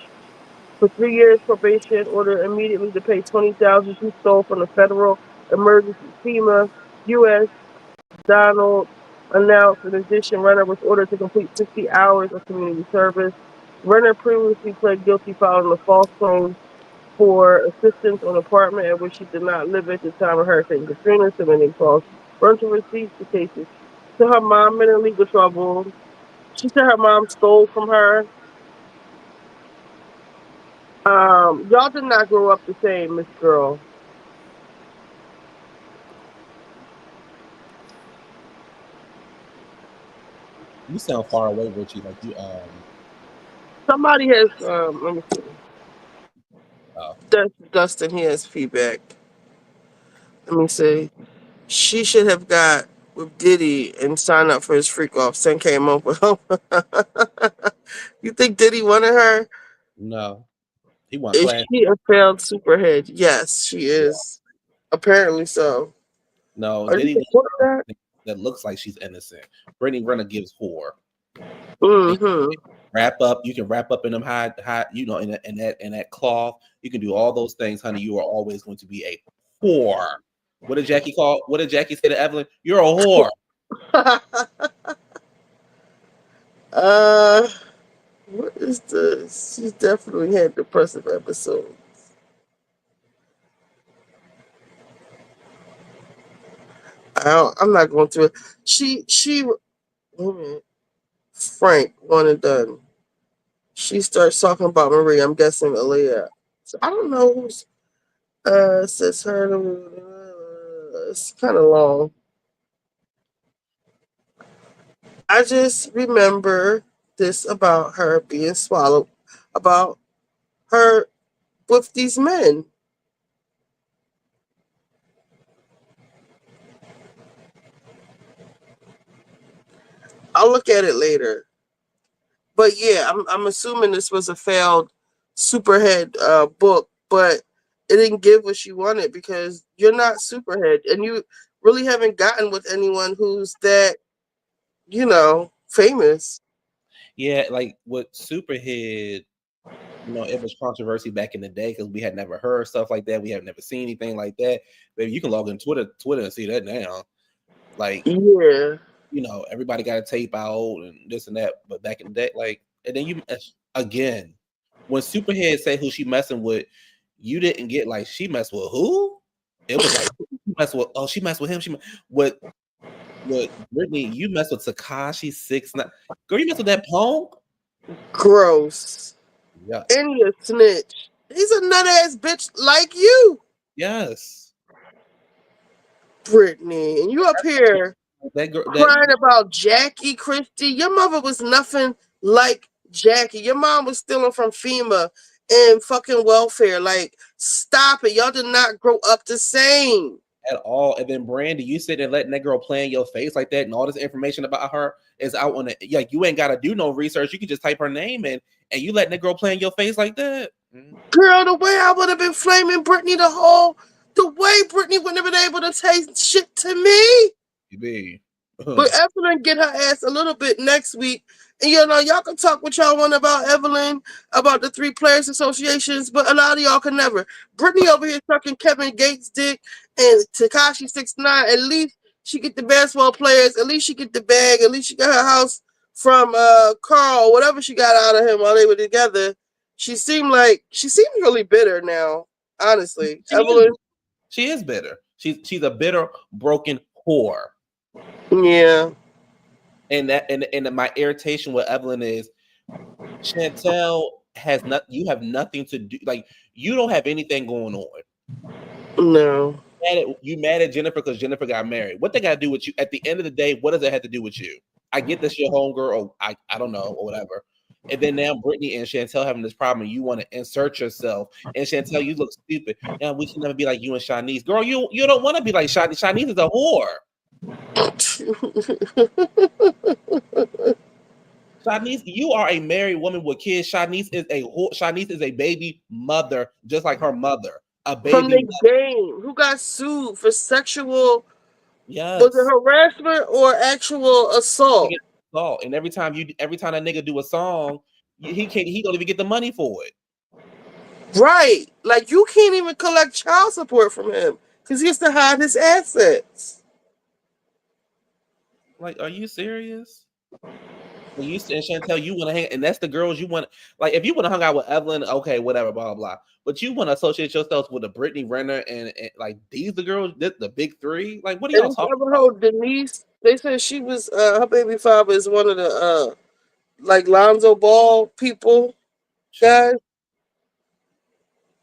for 3 years probation, ordered immediately to pay $20,000 he stole from the Federal Emergency FEMA. U.S. Donald announced. In addition, Renner was ordered to complete 60 hours of community service. Renner previously pled guilty following a false claim for assistance on an apartment at which she did not live at the time of Hurricane Katrina, submitting false rental receipts to cases. To her mom in legal trouble. She said her mom stole from her. Y'all did not grow up the same, Miss Girl. You sound far away, Richie. Like you Somebody has let me see. Oh. Dustin, he has feedback. Let me see. She should have got with Diddy and signed up for his freak off. Sen came up with him. You think Diddy wanted her? No. He want Is class. she a failed superhead? Yes, she is. Apparently so. No, Are you Diddy gonna put that? that looks like she's innocent. Brittany Renner gives whore. Mm-hmm. Wrap up. You can wrap up in them high, in that cloth. You can do all those things, honey. You are always going to be a whore. What did Jackie call? What did Jackie say to Evelyn? You're a whore. What is this? She's definitely had depressive episodes. I'm not going through it. She wait a minute. Frank, one and done. She starts talking about Marie. I'm guessing Aaliyah. So I don't know who's says her. It's kind of long. I just remember this about her being swallowed, about her with these men. I'll look at it later. But yeah, I'm assuming this was a failed Superhead book, but it didn't give what she wanted because you're not Superhead, and you really haven't gotten with anyone who's that, famous. Yeah, like with Superhead, it was controversy back in the day because we had never heard stuff like that. We had never seen anything like that. Baby, you can log in Twitter and see that now. Like, Yeah. Everybody got a tape out and this and that. But back in the day, and then again, when Superhead said who she messing with, you didn't get like she messed with who? It was like she messed with him. With Brittany, you messed with Takashi 6ix9ine. Girl, you messed with that punk? Gross. Yeah. And he a snitch. He's a nut ass bitch like you. Yes. Brittany. And you up here that girl crying about Jackie Christie. Your mother was nothing like Jackie. Your mom was stealing from FEMA and fucking welfare. Like, stop it. Y'all did not grow up the same. At all. And then Brandy, you sitting and letting that girl play in your face like that, and all this information about her is out on it. Like, you ain't gotta do no research. You can just type her name in, and you letting that girl play in your face like that. Girl, the way I would have been flaming Brittany the way Brittany would have been able to say shit to me. Be. But Evelyn get her ass a little bit next week. And y'all can talk what y'all want about Evelyn, about the 3 players associations, but a lot of y'all can never. Brittany over here sucking Kevin Gates' dick and Takashi 6ix9ine. At least she get the basketball players. At least she get the bag. At least she got her house from Carl, whatever she got out of him while they were together. She seems really bitter now. Honestly, Evelyn. She is bitter. She's a bitter, broken whore. Yeah. And my irritation with Evelyn is Chantel you have nothing to do. Like, you don't have anything going on. No. You mad at Jennifer because Jennifer got married. What they got to do with you? At the end of the day, what does that have to do with you? I get this your homegirl, or I don't know, or whatever. And then now Brittany and Chantel having this problem, and you want to insert yourself. And Chantel, you look stupid. Now we can never be like you and Shanice. Girl, you don't want to be like Shanice. Shanice is a whore. Shanice, you are a married woman with kids. Shanice is a baby mother, just like her mother. A baby from the game who got sued for sexual. Yes. Was it harassment or actual assault? Assault. And every time that nigga do a song, he don't even get the money for it. Right. Like, you can't even collect child support from him because he has to hide his assets. Like, are you serious? And Chantel, you want to hang, and that's the girls you want. Like, if you want to hang out with Evelyn, okay, whatever, blah blah. But you want to associate yourself with a Brittany Renner and like these the girls, the big 3. Like, what are y'all talking about? Denise, they said she was her baby father is one of the like Lonzo Ball people, guys.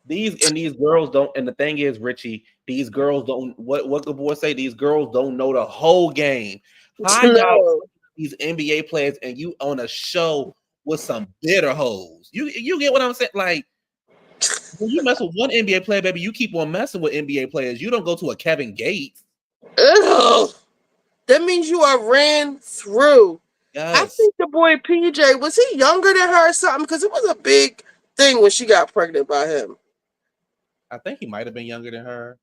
These girls don't, and the thing is, Richie, these girls don't. What the boy say? These girls don't know the whole game. Find out these NBA players, and you on a show with some bitter hoes. You get what I'm saying? Like, when you mess with one NBA player, baby, you keep on messing with NBA players. You don't go to a Kevin Gates. Ugh. That means you are ran through. Yes. I think the boy PJ, was he younger than her or something? Because it was a big thing when she got pregnant by him. I think he might have been younger than her.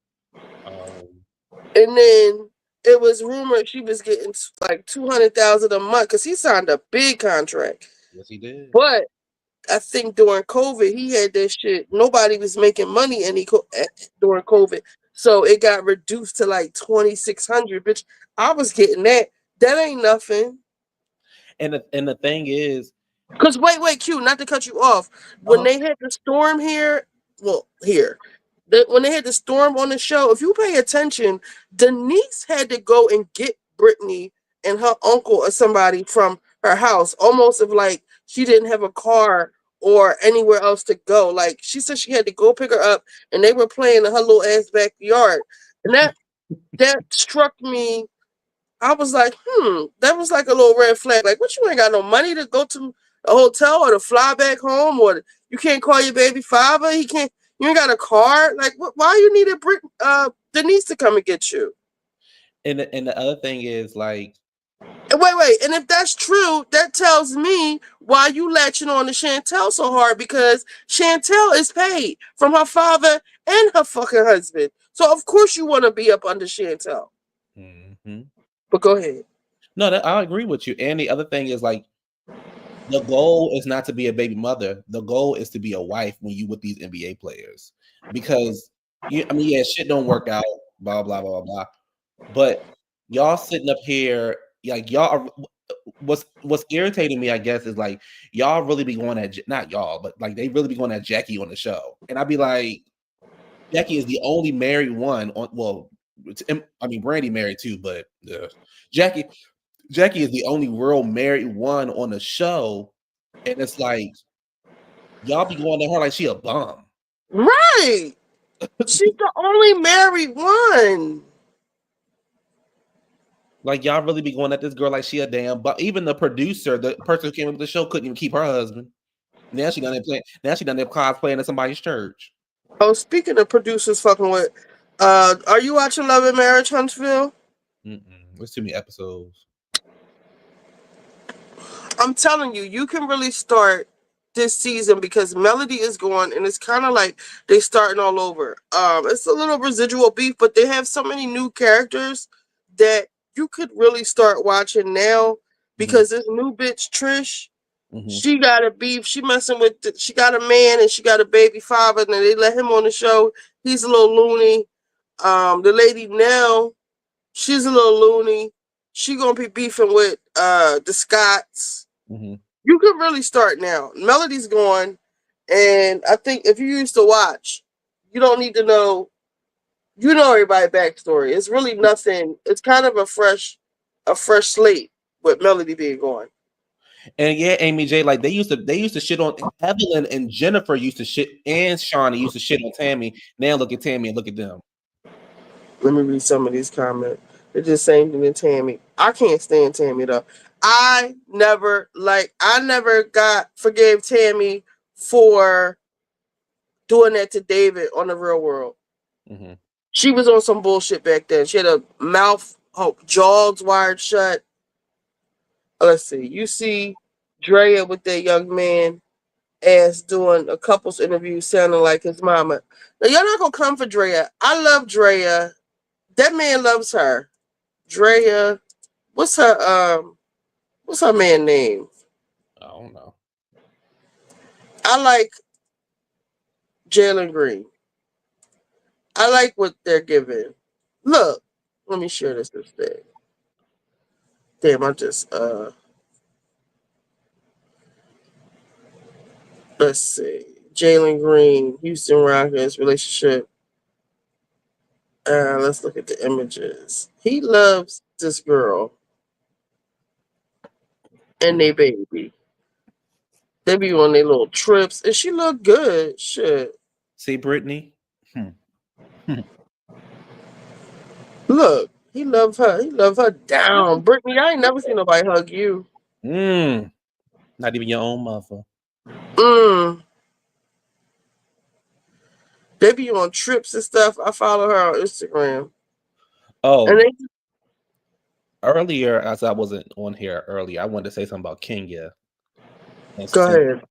And then it was rumored she was getting like 200,000 a month because he signed a big contract. Yes, he did. But I think during COVID, he had that shit. Nobody was making money during COVID, so it got reduced to like 2,600. Bitch, I was getting that. That ain't nothing. And the thing is, Cause wait, Q, not to cut you off. When they had the storm here, when they had the storm on the show, if you pay attention, Denise had to go and get Brittany and her uncle or somebody from her house, almost if like she didn't have a car or anywhere else to go. Like she said, she had to go pick her up, and they were playing in her little ass backyard, and that struck me. I was like, that was like a little red flag. Like, what, you ain't got no money to go to a hotel or to fly back home, or you can't call your baby father. He can't. You ain't got a car. Like, why you needed Denise to come and get you? and the other thing is like, And wait. And if that's true, that tells me why you latching on to Chantel so hard, because Chantel is paid from her father and her fucking husband. So of course you want to be up under Chantel. But go ahead. No, I agree with you. And the other thing is like, the goal is not to be a baby mother. The goal is to be a wife when you with these NBA players, because shit don't work out, blah blah blah blah. But y'all sitting up here, like y'all are. What's irritating me, I guess, is like y'all really be going at not y'all, but like they really be going at Jackie on the show, and I'd be like, Jackie is the only married one on. Well, I mean, Brandy married too, but Jackie is the only real married one on the show, and it's like y'all be going to her like she a bum. Right. She's the only married one. Like y'all really be going at this girl like she a damn. But even the producer, the person who came up with the show, couldn't even keep her husband. Now she done there playing. Now she done there cosplaying at somebody's church. Oh, speaking of producers fucking with, are you watching Love and Marriage, Huntsville? There's too many episodes. I'm telling you, you can really start this season because Melody is gone, and it's kind of like they starting all over. It's a little residual beef, but they have so many new characters that you could really start watching now, because this new bitch Trish, she got a beef. She messing with. She got a man and she got a baby father, and they let him on the show. He's a little loony. The lady now, she's a little loony. She gonna be beefing with the Scots. You can really start now. Melody's going, and I think if you used to watch, you don't need to know. You know everybody's backstory. It's really nothing. It's kind of a fresh slate with Melody being gone. And yeah, Amy J, like they used to shit on Evelyn, and Jennifer used to shit, and Shawnee used to shit on Tammy. Now look at Tammy and look at them. Let me read some of these comments. They're just saying to Tammy. I can't stand Tammy though. I never forgave Tammy for doing that to David on The Real World. She was on some bullshit back then. She had a mouth, jaws wired shut. Let's see. You see Drea with that young man as doing a couples interview sounding like his mama. Now, you're not going to come for Drea. I love Drea. That man loves her. Drea, what's her man name? I don't know. I like Jalen Green. I like what they're giving. Look, let me share this instead. Damn, I just let's see. Jalen Green, Houston Rockets relationship. Let's look at the images. He loves this girl and their baby. They be on their little trips, and she look good. Shit. See, Brittany. Look, he love her. He love her down. Brittany, I ain't never seen nobody hug you. Not even your own mother. They be on trips and stuff. I follow her on Instagram. Oh, and earlier, as I wasn't on here earlier, I wanted to say something about Kenya. Go ahead.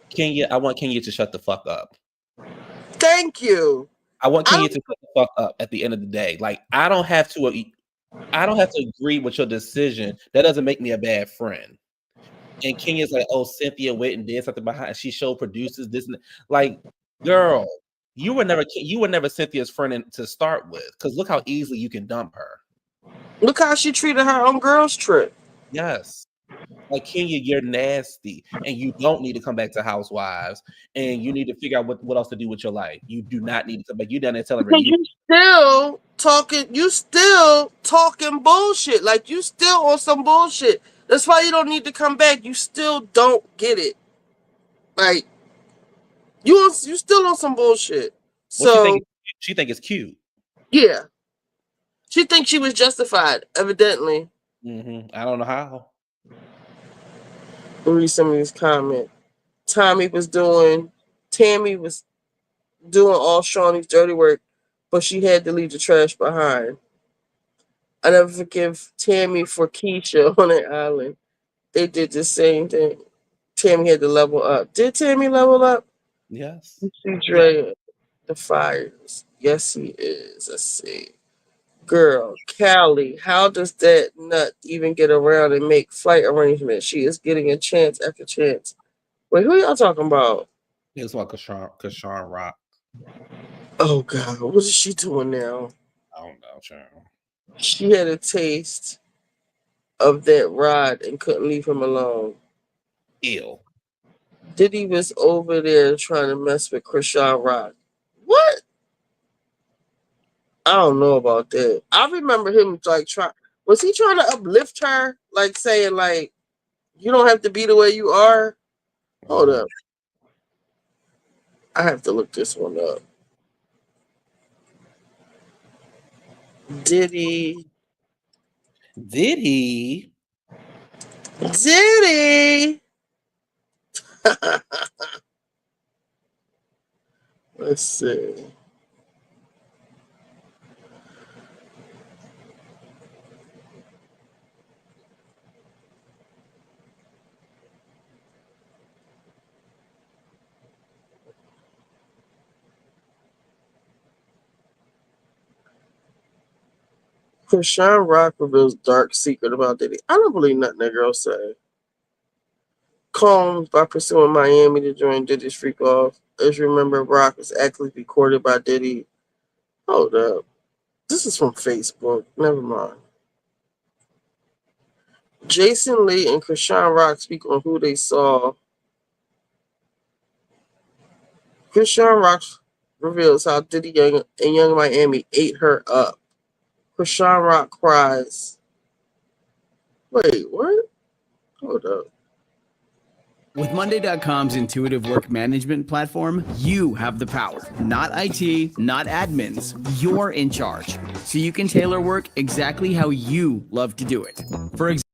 Kenya, I want Kenya to shut the fuck up. Thank you. I want Kenya to shut the fuck up at the end of the day. Like, I don't have to agree with your decision. That doesn't make me a bad friend. And Kenya's like, oh, Cynthia went and did something behind. She showed producers this and that. Like, girl, you were never Cynthia's friend to start with. Because look how easily you can dump her. Look how she treated her on girls' trip. Yes. Like, Kenya, you're nasty, and you don't need to come back to Housewives, and you need to figure out what else to do with your life. You do not need to come back. You down there telling her You still talking bullshit. Like, you still on some bullshit. That's why you don't need to come back. You still don't get it. Like, you still on some bullshit. So she think it's cute. Yeah. She thinks she was justified, evidently. I don't know how. Read some of these comments. Tammy was doing all Shawnee's dirty work, but she had to leave the trash behind. I never forgive Tammy for Keisha on that island. They did the same thing. Tammy had to level up. Did Tammy level up? Yes. She Dre the fires. Yes, he is. Let's see. Girl, Callie, how does that nut even get around and make flight arrangements? She is getting a chance after chance. Wait, who y'all talking about? It's like Kashawn Rock. Oh God, what is she doing now? I don't know, child. She had a taste of that ride and couldn't leave him alone. Ew. Diddy was over there trying to mess with Krishan Rock. What? I don't know about that. I remember him like was he trying to uplift her? Like saying like, you don't have to be the way you are? Hold up. I have to look this one up. Diddy. Let's see. Krishan Rock reveals dark secret about Diddy. I don't believe nothing that girl say. Combs by pursuing Miami to join Diddy's freak off. As you remember, Rock was actually recorded by Diddy. Hold up. This is from Facebook. Never mind. Jason Lee and Krishan Rock speak on who they saw. Krishan Rock reveals how Diddy and Young Miami ate her up. Krishan Rock cries. Wait, what? Hold up. With Monday.com's intuitive work management platform, you have the power. Not IT, not admins. You're in charge. So you can tailor work exactly how you love to do it. For example,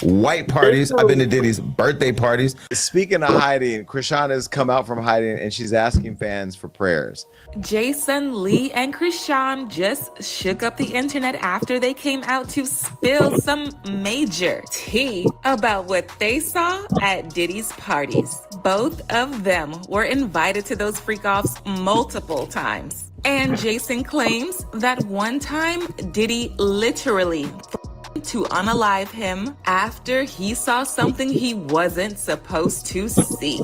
white parties. I've been to Diddy's birthday parties. Speaking of hiding, Krishana's come out from hiding and she's asking fans for prayers. Jason Lee and Krishan just shook up the internet after they came out to spill some major tea about what they saw at Diddy's parties. Both of them were invited to those freak-offs multiple times. And Jason claims that one time Diddy literally to unalive him after he saw something he wasn't supposed to see.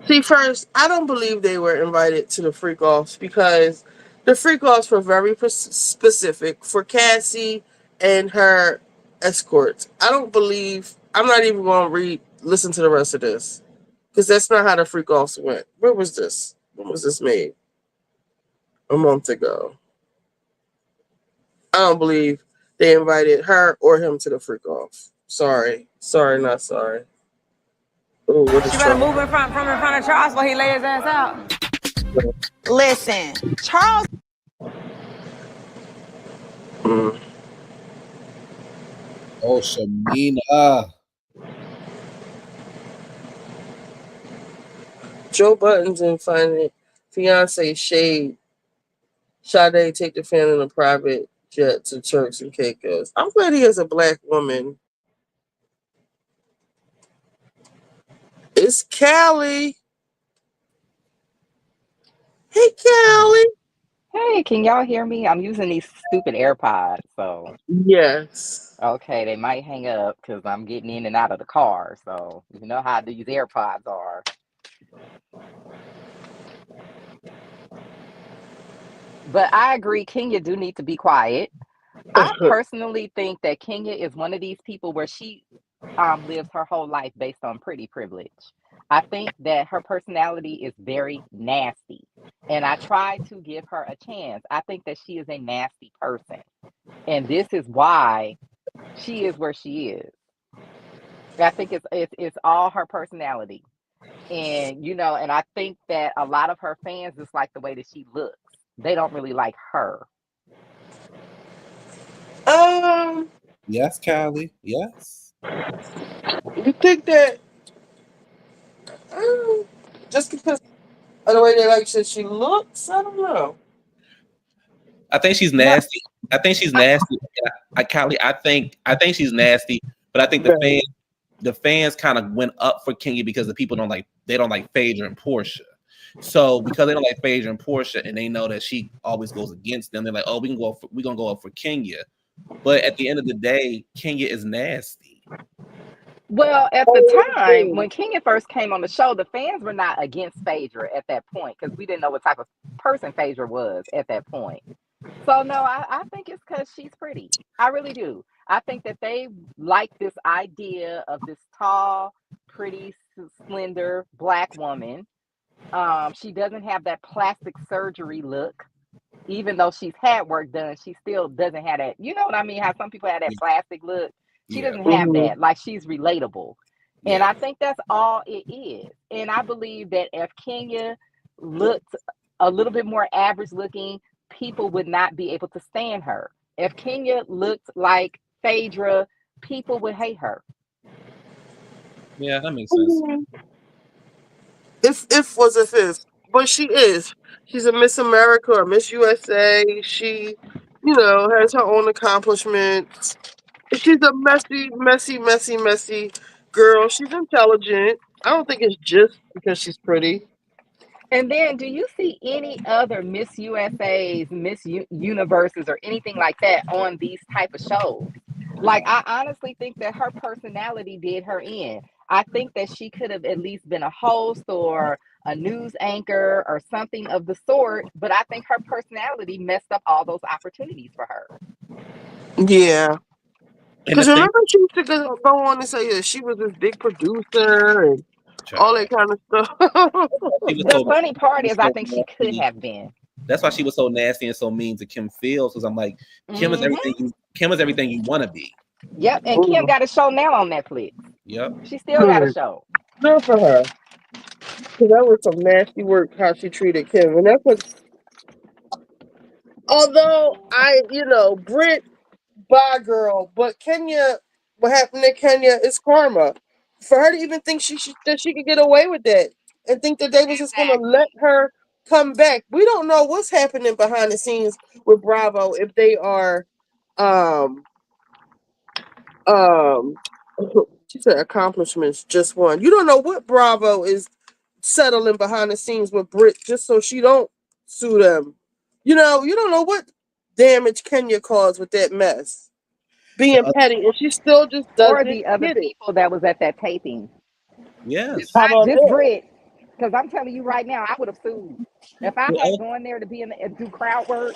See, first, I don't believe they were invited to the freak offs because the freak offs were very specific for Cassie and her escorts. I don't believe, I'm not even going to listen to the rest of this because that's not how the freak offs went. Where was this? When was this made? A month ago. I don't believe they invited her or him to the freak off. Sorry, not sorry. Ooh, what is You better move in front of Charles while he lay his ass out. Listen, Charles. Oh, Shamina. Joe Buttons and finding fiance Shade. Sade take the fan in a private jet to Turks and Caicos. I'm glad he has a black woman. It's Callie. Hey, Callie. Hey, can y'all hear me? I'm using these stupid AirPods, so Yes. okay, they might hang up because I'm getting in and out of the car. So you know how these AirPods are. But I agree, Kenya do need to be quiet. I personally think that Kenya is one of these people where she lives her whole life based on pretty privilege. I think that her personality is very nasty, and I try to give her a chance. I think that she is a nasty person, and this is why she is where she is. I think it's all her personality, and and I think that a lot of her fans just like the way that she looks. They don't really like her. Um, Yes, Callie. Yes. you think that just because of the way they like said she looks? I don't know. I think she's No, nasty. I think she's nasty. Callie, I think she's nasty, but I think Right. the fans kind of went up for Kenya because the people don't like Phaedra and Portia. So because they don't like Phaedra and Portia, and they know that she always goes against them, they're like, oh, we're gonna go up for Kenya. But at the end of the day, Kenya is nasty. well, at the Oh, time when Kenya first came on the show, the fans were not against Phaedra at that point because we didn't know what type of person Phaedra was at that point. So no, I think it's because she's pretty. I really do. I think that they like this idea of this tall, pretty, slender black woman. She doesn't have that plastic surgery look. Even though she's had work done, she still doesn't have that. You know what I mean? How some people have that plastic look. She Yeah, doesn't have mhm. that. Like she's relatable. And yeah. I think that's all it is. And I believe that if Kenya looked a little bit more average looking, people would not be able to stand her. If Kenya looked like Phaedra, people would hate her. Yeah, that makes sense. If was if, but she is. She's a Miss America or Miss USA. She, has her own accomplishments. She's a messy girl. She's intelligent. I don't think it's just because she's pretty. And then, do you see any other Miss USA's, Universes, or anything like that on these type of shows? Like, I honestly think that her personality did her in. I think that she could have at least been a host or a news anchor or something of the sort. But I think her personality messed up all those opportunities for her. Yeah, And the because thing, remember she used to go on and say that she was this big producer and all child, that kind of stuff. she was The so funny she part was is, I so think she could nasty. have been. That's why she was so nasty and so mean to Kim Fields. Because I'm like, Hmm. Kim is everything you want to be. Yep. And Kim Mm. got a show now on Netflix. Yep. She still got a Good. show. Good for her. Because that was some nasty work how she treated Kim. And that's what, although Brit, bye girl, but Kenya, what happened to Kenya is karma. For her to even think that she could get away with that and think that they was just going to let her come back. We don't know what's happening behind the scenes with Bravo if they are, um, um, she said accomplishments, just one. You don't know what Bravo is settling behind the scenes with Brit just so she don't sue them. You don't know what damage Kenya caused with that mess. The Being other, petty, and she still just Or doesn't the other get it. people that was at that taping. It's yes. How not about just that? Brit. Because I'm telling you right now, I would have sued. If I The had other, gone there to be in and do crowd work,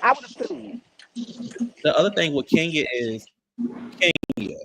I would have sued. the other thing with Kenya is Kenya.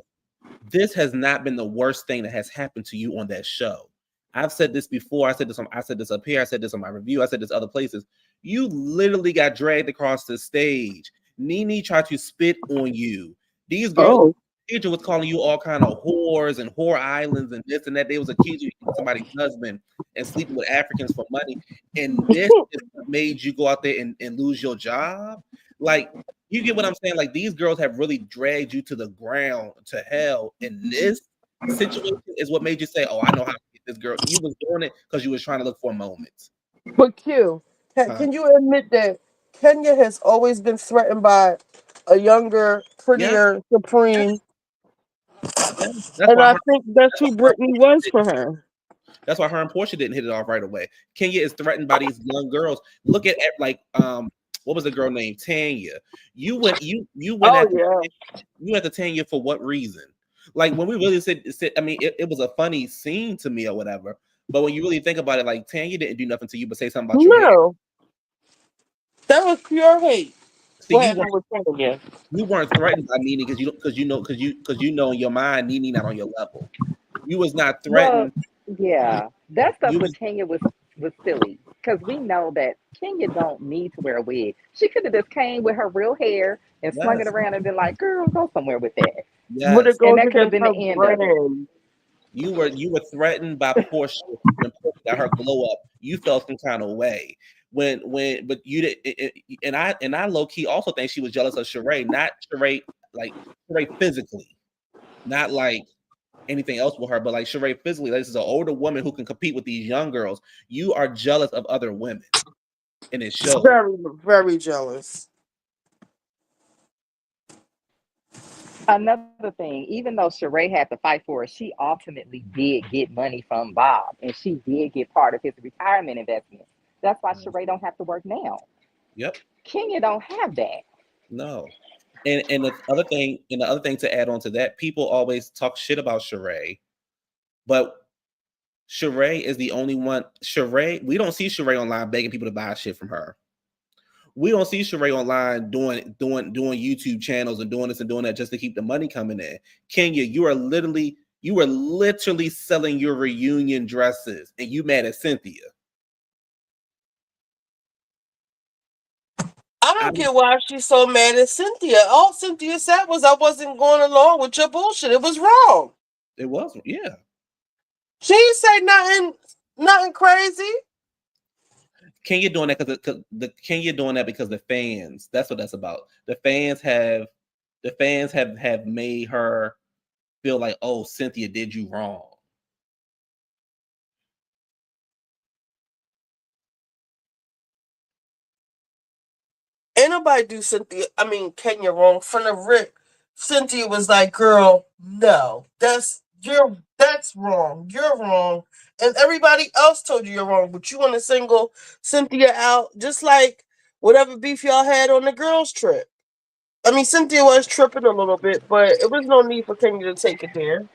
This has not been the worst thing that has happened to you on that show. I've said this before. I said this up here. I said this on my review. I said this other places. You literally got dragged across the stage. Nene tried to spit on you. These girls, Oh, Phaedra was calling you all kind of whores and whore islands and this and that. They was accusing you of somebody's husband and sleeping with Africans for money. And this is what made you go out there and lose your job. Like, you get what I'm saying? Like, these girls have really dragged you to the ground, to hell. And this situation is what made you say, "Oh, I know how to get this girl." You was doing it because you was trying to look for a moment. but Q, Huh? can you admit that Kenya has always been threatened by a younger, Yeah, prettier Supreme, yeah. That's and why I her. think that's That's who why her. Brittany was for her. That's why her and Portia didn't hit it off right away. Kenya is threatened by these young girls. Look at like what was the girl named Tanya? You went Oh at yeah. you went to Tanya for what reason? Like when we really said I mean, it was a funny scene to me or whatever. But when you really think about it, like Tanya didn't do nothing to you but say something about your hair. No, that was pure hate. See, What happened with Tanya? you weren't threatened by Nene because you know in your mind Nene not on your level. You was not Well, threatened. yeah, that stuff You with was Kenya was silly because we know that Kenya don't need to wear a wig. She could have just came with her real hair and slung it yes, around and been like, "Girl, go somewhere with that," But it yes. and goes that could have against been her the end of it. brand. You were threatened by Portia when Portia got her glow up. You felt some kind of way but you did and I low key also think she was jealous of Sheree, not Sheree like Sheree physically, not like anything else with her, but like Sheree physically. Like, this is an older woman who can compete with these young girls. You are jealous of other women, and it shows. Very, very jealous. Another thing, even though Sheree had to fight for it, she ultimately did get money from Bob, and she did get part of his retirement investment. That's why Sheree don't have to work now. Yep. Kenya don't have that. No. And the other thing to add on to that, people always talk shit about Sheree, but Sheree is the only one. We don't see Sheree online begging people to buy shit from her. We don't see Sheree online doing YouTube channels and doing this and doing that just to keep the money coming in. Kenya, you were literally selling your reunion dresses, and you mad at Cynthia. I don't get why she's so mad at Cynthia. All Cynthia said was I wasn't going along with your bullshit. It was wrong. It wasn't, yeah. She didn't say nothing crazy. Kenya doing that because the fans. That's what that's about. The fans have made her feel like, oh, Cynthia did you wrong. Ain't nobody do Kenya wrong from the rip. Cynthia was like, "Girl, no, that's wrong. You're wrong." And everybody else told you you're wrong, but you want to single Cynthia out, just like whatever beef y'all had on the girls' trip. I mean, Cynthia was tripping a little bit, but it was no need for Kenya to take it there.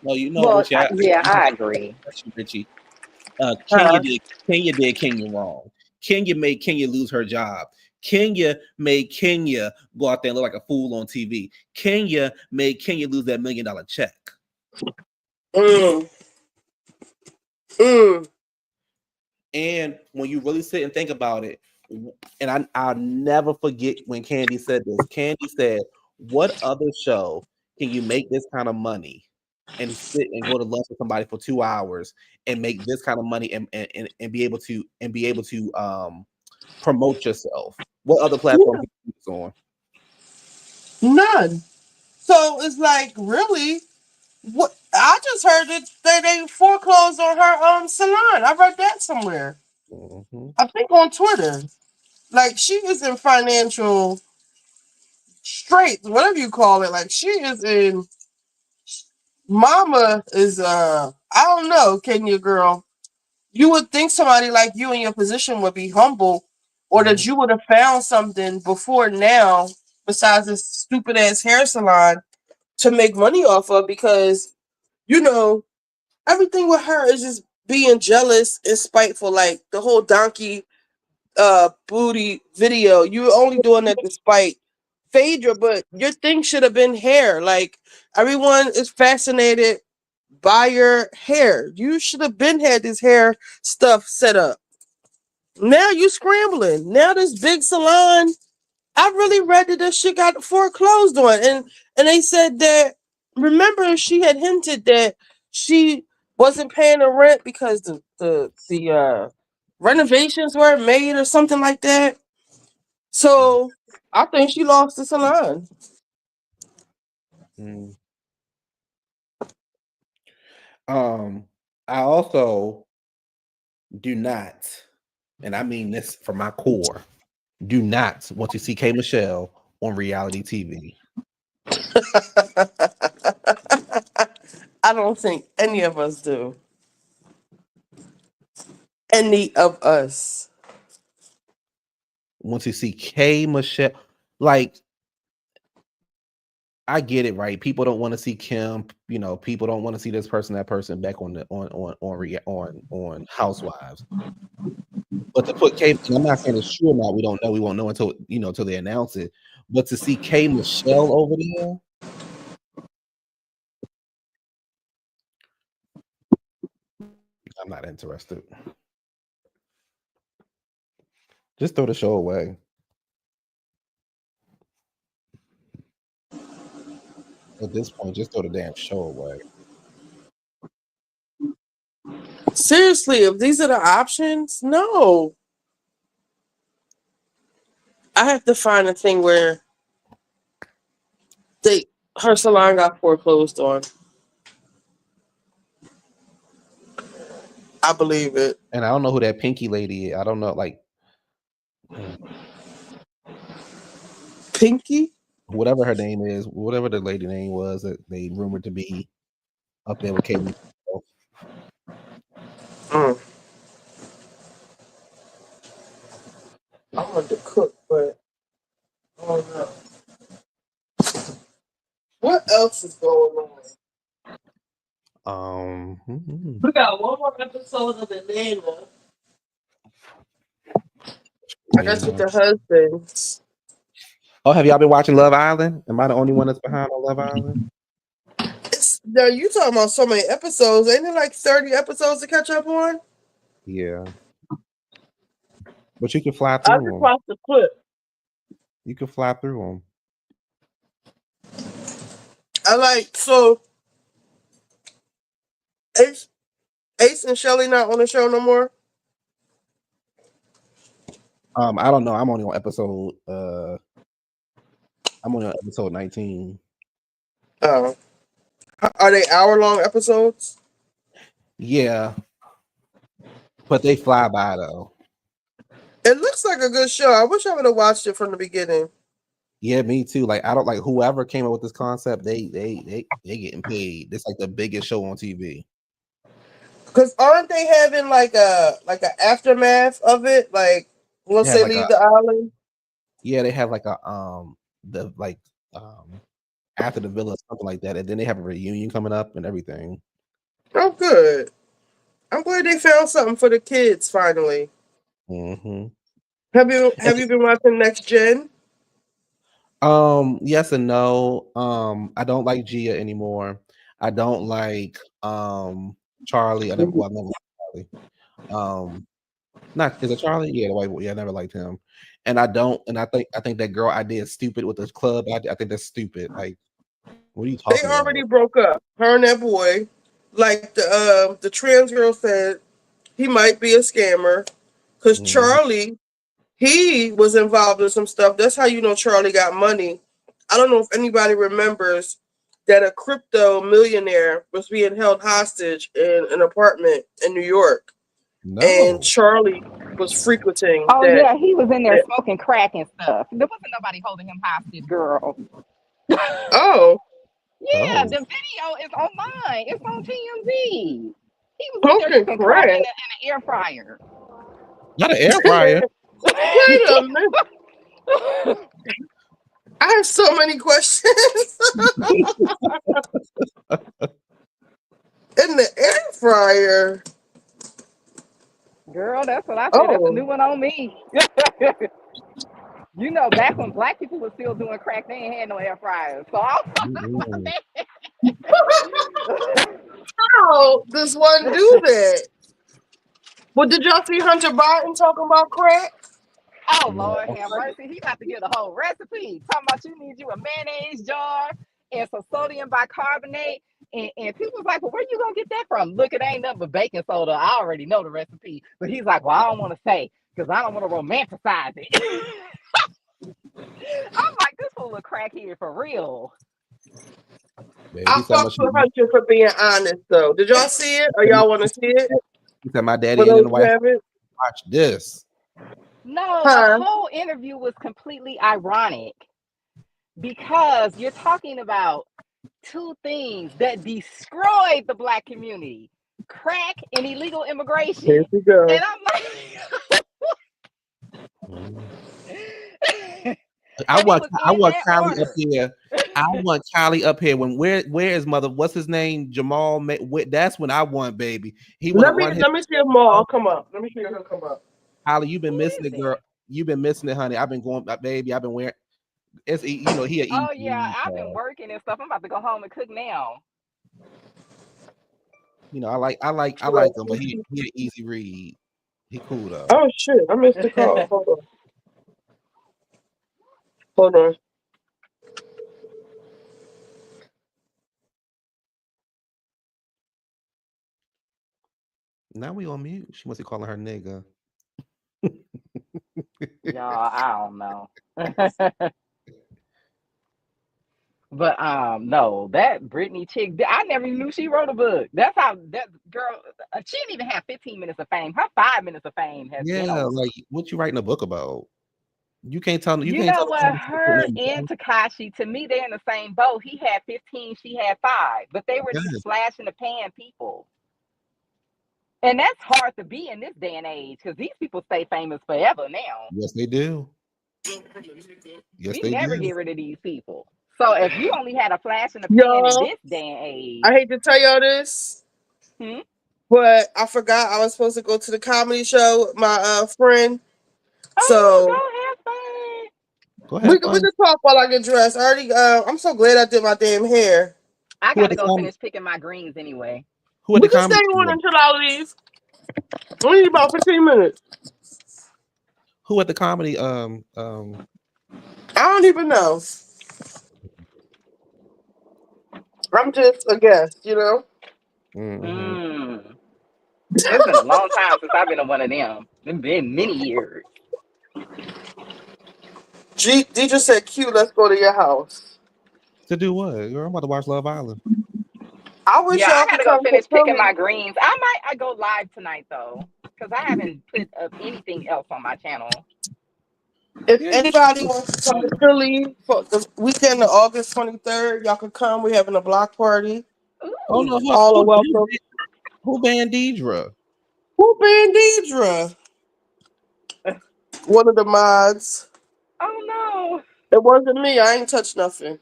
No, you know, Well, Richie. I agree. Richie. Huh? Kenya did Kenya wrong. Kenya made Kenya lose her job. Kenya made Kenya go out there and look like a fool on TV. Kenya made Kenya lose that $1 million check. Mm. And when you really sit and think about it, and I'll never forget when Candy said this. Candy said, "What other show can you make this kind of money and sit and go to lunch with somebody for 2 hours and make this kind of money and be able to promote yourself? What other platform can you do this on?" None. So it's like, really? What? I just heard that they foreclosed on her salon. I read that somewhere. Mm-hmm. I think on Twitter. Like, she is in financial straits, whatever you call it. Like, she is in. Mama is I don't know, Kenya girl. You would think somebody like you in your position would be humble, or that you would have found something before now besides this stupid ass hair salon to make money off of, because you know everything with her is just being jealous and spiteful. Like the whole donkey booty video, you were only doing that to spite Phaedra, but your thing should have been hair. Like, everyone is fascinated by your hair. You should have been had this hair stuff set up. Now you scrambling. Now this big salon. I really read that this shit got foreclosed on, and they said that, remember, she had hinted that she wasn't paying the rent because the renovations weren't made or something like that. So I think she lost the salon. Mm. I also do not, and I mean this from my core, do not want to see K Michelle on reality TV. I don't think any of us do. any of us. Want to see K Michelle? Like, I get it, right? People don't want to see Kim. You know, people don't want to see this person, that person back on the on Housewives. But to put K, and I'm not saying it's true or not. We don't know. We won't know until until they announce it. But to see K Michelle over there, I'm not interested. Just throw the show away. At this point, just throw the damn show away. Seriously, if these are the options, no. I have to find a thing where her salon got foreclosed on. I believe it. And I don't know who that Pinky lady is. I don't know, like Pinky, whatever her name is, whatever the lady name was that they rumored to be up there with K Michelle. I wanted to cook, but I don't know. What else is going on? We got one more episode of Atlanta. I guess with the husbands. Oh, have y'all been watching Love Island? Am I the only one that's behind on Love Island? Now you talking about so many episodes? Ain't it like 30 episodes to catch up on? Yeah. But you can fly I through just them. watched the clip. You can fly through them. I like so. Ace and Shelly not on the show no more. I don't know. I'm only on episode 19. Oh. Are they hour-long episodes? Yeah. But they fly by though. It looks like a good show. I wish I would have watched it from the beginning. Yeah, me too. Like I don't like whoever came up with this concept, they getting paid. It's like the biggest show on TV. Because aren't they having like a aftermath of it? Like once they leave the island? Yeah, they have like a after the villa, something like that, and then they have a reunion coming up and everything. Oh, good. I'm glad they found something for the kids finally. Mm-hmm. Have you been watching Next Gen? Yes and no. I don't like Gia anymore. I don't like Charlie. I never liked Charlie. Not is it Charlie? Yeah, the white boy. Yeah, I never liked him. And I think that girl idea is stupid with this club. I think that's stupid. Like, what are you talking They about? already broke up. Her and that boy. Like the trans girl said, he might be a scammer because Charlie, he was involved in some stuff. That's how you know Charlie got money. I don't know if anybody remembers that a crypto millionaire was being held hostage in an apartment in New York. No. And Charlie was frequenting. Oh yeah, he was in there smoking crack and stuff. There wasn't nobody holding him hostage, girl. Oh. Yeah, the video is online. It's on TMZ. He was Smoking smoking crack in crack? an air fryer. Not an air fryer. Wait a minute. I have so many questions. In the air fryer. Girl, that's what I said. That's a new one on me. You know, back when black people were still doing crack, they ain't had no air fryers. So How does one do that? Well, did y'all see Hunter Biden talking about crack? oh Lord have mercy. He got to get a whole recipe. Talking about you need you a mayonnaise jar and some sodium bicarbonate. And people was like, well, where you gonna get that from? Look, it ain't nothing but baking soda. I already know the recipe. But he's like, well, I don't want to say because I don't want to romanticize it. I'm like, this fool a crackhead for real. I fuck with Hunter for being honest, though. Did y'all see it, or y'all want to see it? He said, "My daddy and the wife watch this." No, the whole interview was completely ironic because you're talking about two things that destroyed the black community: crack and illegal immigration. Here we go. And I'm like, I and it want was I in want that Kylie up order. here. I want Kylie up here. When where is mother? What's his name? Jamal. That's when I want baby. He want to run his. Let me see if Maul come up. Let me see if he'll come up. Kylie, you've been Who missing is it, girl. it? You've been missing it, honey. I've been going, baby. I've been wearing. It's he a Oh easy yeah, read, I've been working and stuff. I'm about to go home and cook now. I like him, but he an easy read. He cool though. Oh shit! I missed the call. Hold on. Now we on mute. She must be calling her nigga. Y'all, I don't know. But no, that Brittany chick, I never even knew she wrote a book. That's how that girl. She didn't even have 15 minutes of fame. Her 5 minutes of fame has been Yeah, over. like what you writing a book about? You can't tell. You You can't know tell. what? Her and Takashi, to me, they're in the same boat. He had 15, she had 5, but they were just Yes. flash in the pan people. And that's hard to be in this day and age because these people stay famous forever now. Yes, they do. Yes, We they never do. get rid of these people. So if you only had a flash in the pan in Y'all, this day and age, I hate to tell y'all this, but I forgot I was supposed to go to the comedy show with my friend. So go have fun. Go we have can fun. talk while I get dressed. I already. I'm so glad I did my damn hair. I Who at gotta the go comedy? finish picking my greens anyway. Who at We the can stay comedy? on until I leave. We need about 15 minutes. Who at the comedy? I don't even know. I'm just a guest, you know. It's been a long time since I've been on one of them. It's been many years. Deidre said, "Q, let's go to your house." To do what? Girl, I'm about to watch Love Island. I wish Yeah, I y'all could gotta go come to finish picking my Philly. greens. I go live tonight though, because I haven't put up anything else on my channel. If anybody wants to come to Philly for the weekend of August 23rd, y'all can come. We're having a block party. Oh no, All are welcome. who banned Deidre? Who banned Deidre? One of the mods. Oh no. It wasn't me. I ain't touched nothing.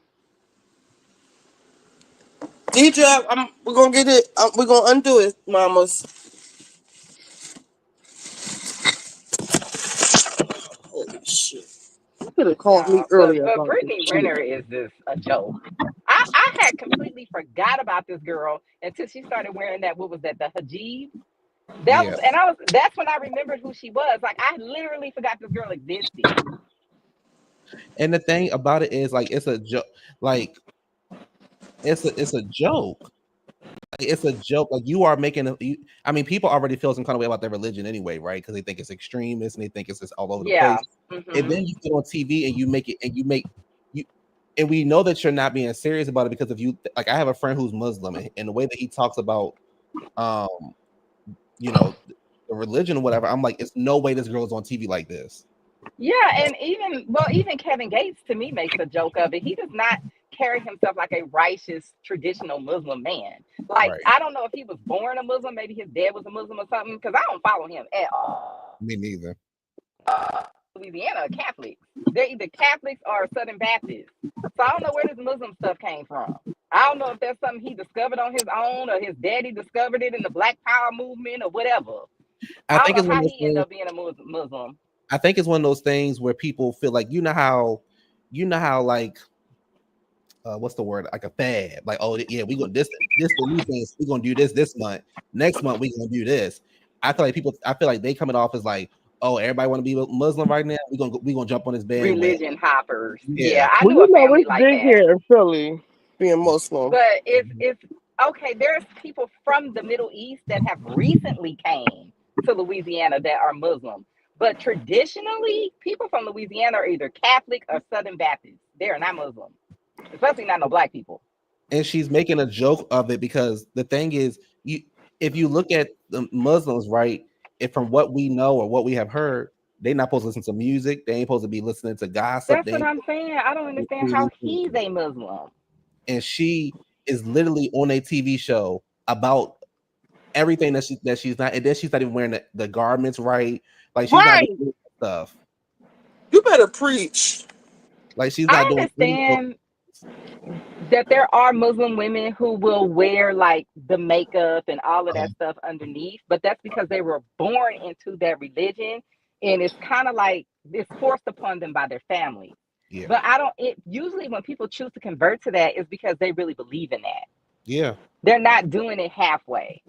Deidre, we're gonna get it. We're gonna undo it, mamas. Holy shit! You could have called me No, earlier but about this Brittany shit. Renner is just a joke. I had completely forgot about this girl until she started wearing that. What was that? The hijab. Yeah. That's when I remembered who she was. Like I literally forgot this girl existed. And the thing about it is, like, it's a joke. Like, it's a joke. Like, it's a joke. Like, you are making I mean, people already feel some kind of way about their religion anyway, right? Because they think it's extremist and they think it's just all over the Yeah. place. And then you get on TV and you make it, and you, and we know that you're not being serious about it because if you like, I have a friend who's Muslim, and the way that he talks about, the religion or whatever, I'm like, it's no way this girl's on TV like this. Yeah, and even Kevin Gates to me makes a joke of it. He does not carry himself like a righteous traditional Muslim man. Like Right. I don't know if he was born a Muslim, maybe his dad was a Muslim or something, because I don't follow him at all. Me neither. Louisiana are Catholics. They're either Catholics or Southern Baptists. So I don't know where this Muslim stuff came from. I don't know if that's something he discovered on his own or his daddy discovered it in the Black Power movement or whatever. I don't know how he ended up being a Muslim. I think it's one of those things where people feel like you know how like what's the word, like a fad, like, oh yeah, we gonna this the new thing, we're gonna do this month, next month we're gonna do this. I feel like they coming off as like, oh, everybody want to be Muslim right now, we gonna jump on this bandwagon. Religion hoppers. Yeah. I Well, knew a you know, family it's like big that. here in Philly, being Muslim. But it's okay. There's people from the Middle East that have recently came to Louisiana that are Muslim. But traditionally, people from Louisiana are either Catholic or Southern Baptist. They are not Muslim, especially not no Black people. And she's making a joke of it because the thing is, if you look at the Muslims, right, if from what we know or what we have heard, they're not supposed to listen to music. They ain't supposed to be listening to gossip. That's what I'm saying. I don't understand how he's a Muslim. And she is literally on a TV show about everything that she's not, and then she's not even wearing the garments right. Like she's not doing stuff. You better preach. Like she's I not doing understand that there are Muslim women who will wear like the makeup and all of that stuff underneath, but that's because they were born into that religion, and it's kind of like it's forced upon them by their family. Yeah. But I don't. It usually when people choose to convert to that is because they really believe in that. Yeah. They're not doing it halfway.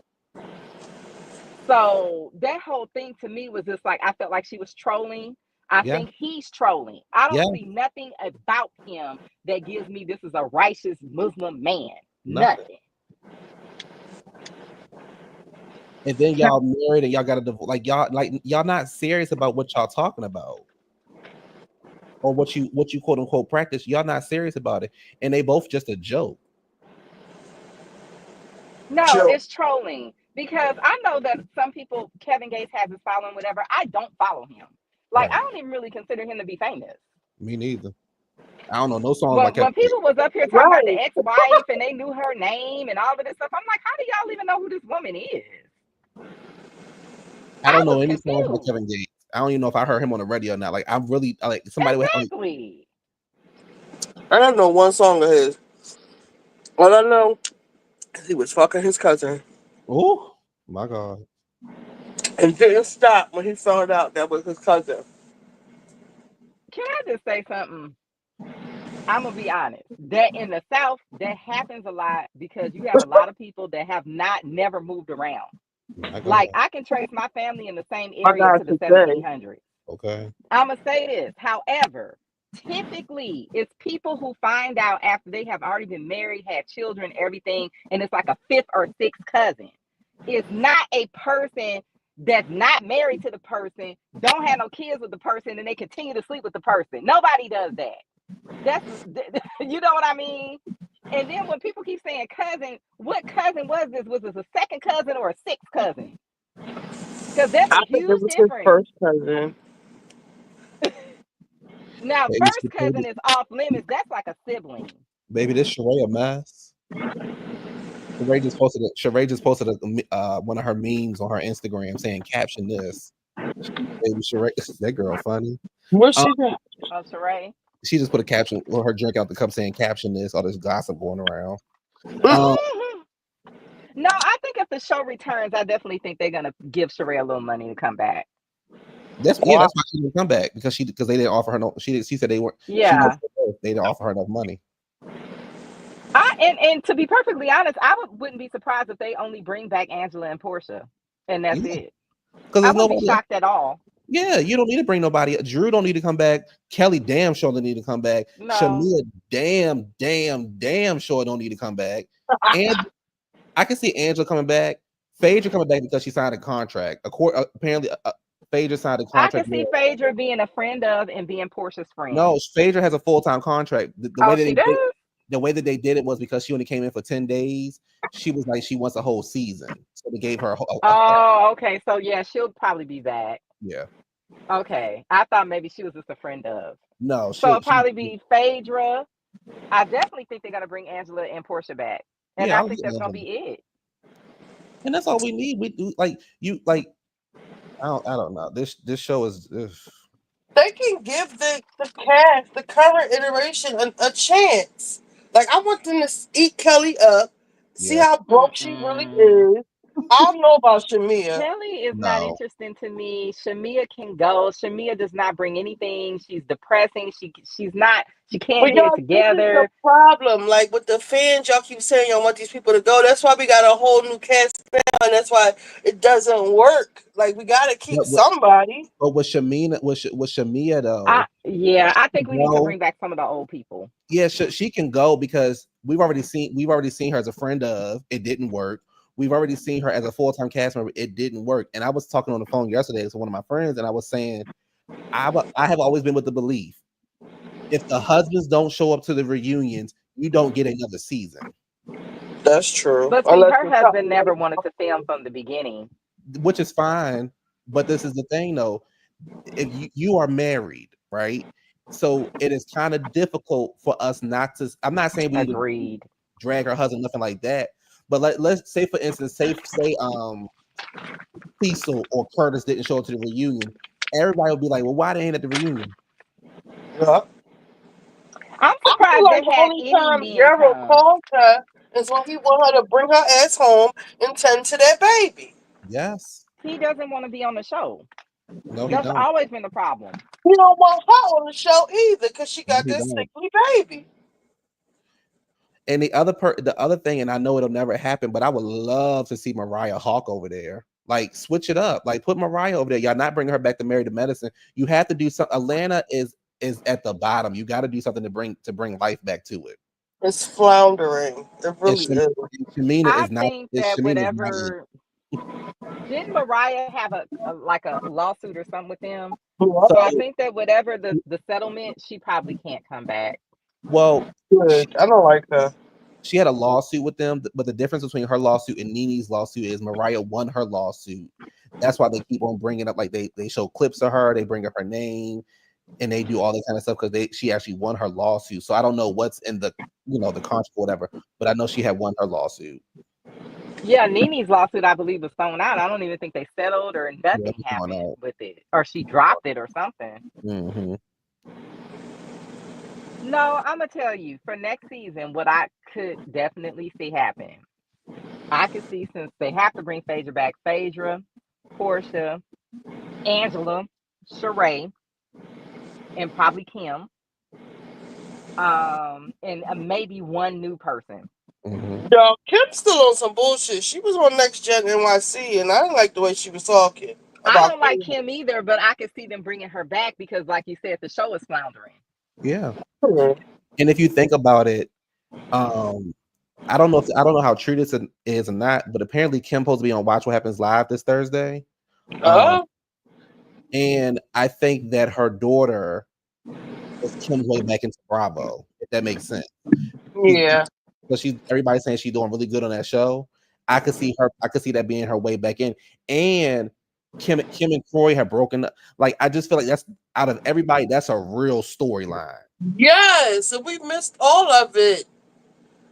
So that whole thing to me was just like I felt like she was trolling. I Yeah. think he's trolling. I don't Yeah. see nothing about him that gives me this is a righteous Muslim man. Nothing. And then y'all married and y'all got a like y'all not serious about what y'all talking about. Or what you quote unquote practice. Y'all not serious about it. And they both just a joke. No, it's trolling because I know that some people, Kevin Gates has his following, whatever. I don't follow him. Like, I don't even really consider him to be famous. Me neither. I don't know no songs like When people was up here talking about the ex-wife and they knew her name and all of this stuff, I'm like, how do y'all even know who this woman is? I don't know any songs by Kevin Gates. I don't even know if I heard him on the radio or not. Like I'm really like somebody exactly. I don't know one song of his. All I know is he was fucking his cousin. Oh my God. And didn't stop when he found out that was his cousin. Can I just say something? I'm gonna be honest. That in the South, that happens a lot because you have a lot of people that have never moved around. Like I can trace my family in the same area to the 1700s. Okay. I'm gonna say this. However, typically it's people who find out after they have already been married, had children, everything, and it's like a fifth or sixth cousin. It's not a person that's not married to the person, don't have no kids with the person, and they continue to sleep with the person. Nobody does that. That's you know what I mean? And then when people keep saying cousin, what cousin was this? Was this a second cousin or a sixth cousin? Because that's a huge difference. First cousin. Now, first cousin is off limits. That's like a sibling. Baby, this Sheree a mess. Sheree just posted one of her memes on her Instagram saying, "Caption this." Baby Sheree, that girl funny. What's she got? Oh, Sheree. She just put a caption on her drink out the cup saying, "Caption this." All this gossip going around. No, I think if the show returns, I definitely think they're gonna give Sheree a little money to come back. That's why she didn't come back because they didn't offer her no. She said they weren't. Yeah, they didn't offer her enough money. And to be perfectly honest, I wouldn't be surprised if they only bring back Angela and Portia, and that's it. I wouldn't be shocked at all. Yeah, you don't need to bring nobody. Drew don't need to come back. Kelly damn sure don't need to come back. No. Shamia damn sure don't need to come back. And I can see Angela coming back. Phaedra coming back because she signed a contract. Apparently, Phaedra signed a contract. I can see Phaedra being a friend of and being Portia's friend. No, Phaedra has a full-time contract. The way that they did it was because she only came in for 10 days. She was like, she wants a whole season. So they gave her a whole. Oh, okay. So yeah, she'll probably be back. Yeah. Okay. I thought maybe she was just a friend of. No. So it'll probably be Phaedra. I definitely think they're gonna bring Angela and Portia back. And I think that's gonna be it. And that's all we need. We do I don't know. This show is They can give the cast, the current iteration, a chance. Like I want them to eat Kelly up, see how broke she really is. I don't know about Shamia. Kelly is not interesting to me. Shamia can go. Shamia does not bring anything. She's depressing. She can't get it together. This is the problem. Like with the fans, y'all keep saying y'all want these people to go. That's why we got a whole new cast now, and that's why it doesn't work. Like we gotta keep somebody. But with Shamia though, I think we need to bring back some of the old people. Yeah, she can go because we've already seen her as a friend of. It didn't work. We've already seen her as a full-time cast member. It didn't work. And I was talking on the phone yesterday to one of my friends, and I was saying, I have always been with the belief, if the husbands don't show up to the reunions, you don't get another season. That's true. But see, her husband never wanted to film from the beginning. Which is fine. But this is the thing, though. If you are married, right? So it is kind of difficult for us not to. I'm not saying we need to drag her husband, nothing like that. But let's say, for instance, say Cecil or Curtis didn't show up to the reunion. Everybody would be like, well, why they ain't at the reunion? Yeah. I'm I feel surprised like they the had only any time men Gerald come. called her is when he want her to bring her ass home and tend to that baby. Yes. He doesn't want to be on the show. No, he That's don't. always been the problem. He don't want her on the show either because she No, got he this don't. sickly baby. And the other thing, and I know it'll never happen, but I would love to see Mariah Hawk over there. Like, switch it up. Like, put Mariah over there. Y'all not bringing her back to Married to Medicine. You have to do something. Atlanta is at the bottom. You got to do something to bring life back to it. It's floundering. It really is. Shamina I is not. think that Shamina is not it. whatever. Didn't Mariah have a lawsuit or something with them? Yeah. So I think that whatever the settlement, she probably can't come back. Well, Good. I don't like her. She had a lawsuit with them, but the difference between her lawsuit and Nene's lawsuit is Mariah won her lawsuit. That's why they keep on bringing up, like they show clips of her, they bring up her name, and they do all that kind of stuff because she actually won her lawsuit. So I don't know what's in the the contract or whatever, but I know she had won her lawsuit. Yeah, Nene's lawsuit, I believe, was thrown out. I don't even think they settled or nothing Yeah, happened with it, or she dropped it or something. Mm-hmm. No, I'm gonna tell you for next season what I could definitely see happen. I could see, since they have to bring Phaedra back, Phaedra, Portia, Angela, Sheree, and probably Kim, and maybe one new person. Mm-hmm. Yo, Kim's still on some bullshit. She was on Next Gen NYC, and I didn't like the way she was talking. I don't like Kim either, but I could see them bringing her back because, like you said, the show is floundering. Yeah. Mm-hmm. And if you think about it, I don't know how true this is or not, but apparently Kim's supposed to be on Watch What Happens Live this Thursday. And I think that her daughter is Kim's way back into Bravo, if that makes sense. Yeah. So everybody's saying she's doing really good on that show. I could see that being her way back in. And Kim and Troy have broken up. Like, I just feel like that's, out of everybody, that's a real storyline. Yes, and we missed all of it.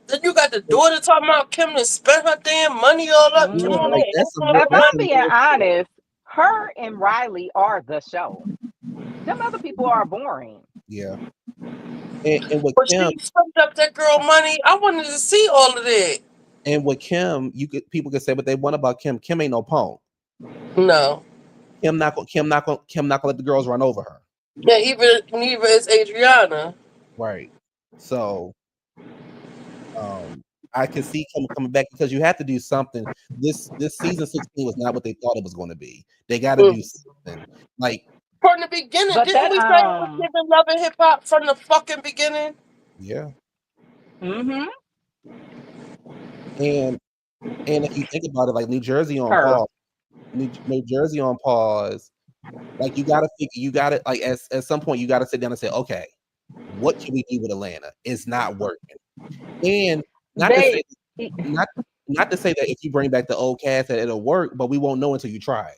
Then you got the daughter talking about Kim to spend her damn money all up. Yeah, like If I'm being honest, her and Riley are the show. Them other people are boring. Yeah. And with but Kim, she spent up that girl money. I wanted to see all of that. And with Kim, people can say what they want about Kim. Kim ain't no punk. No. Kim not gonna let the girls run over her. Yeah, neither is Adriana. Right. So I can see Kim coming back because you have to do something. This season 16 was not what they thought it was going to be. They got to do something. Like, from the beginning, didn't we say it was giving Love and Hip Hop from the fucking beginning? Yeah. Mm-hmm. And if you think about it, like New Jersey on pause. New Jersey on pause. Like, you gotta like at some point you gotta sit down and say, okay, what can we do with Atlanta? It's not working. And not to say that if you bring back the old cast that it'll work, but we won't know until you try it.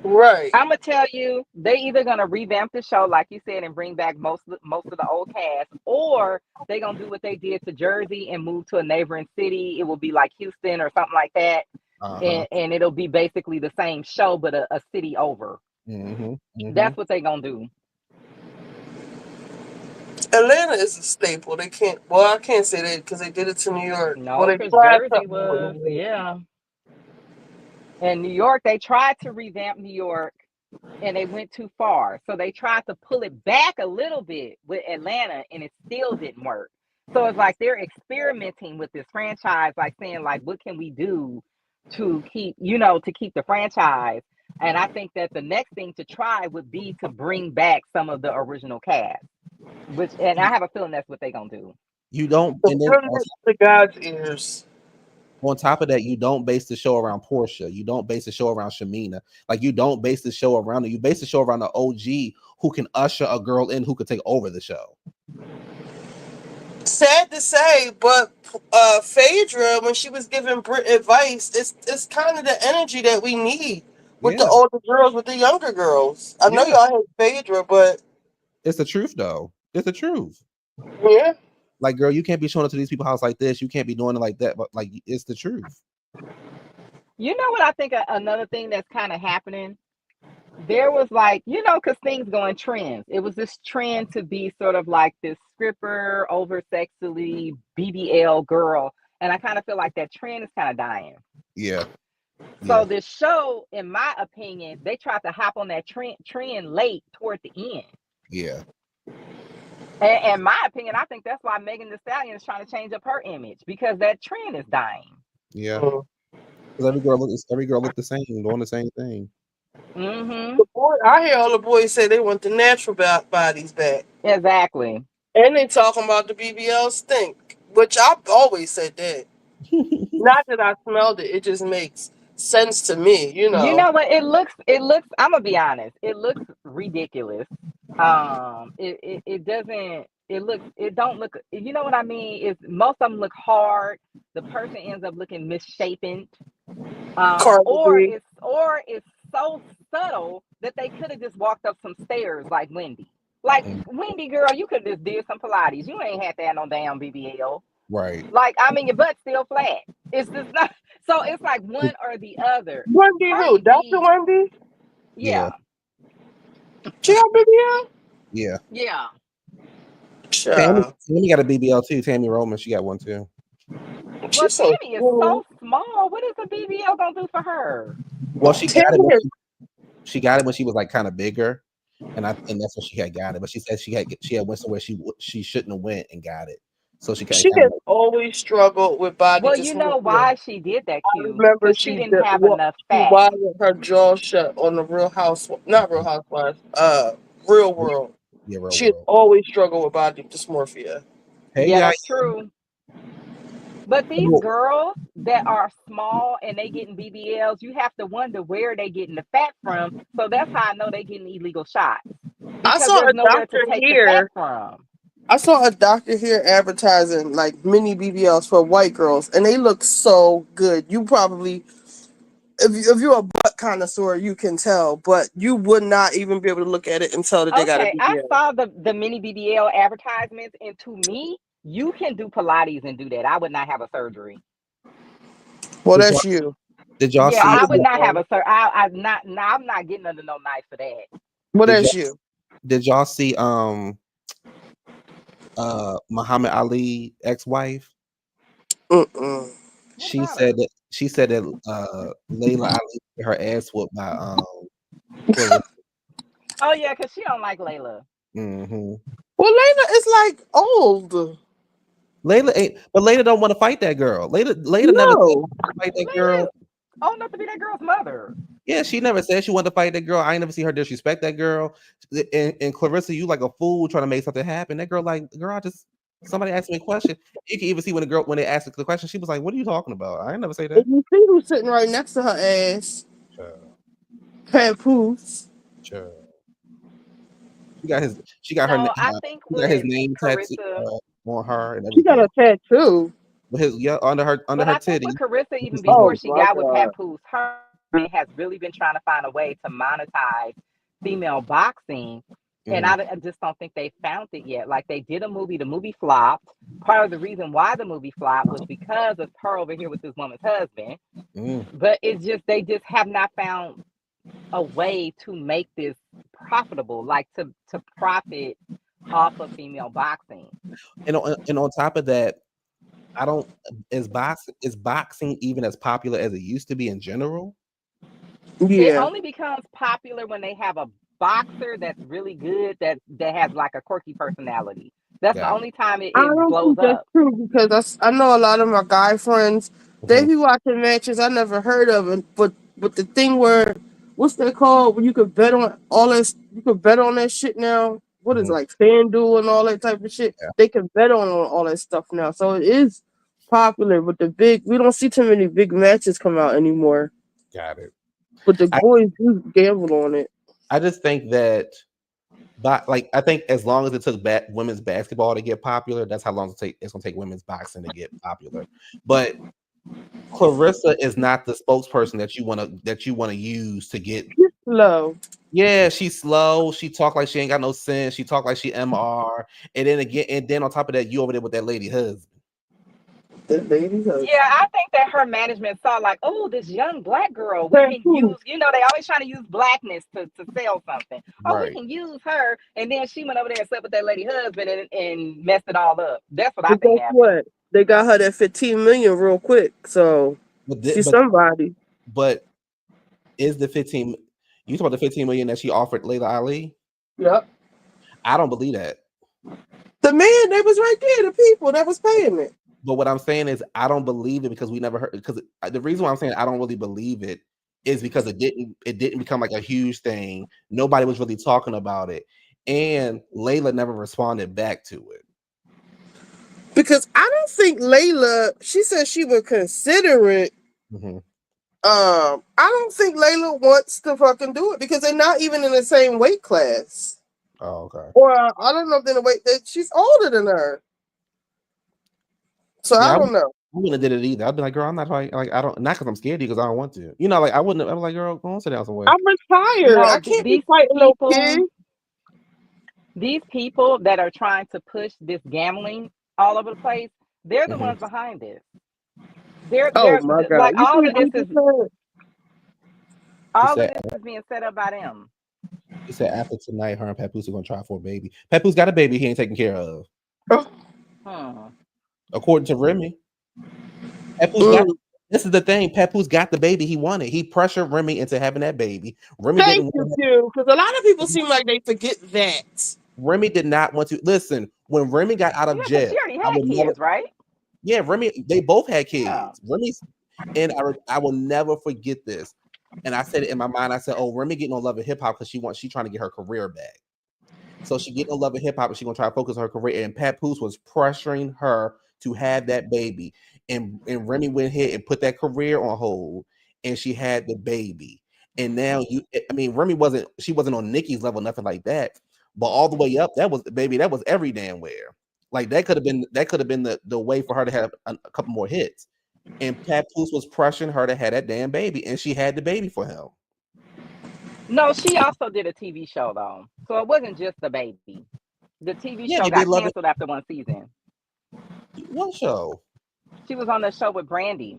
Right. I'm gonna tell you, they either gonna revamp the show, like you said, and bring back most of the old cast, or they gonna do what they did to Jersey and move to a neighboring city. It will be like Houston or something like that, and it'll be basically the same show but a city over. That's what they gonna do. Atlanta is a staple. They can't. Well, I can't say that because they did it to New York. No, well, because Jersey was, yeah. And New York, they tried to revamp New York, and they went too far. So they tried to pull it back a little bit with Atlanta, and it still didn't work. So it's like they're experimenting with this franchise, like saying, like, what can we do to keep the franchise? And I think that the next thing to try would be to bring back some of the original cast. And I have a feeling that's what they're gonna do. You don't, and then the God's ears. On top of that, you don't base the show around Portia. You don't base the show around Shamina. Like, you don't base the show around it. You base the show around the OG who can usher a girl in who could take over the show. Sad to say, but Phaedra, when she was giving Brit advice, it's kind of the energy that we need with the older girls, with the younger girls. I know y'all hate Phaedra, but it's the truth, though. It's the truth. Yeah. Like, girl, you can't be showing up to these people's house like this. You can't be doing it like that. But like, it's the truth. You know what I think another thing that's kind of happening? There was like, because things go in trends. It was this trend to be sort of like this stripper, over sexually BBL girl. And I kind of feel like that trend is kind of dying. Yeah. So this show, in my opinion, they tried to hop on that trend late toward the end. Yeah. And in my opinion, I think that's why Megan Thee Stallion is trying to change up her image, because that trend is dying. Yeah. Because every girl look the same, doing the same thing. Mm-hmm. I hear all the boys say they want the natural bodies back. Exactly. And they talking about the BBL stink, which I've always said that. Not that I smelled it, it just makes sense to me, You know what? It looks, I'm gonna be honest, it looks ridiculous. It doesn't, it don't look, you know what I mean? Is most of them look hard. The person ends up looking misshapen. Or it's so subtle that they could have just walked up some stairs like Wendy. Like, Wendy, girl, you could have just did some Pilates. You ain't had to have no damn BBL. Right. Like, I mean, your butt's still flat. It's just not. So it's like one or the other. Wendy who? Dr. Wendy? Yeah. She got BBL? Yeah. Yeah. Tammy got a BBL too. Tammy Roman, she got one too. Well, Tammy is so small. What is a BBL gonna do for her? Well, she got it. When she was like kind of bigger, and that's when she had got it. But she said she had went somewhere she shouldn't have went and got it. So she has always struggled with body. Well, you know why she did that, Q? Remember, She didn't have enough fat. Why with her jaw shut on the Real Housewives, not Real Housewives, Real World. Yeah, Real She World. has always struggled with body dysmorphia. Hey, yeah, that's true. But these girls that are small and they getting BBLs, you have to wonder where they getting the fat from. So that's how I know they getting illegal shots. Because there's nowhere to take the fat from. I saw a doctor here advertising like mini BBLs for white girls, and they look so good. You probably, if you're a butt connoisseur, you can tell, but you would not even be able to look at it and tell that they got a BBL. I saw the mini BBL advertisements, and to me, you can do Pilates and do that. I would not have a surgery. Well, that's you. Did y'all see? I would not have a surgery. I'm not getting under no knife for that. Well, that's you. Did y'all see Muhammad Ali ex-wife? She said that Layla Ali got her ass whooped by Oh yeah, because she don't like Layla. Mm-hmm. Well, Layla is like old. Layla ain't, but Layla don't want to fight that girl. Layla never said fight that girl. Old enough to be that girl's mother. Yeah, she never said she wanted to fight that girl. I ain't never see her disrespect that girl. And Clarissa, you like a fool trying to make something happen. That girl, like, girl, somebody asked me a question. You can even see when they asked her the question, she was like, "What are you talking about? I ain't never say that." You see who's sitting right next to her ass? Papoose. Sure. She got his name tattooed on her. And she got a tattoo. Under her titty. With Carissa, even before she got with Papoose, her has really been trying to find a way to monetize female boxing. And I just don't think they found it yet. Like, they did a movie, the movie flopped. Part of the reason why the movie flopped was because of her over here with this woman's husband. But they just have not found a way to make this profitable, like to profit off of female boxing. And on top of that, is boxing even as popular as it used to be in general? It only becomes popular when they have a boxer that's really good, that has like a quirky personality. That's the only time it blows up. That's true, because I know a lot of my guy friends, they be watching matches I never heard of, but the thing where, what's that called, when you could bet on all this, you could bet on that shit now. What is it, like FanDuel and all that type of shit? Yeah. They can bet on all that stuff now, so it is popular. But we don't see too many big matches come out anymore. Got it. But the boys do gamble on it. I just think that, I think as long as it took women's basketball to get popular, that's how long it's gonna take women's boxing to get popular. But Clarissa is not the spokesperson that you wanna use to get low. Yeah, she's slow. She talk like she ain't got no sense. She talk like she MR. And then on top of that, you over there with that lady husband. That lady husband. Yeah, I think that her management saw like, oh, this young black girl, we can use, they always trying to use blackness to sell something. Oh, we Right. can use her. And then she went over there and slept with that lady husband and messed it all up. That's what I But think guess happened. what? They got her that 15 million real quick. So she's somebody. But is the 15? You talking about the 15 million that she offered Layla Ali? Yep. I don't believe that. The man, they was right there. The people that was paying it. But what I'm saying is, I don't believe it because we never heard. Because the reason why I'm saying I don't really believe it is because it didn't become like a huge thing. Nobody was really talking about it, and Layla never responded back to it. Because I don't think Layla. She said she would consider it. Mm-hmm. I don't think Layla wants to fucking do it because they're not even in the same weight class. Oh, okay. Or I don't know if they're in the weight that she's older than her. So Yeah, I don't know. I wouldn't have did it either. I'd be like, girl, I'm not like I don't, not because I'm scared because I don't want to. Like I wouldn't. I'm like, girl, go on, sit down somewhere. I'm retired. No, I can't be fighting no kids. These people that are trying to push this gambling all over the place, they're the ones behind this. They're my God. like You all see of this what is you all of this is being set up by them. He said after tonight, her and Papoose are gonna try for a baby. Papoose got a baby he ain't taking care of. According to Remy. This is the thing. Papoose got the baby he wanted. He pressured Remy into having that baby. Remy Thank didn't you, Q, because a lot of people seem like they forget that. Remy did not want to listen. When Remy got out of jail, She already had kids, right? Yeah, Remy, they both had kids. Yeah. Remy, and I will never forget this. And I said it in my mind. I said, "Oh, Remy getting on Love and Hip Hop because she trying to get her career back. So she getting on Love and Hip Hop and she gonna try to focus on her career." And Papoose was pressuring her to have that baby, and Remy went ahead and put that career on hold, and she had the baby. And now Remy wasn't on Nicki's level, nothing like that. But all the way up, that was every damn where. Like that could have been the way for her to have a couple more hits. And Papoose was pressuring her to have that damn baby, and she had the baby for him. No, she also did a TV show though, so it wasn't just the baby. The TV show got canceled after one season. What show? She was on the show with Brandy.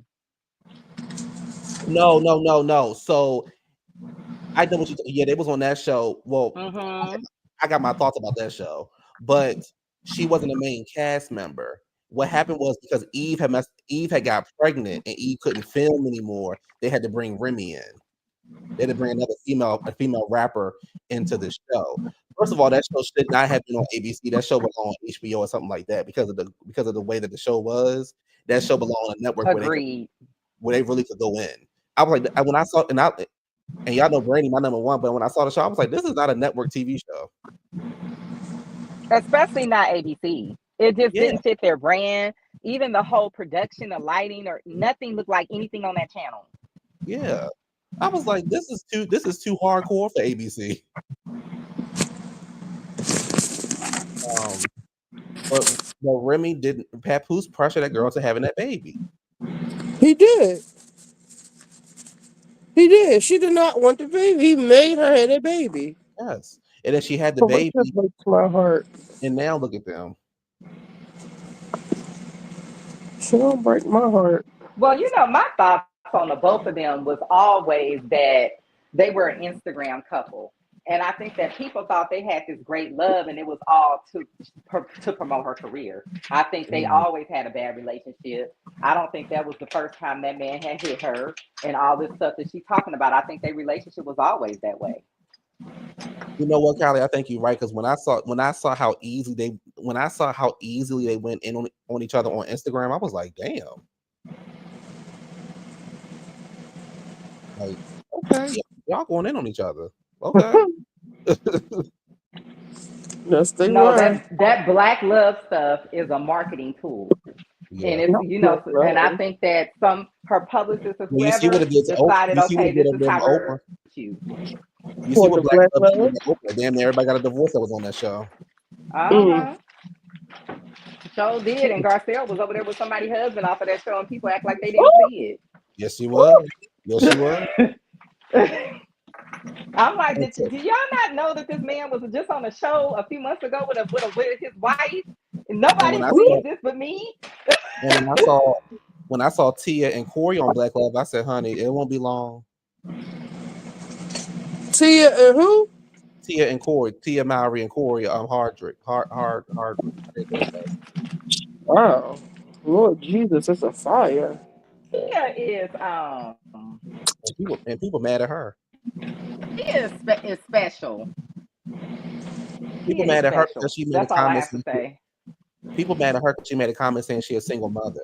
No. So I know what you. Yeah, they was on that show. Well, I got my thoughts about that show, but she wasn't a main cast member. What happened was because Eve had got pregnant and Eve couldn't film anymore. They had to bring Remy in. They had to bring a female rapper into the show. First of all, that show should not have been on ABC. That show belonged on HBO or something like that because of the way that the show was. That show belonged on a network where they really could go in. I was like, when I saw and y'all know Brandy, my number one, but when I saw the show, I was like, this is not a network TV show. Especially not ABC. It just didn't fit their brand. Even the whole production, the lighting, or nothing looked like anything on that channel. Yeah. I was like, this is too hardcore for ABC. But Remy didn't. Papoose pressured that girl to having that baby. He did. She did not want the baby. He made her have that baby. Yes. And then she had the baby. That breaks my heart. And now look at them. She don't break my heart. Well, my thoughts on the both of them was always that they were an Instagram couple. And I think that people thought they had this great love and it was all to promote her career. I think they always had a bad relationship. I don't think that was the first time that man had hit her and all this stuff that she's talking about. I think their relationship was always that way. You know what, Callie? I think you're right because when I saw how easily they went in on each other on Instagram, I was like, damn. Like, okay, y'all going in on each other. Okay. Yes, they were. That black love stuff is a marketing tool. Yeah. And it's and I think that her publicist or whoever decided, okay, this is how we're you. You see what Black Love did with Oprah? Damn, everybody got a divorce that was on that show. So did, and Garcelle was over there with somebody's husband off of that show, and people act like they didn't see it. Yes, she was. Yes, she was. I'm like, do y'all not know that this man was just on a show a few months ago with his wife? Nobody believes this but me. And when I saw Tia and Corey on Black Love, I said, honey, it won't be long. Tia and who? Tia and Corey, Tia Mowry and Corey Hardrick. Wow. Lord Jesus, it's a fire. Tia is and people mad at her. Tia is special. People Tia mad is at her special. because she made That's a all I comment. have to say. People mad at her because she made a comment saying she's a single mother.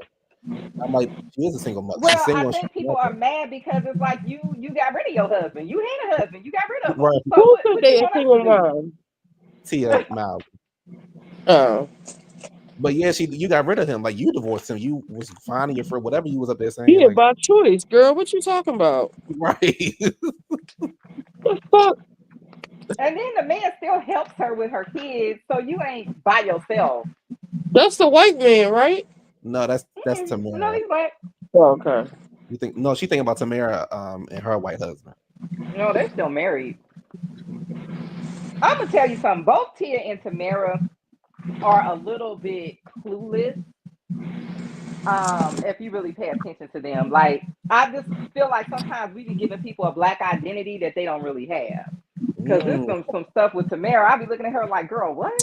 I'm like, she is a single mother. Well, She's single I think people are mad because it's like you got rid of your husband. You had a husband. You got rid of him. Right. So Who said what they you a want us single to do? mom? Tia Mowry. Oh. But yeah, you got rid of him. Like you divorced him. You was finding your friend, whatever you was up there saying. Yeah, Like, by choice, girl. What you talking about? right. The fuck? And then the man still helps her with her kids, so you ain't by yourself. That's the white man, right? No, that's Tamara. No, he's like, oh, okay. You think no? She thinking about Tamara and her white husband. No, they're still married. I'm gonna tell you something. Both Tia and Tamara are a little bit clueless. If you really pay attention to them, like I just feel like sometimes we be giving people a black identity that they don't really have. Because there's some stuff with Tamara. I'll be looking at her like, girl, what?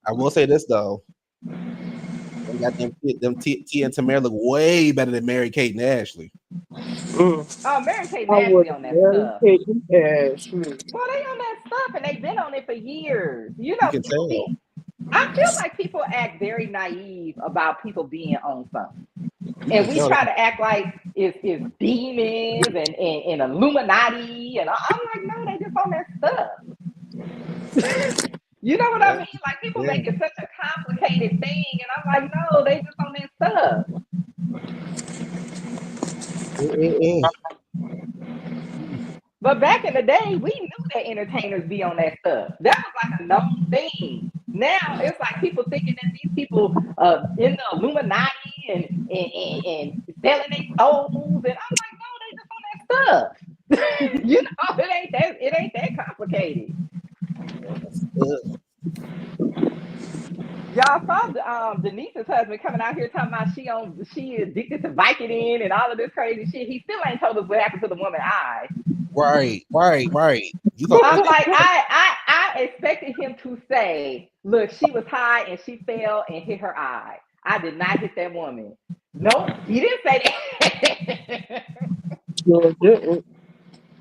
I will say this though. They got them Tia and Tamara look way better than Mary Kate and Ashley. Oh, Mary Kate and Ashley on that stuff. Well, they on that stuff and they've been on it for years. You know, You can tell. I feel like people act very naive about people being on something. And we try to act like it's demons and Illuminati. And I'm like, no, they just on that stuff. You know what I mean? Like people make it such a complicated thing. And I'm like, no, they just on that stuff. But back in the day, we knew that entertainers be on that stuff. That was like a known thing. Now it's like people thinking that these people in the Illuminati and selling their souls, and I'm like, no, they just on that stuff. You know, it ain't that complicated. Y'all saw Denise's husband coming out here talking about she addicted to Vicodin and all of this crazy shit. He still ain't told us what happened to the woman's eye. Right. I'm like, I expected him to say, look, she was high and she fell and hit her eye. I did not hit that woman. Nope, he didn't say that.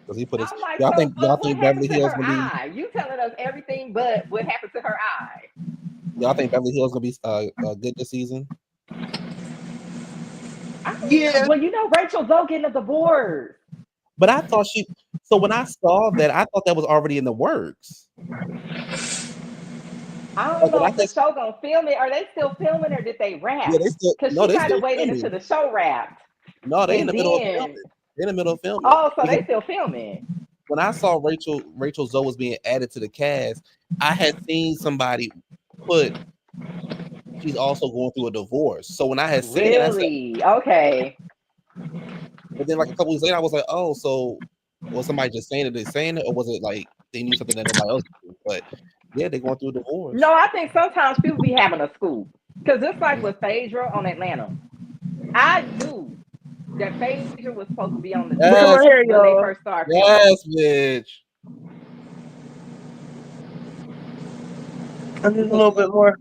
Because he put his. Like, y'all think Beverly Hills gonna be? You telling us everything but what happened to her eye? Y'all think Beverly Hills gonna be good this season? Yeah. Well, you know, Rachel Zoe getting a divorce. But I thought she. So when I saw that, I thought that was already in the works. I don't know if the show gonna film it. Are they still filming or did they wrap? Yeah, they still. Because No, she they kind still of waited filming. until the show wrapped. No, they in the middle of filming. They're in the middle of filming. Oh, so they still filming. When I saw Rachel Zoe was being added to the cast, I had seen somebody put. She's also going through a divorce. So when I had seen it, I said, okay. But then, like a couple weeks later, I was like, "Oh, so was somebody just saying it? They saying it, or was it like they knew something that nobody else knew?" But yeah, they're going through a divorce. No, I think sometimes people be having a scoop because it's like with Phaedra on Atlanta. I knew that Phaedra was supposed to be on the show when they first started filming. Yes, bitch. I need a little bit more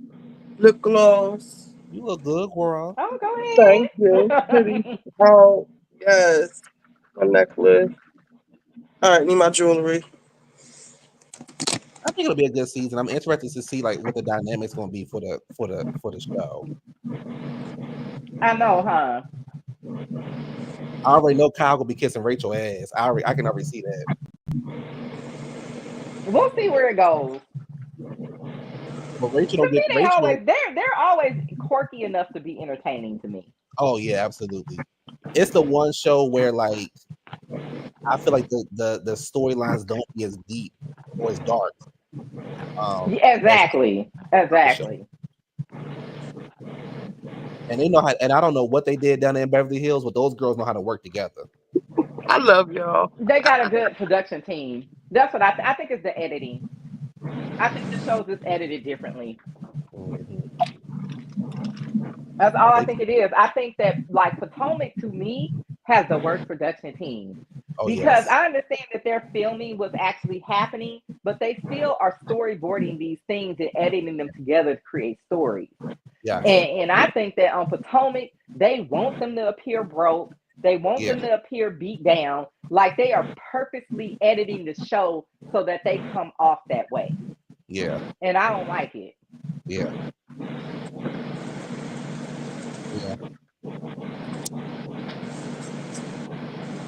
lip gloss. You look good, girl. Oh, go ahead. Thank you. Oh, yes. My necklace. All right, need my jewelry. I think it'll be a good season. I'm interested to see like what the dynamics going to be for the show. I know, huh? I already know Kyle will be kissing Rachel ass. I can already see that. We'll see where it goes. But Rachel don't get Rachel. They're always quirky enough to be entertaining to me. Oh yeah, absolutely. It's the one show where like I feel like the storylines don't be as deep or as dark. Exactly. And they know how, and I don't know what they did down there in Beverly Hills, but those girls know how to work together. I love y'all. They got a good production team. That's what I think it's the editing. I think the shows is edited differently. Mhm. That's all I They- think it is. I think that like Potomac to me has the worst production team. oh Because yes, I understand that their filming was actually happening, but they still are storyboarding these things and editing them together to create stories. gotcha. And I think that on Potomac, they want them to appear broke. They want Yeah, them to appear beat down. Like they are purposely editing the show so that they come off that way. yeah, And I don't like it yeah, yeah.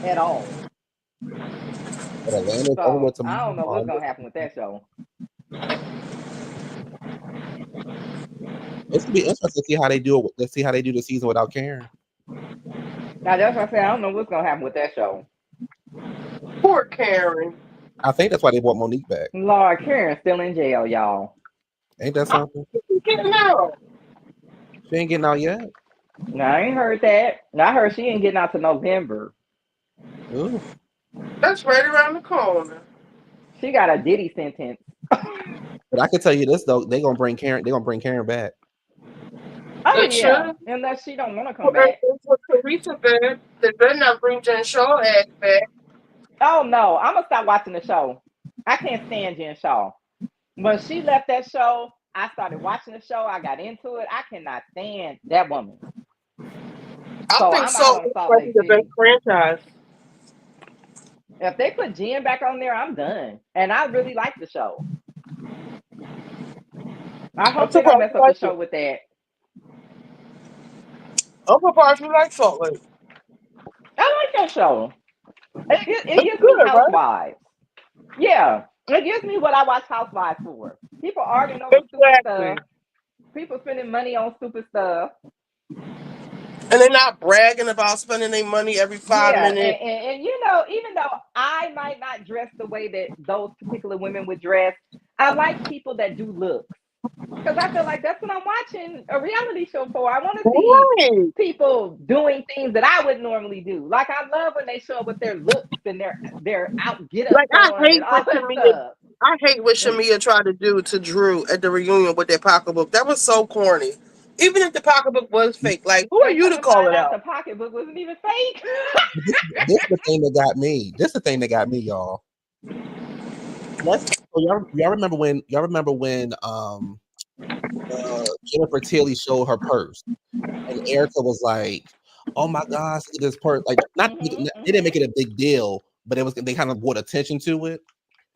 at all. But Atlanta's over So with I don't tomorrow. know what's gonna happen with that show. It's gonna be interesting to see how they do it. Let's see how they do the season without Karen. Now that's what I said. I don't know what's gonna happen with that show. Poor Karen. I think that's why they brought Monique back. Lord, Karen's still in jail, y'all. Ain't that something? Getting out. She ain't getting out yet. No, I ain't heard that. I heard she ain't getting out to November. Oof. That's right around the corner. She got a Diddy sentence. But I can tell you this though, they gonna bring Karen. They gonna bring Karen back. Oh They yeah, should. unless she don't want to come Whatever back. Teresa did, they better not bring Jen Shaw ass back. Oh no, I'm gonna stop watching the show. I can't stand Jen Shaw. When she left that show, I started watching the show. I got into it. I cannot stand that woman. I So think I'm out so. on It's Salt probably Lake the best City. franchise. If they put Jen back on there, I'm done. And I really like the show. I I'm hope they don't surprised mess you up the like show it. with that. I'm surprised you like Salt Lake. I like that show. It It's gives me good, right? Housewives. Yeah, it gives me what I watch Housewives for. People arguing over stupid Exactly. stuff. People spending money on stupid stuff. And they're not bragging about spending their money every 5 minutes. And you know, even though I might not dress the way that those particular women would dress, I like people that do looks. Because I feel like that's what I'm watching a reality show for. I want to see Right. people doing things that I would normally do. Like I love when they show up with their looks and their out get ups Like on and all that stuff. I hate what Shamia tried to do to Drew at the reunion with their pocketbook. That was so corny. Even if the pocketbook was fake, like who are And you come to to call find it out the out? pocketbook wasn't even fake. This is the thing that got me. This is the thing that got me, y'all. Y'all remember when Jennifer Tilly showed her purse and Erica was like, "Oh my gosh, look at this purse!" Like, not they didn't make it a big deal, but it was they kind of brought attention to it.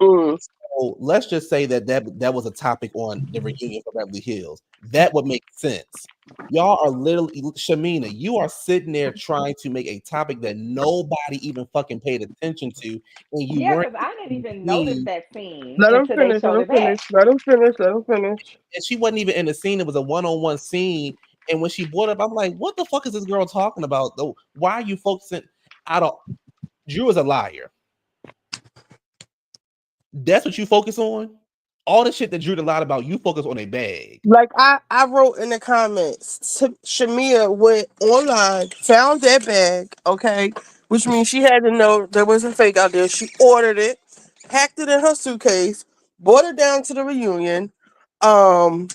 Mm. So let's just say that was a topic on the reunion for Beverly Hills. That would make sense. Y'all are literally Shamina. You are sitting there trying to make a topic that nobody even fucking paid attention to, and you Yeah, weren't because I didn't even notice seen. that scene Let him until they finish. Let showed him it back. finish. Let him finish. Let him finish. And she wasn't even in the scene. It was a one-on-one scene. And when she brought it up, I'm like, what the fuck is this girl talking about? Though, why are you focusing? I don't. Drew is a liar. That's what you focus on. All the shit that Drew lied about, you focus on a bag. Like I wrote in the comments, Shamia went online, found that bag, okay, which means she had to know there was a fake out there. She ordered it, packed it in her suitcase, brought it down to the reunion. Um,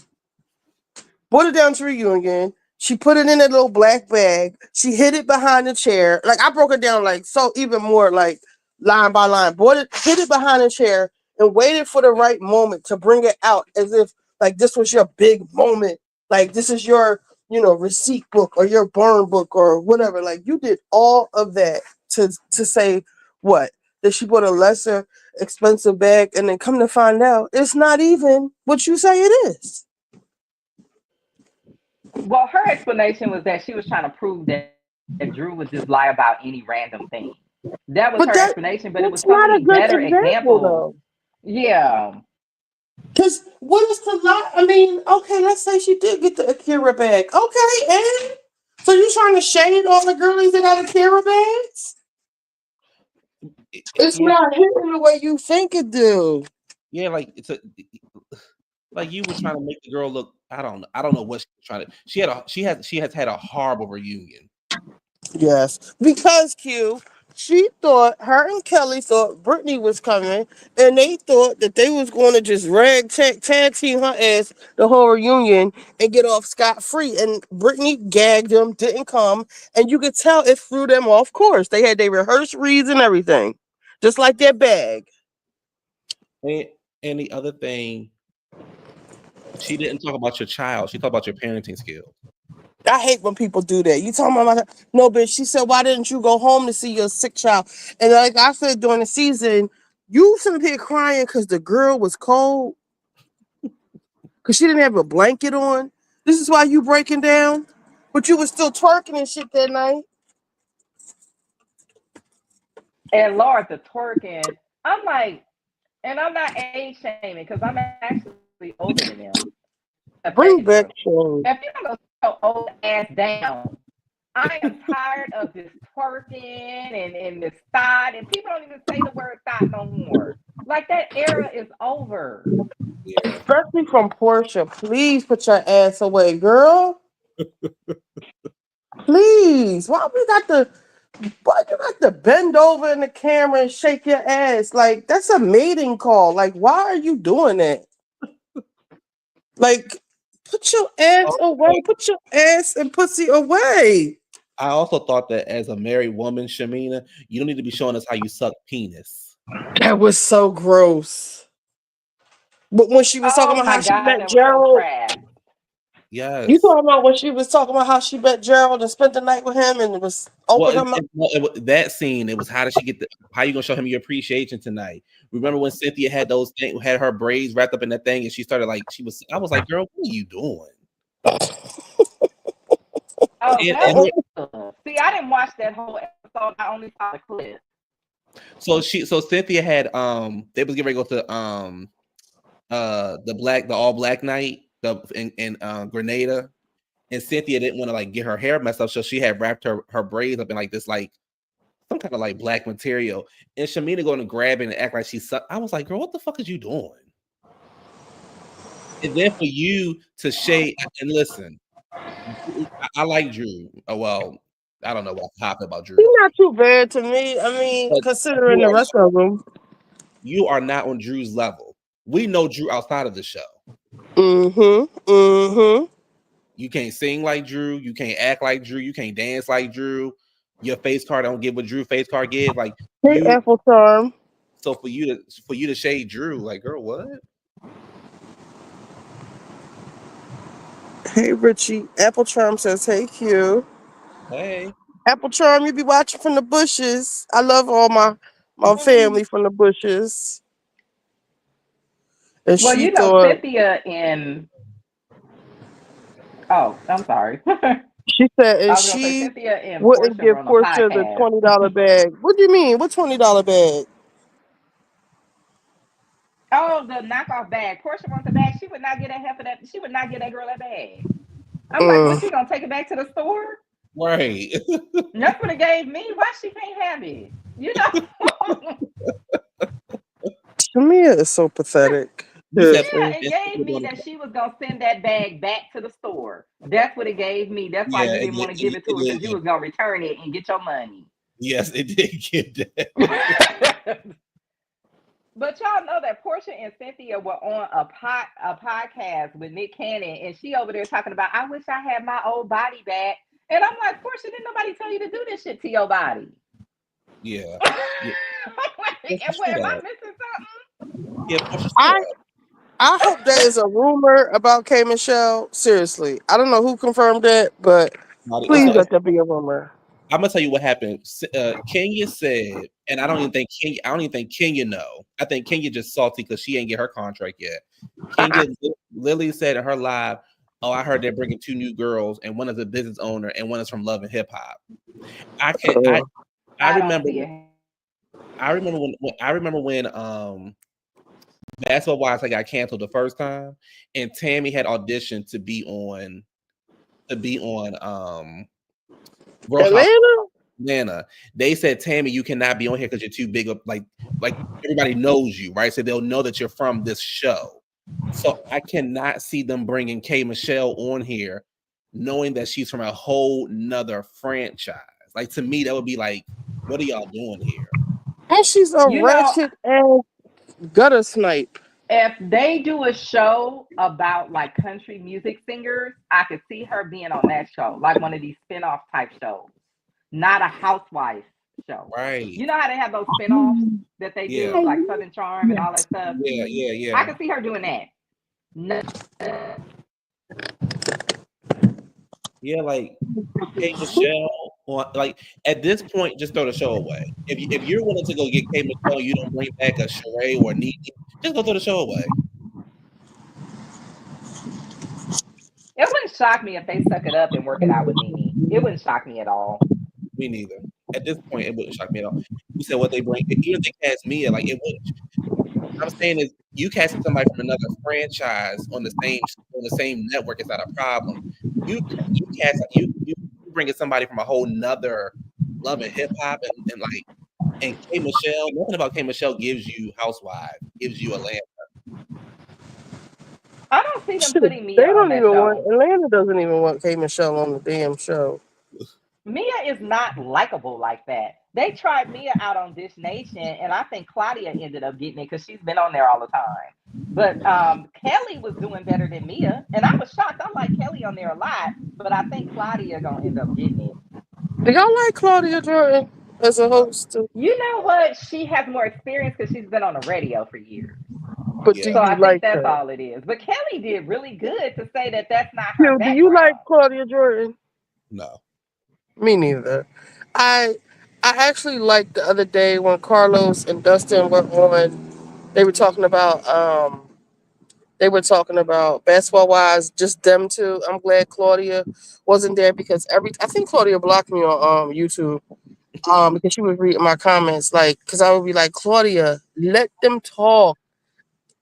Brought it down to reunion. She put it in a little black bag. She hid it behind the chair. Like I broke it down like so even more like line by line. Brought it, hid it behind the chair, and waited for the right moment to bring it out as if like this was your big moment. Like this is your, receipt book or your burn book or whatever. Like you did all of that to say what? That she bought a lesser expensive bag and then come to find out it's not even what you say it is. Well, her explanation was that she was trying to prove that Drew would just lie about any random thing. That was But her that explanation, but it was that's so not a many good better example examples. though. Yeah. Because what is the lie? I mean, okay, let's say she did get the Akira bag. Okay, and so you trying to shade all the girlies that got Akira bags? It's Yeah, not hitting the way you think it do. yeah, like like you were trying to make the girl look. I don't know what she was trying to. She has had a horrible reunion. Yes, because Q, She thought, her and Kelly thought Brittany was coming, and they thought that they was going to just tag team her ass the whole reunion and get off scot free. And Brittany gagged them, didn't come, and you could tell it threw them off course. They had their rehearsed reads and everything, just like their bag. And the other thing, she didn't talk about your child. She talked about your parenting skills. I hate when people do that. You talking about no, bitch. She said, "Why didn't you go home to see your sick child?" And like I said during the season, you sitting here crying because the girl was cold, because she didn't have a blanket on. This is why you breaking down, but you was still twerking and shit that night. And Lord, the twerking. I'm like, and I'm not age shaming because I'm actually older than them. Bring back change. If you don't go your old ass down, I am tired of this twerking and this thought, and people don't even say the word thought no more. Like that era is over. Yeah. Especially from Portia. Please put your ass away, girl. Please. Why you got to bend over in the camera and shake your ass? Like, that's a mating call. Like, why are you doing that? Like, put your ass away. Put your ass and pussy away. I also thought that as a married woman, Shamina, you don't need to be showing us how you suck penis. That was so gross. But when she was talking Oh about how my she God, met that was so Gerald, trash. Yes. you talking about when she was talking about how she met Gerald and spent the night with him and it was open him up? That scene, it was how did she get how you gonna show him your appreciation tonight? Remember when Cynthia had those things, had her braids wrapped up in that thing, and she started like I was like, girl, what are you doing? Oh, see, I didn't watch that whole episode. I only saw the clip. So Cynthia had they was getting ready to go to the all black night in Grenada, and Cynthia didn't want to like get her hair messed up, so she had wrapped her braids up in like this like some kind of like black material, and Shamina going to grab it and act like she sucked. I was like, girl, what the fuck is you doing? And then for you to shade and listen, I like Drew. Oh well, I don't know what's happening about Drew. He's not too bad to me. I mean, But considering the rest of them. You are not on Drew's level. We know Drew outside of the show. Mm-hmm. Mm-hmm. You can't sing like Drew. You can't act like Drew. You can't dance like Drew. Your face card don't give what Drew face card give. Like Hey, you. Apple Charm. So for you to shade Drew, like girl, what? Hey, Richie. Apple Charm says, "Hey, Q." Hey. Apple Charm, you be watching from the bushes. I love all my family from the bushes. And Well, she you know, thought Cynthia in. Oh, I'm sorry. she said, I and was gonna say she Cynthia and wouldn't Portia were give on a Portia the podcast. $20 bag. What do you mean? What $20 bag? Oh, the knockoff bag. Portia wants the bag. She would not get half of that. She would not get that girl that bag. I'm like, what? She gonna take it back to the store? Right. That's what it gave me. Why she can't have it? You know. Tamia is so pathetic. Yeah, it gave me that she was gonna send that bag back to the store. That's what it gave me. That's why you didn't want to give it to her because you was gonna return it and get your money. Yes, it did get that. But y'all know that Portia and Cynthia were on a podcast with Nick Cannon, and she over there talking about, I wish I had my old body back. And I'm like, Portia, didn't nobody tell you to do this shit to your body? Yeah. Am I missing something? Yeah, Portia. I hope that is a rumor about K Michelle. Seriously, I don't know who confirmed that, but please let that be a rumor. I'm gonna tell you what happened. Kenya said, and I don't even think Kenya know. I think Kenya just salty because she ain't get her contract yet. Kenya Lily said in her live, "Oh, I heard they're bringing 2 new girls, and one is a business owner, and one is from Love and Hip Hop." I remember when Basketball Wives got canceled the first time, and Tammy had auditioned to be on Atlanta. They said, Tammy, you cannot be on here because you're too big. Like everybody knows you, right? So they'll know that you're from this show. So I cannot see them bringing K Michelle on here, knowing that she's from a whole nother franchise. Like to me, that would be like What are y'all doing here? And she's a You know, ratchet ass gutter snipe. if they do a show about like country music singers, I could see her being on that show, like one of these spin-off type shows, not a housewife show. Right. You know how they have those spin-offs that they Yeah. do, like Southern Charm and all that stuff? Yeah. I could see her doing that. No, Yeah, like K Michelle. Like at this point, just throw the show away. If you're willing to go get K Michelle, you don't bring back a Sheree or Nene, just go throw the show away. it wouldn't shock me if they suck it up and work it out with Nene. It wouldn't shock me at all. Me neither. At this point, it wouldn't shock me at all. You said what they bring. Even if they cast Mia, like it wouldn't. I'm saying is you casting somebody from another franchise on the same network is not a problem. You bringing somebody from a whole nother love and hip hop and K Michelle. Nothing about K Michelle gives you Housewives, gives you Atlanta. I don't see them Shit, putting Mia they on don't that even show. want Atlanta doesn't even want K Michelle on the damn show. Mia is not likable like that. They tried Mia out on Dish Nation, and I think Claudia ended up getting it because she's been on there all the time. But Kelly was doing better than Mia, and I was shocked. I like Kelly on there a lot, but I think Claudia gonna end up getting it. Do y'all like Claudia Jordan as a host? You know what? She has more experience because she's been on the radio for years. But do So you I think like that's her? all it is. But Kelly did really good to say that that's not her Do background. you like Claudia Jordan? No. Me neither. I actually liked the other day when Carlos and Dustin were on. They were talking about Basketball Wives, just them two. I'm glad Claudia wasn't there because I think Claudia blocked me on YouTube because she was reading my comments because I would be like, Claudia, let them talk.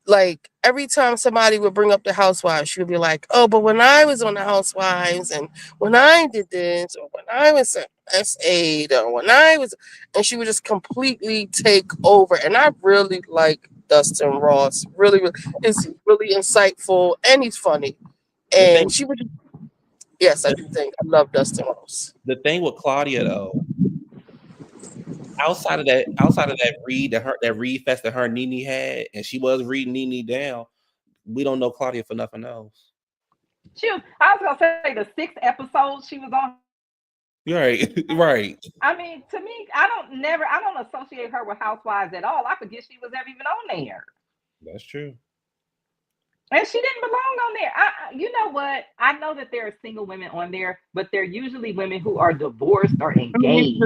Like every time somebody would bring up the Housewives, she would be like, "Oh, but when I was on the Housewives, and when I did this, or when I was SA, or when I was," and she would just completely take over. And I really like Dustin Ross. Really, is really insightful and he's funny. And she would, yes, I do think I love Dustin Ross. The thing with Claudia though, outside of that read that read fest that her and Nene had, and she was reading Nene down, we don't know Claudia for nothing else. I was gonna say the 6 episodes she was on. Right. I mean, to me, I don't associate her with Housewives at all. I forget she was ever even on there. That's true. And she didn't belong on there. You know what? I know that there are single women on there, but they're usually women who are divorced or engaged.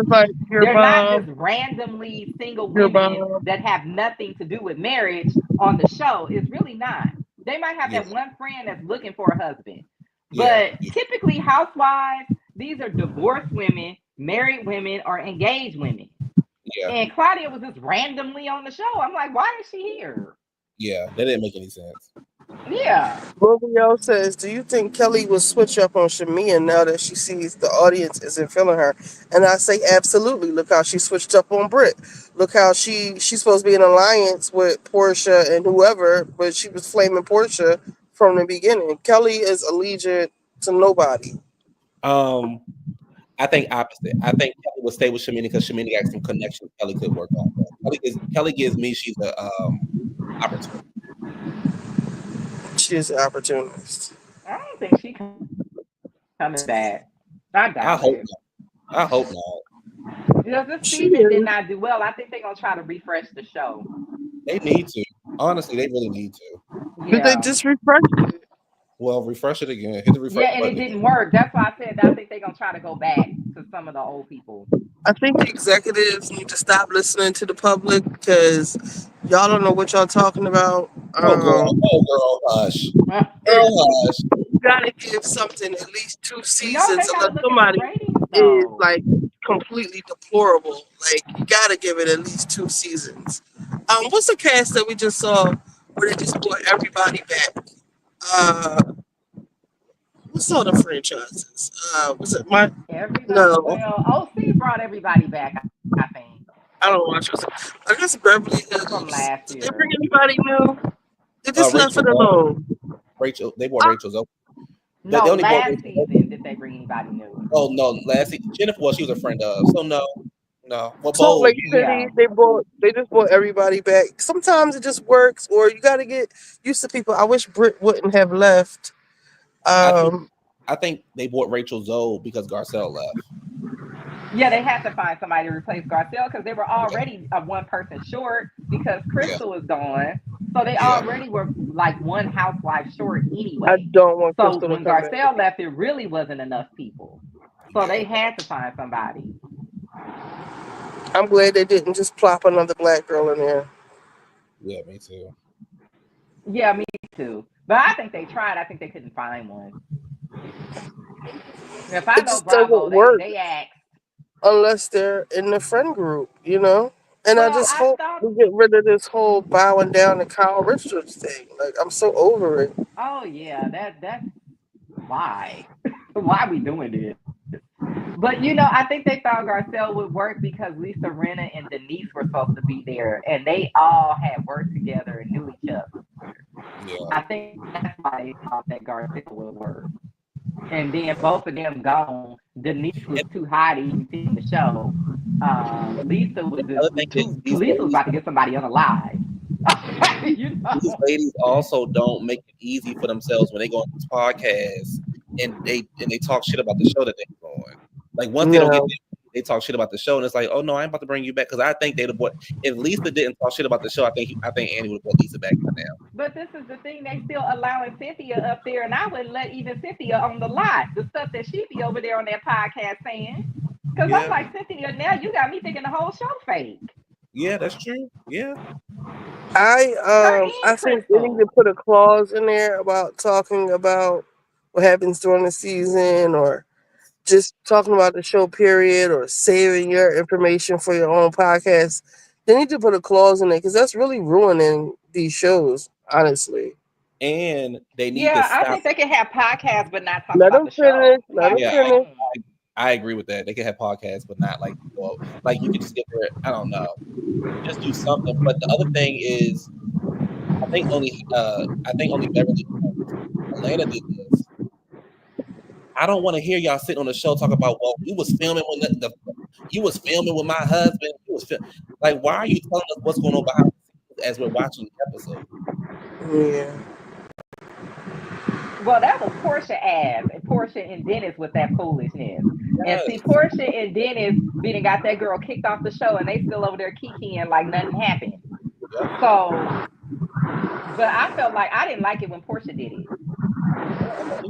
They're not just randomly single women that have nothing to do with marriage on the show. It's really not. They might have that one friend that's looking for a husband. But typically, Housewives, these are divorced women, married women, or engaged women. Yeah. And Claudia was just randomly on the show. I'm like, why is she here? Yeah, that didn't make any sense. Yeah. L'Oreal says, "Do you think Kelly will switch up on Shamia now that she sees the audience isn't feeling her?" And I say, absolutely. Look how she switched up on Britt. Look how she's supposed to be in alliance with Portia and whoever, but she was flaming Portia from the beginning. Kelly is allegiant to nobody. I think opposite. I think Kelly will stay with Shamini because Shamini got some connections Kelly could work on. Kelly gives me she's a opportunity. She's an opportunist. I don't think she coming back. I hope not. Because this season did not do well. I think they're gonna try to refresh the show. They need to. Honestly, they really need to. Yeah. Did they just refresh it? Well, refresh it again. Hit the refresh button. It didn't work. That's why I said I think they're gonna try to go back to some of the old people. I think the executives need to stop listening to the public because y'all don't know what y'all talking about. Girl, hush. Girl, hush. You gotta give something at least 2 seasons unless somebody is completely deplorable. Like you gotta give it at least 2 seasons. What's the cast that we just saw where they just brought everybody back? What's all the franchises? Was it my? No. Well, OC brought everybody back. I think. I don't watch it. I guess Beverly Hills. From last year. Did they bring anybody new? They just left it alone. Rachel, they brought Rachel's up. No, last season did they bring anybody new? Oh no, last season Jennifer. Well, she was a friend of. So no. No, well, Salt bold. Lake City, they just brought everybody back. Sometimes it just works, or you got to get used to people. I wish Britt wouldn't have left. I think Um, I think they bought Rachel Zoe because Garcelle left. Yeah, they had to find somebody to replace Garcelle because they were already a one person short because Yeah, Crystal is gone. So they yeah, already were like one housewife short I anyway. don't want So Crystal to when come back. Garcelle left, it really wasn't enough people. So yeah, they had to find somebody. I'm glad they didn't just plop another black girl in there. yeah. Me too. Yeah, me too. But I think they tried. I think they couldn't find one. If I It know just doesn't Bravo, work they asked. unless they're in the friend group, you know. And I Well, just I hope thought, we get rid of this whole bowing down to Kyle Richards thing. Like I'm so over it. oh yeah, that's why. Why are we doing this? But I think they thought Garcelle would work because Lisa Rinna and Denise were supposed to be there, and they all had worked together and knew each other. Yeah, I think that's why they thought that Garcelle would work. And then both of them gone. Denise was and too high to even film the show. Lisa was the other thing is too. these Lisa was ladies, about to get somebody unalive. you these know. ladies also don't make it easy for themselves when they go on these podcasts and they talk shit about the show that they're on. Like once they don't get No, there, they talk shit about the show, and it's like, oh no, I'm about to bring you back because I think they'd have bought. If Lisa didn't talk shit about the show, I think Andy would have brought Lisa back by now. But this is the thing, they still allowing Cynthia up there, and I wouldn't let even Cynthia on the lot. The stuff that she be over there on that podcast saying. Because I'm Yeah, like, Cynthia, now you got me thinking the whole show fake. yeah, that's true. Yeah, Her I and think they need to Crystal. put a clause in there about talking about what happens during the season, or just talking about the show period, or saving your information for your own podcast. They need to put a clause in there because that's really ruining these shows. Honestly, and they need to Yeah, I stop. think they can have podcasts, but not talk let about them the finish. show. Let them Like, Yeah, finish. I agree with that. They can have podcasts, but not like like you could just get there. I don't know, just do something. But the other thing is, I think only Beverly Atlanta did this. I don't want to hear y'all sitting on the show talk about, well, you was filming when you was filming with my husband. Like, why are you telling us what's going on behind the scenes as we're watching the episode? Yeah. well, that was Portia ass and Portia and Dennis with that foolishness. And see, Yes. Portia and Dennis being got that girl kicked off the show, and they still over there kikiing like nothing happened. Yep. So, but I felt like I didn't like it when Portia did it.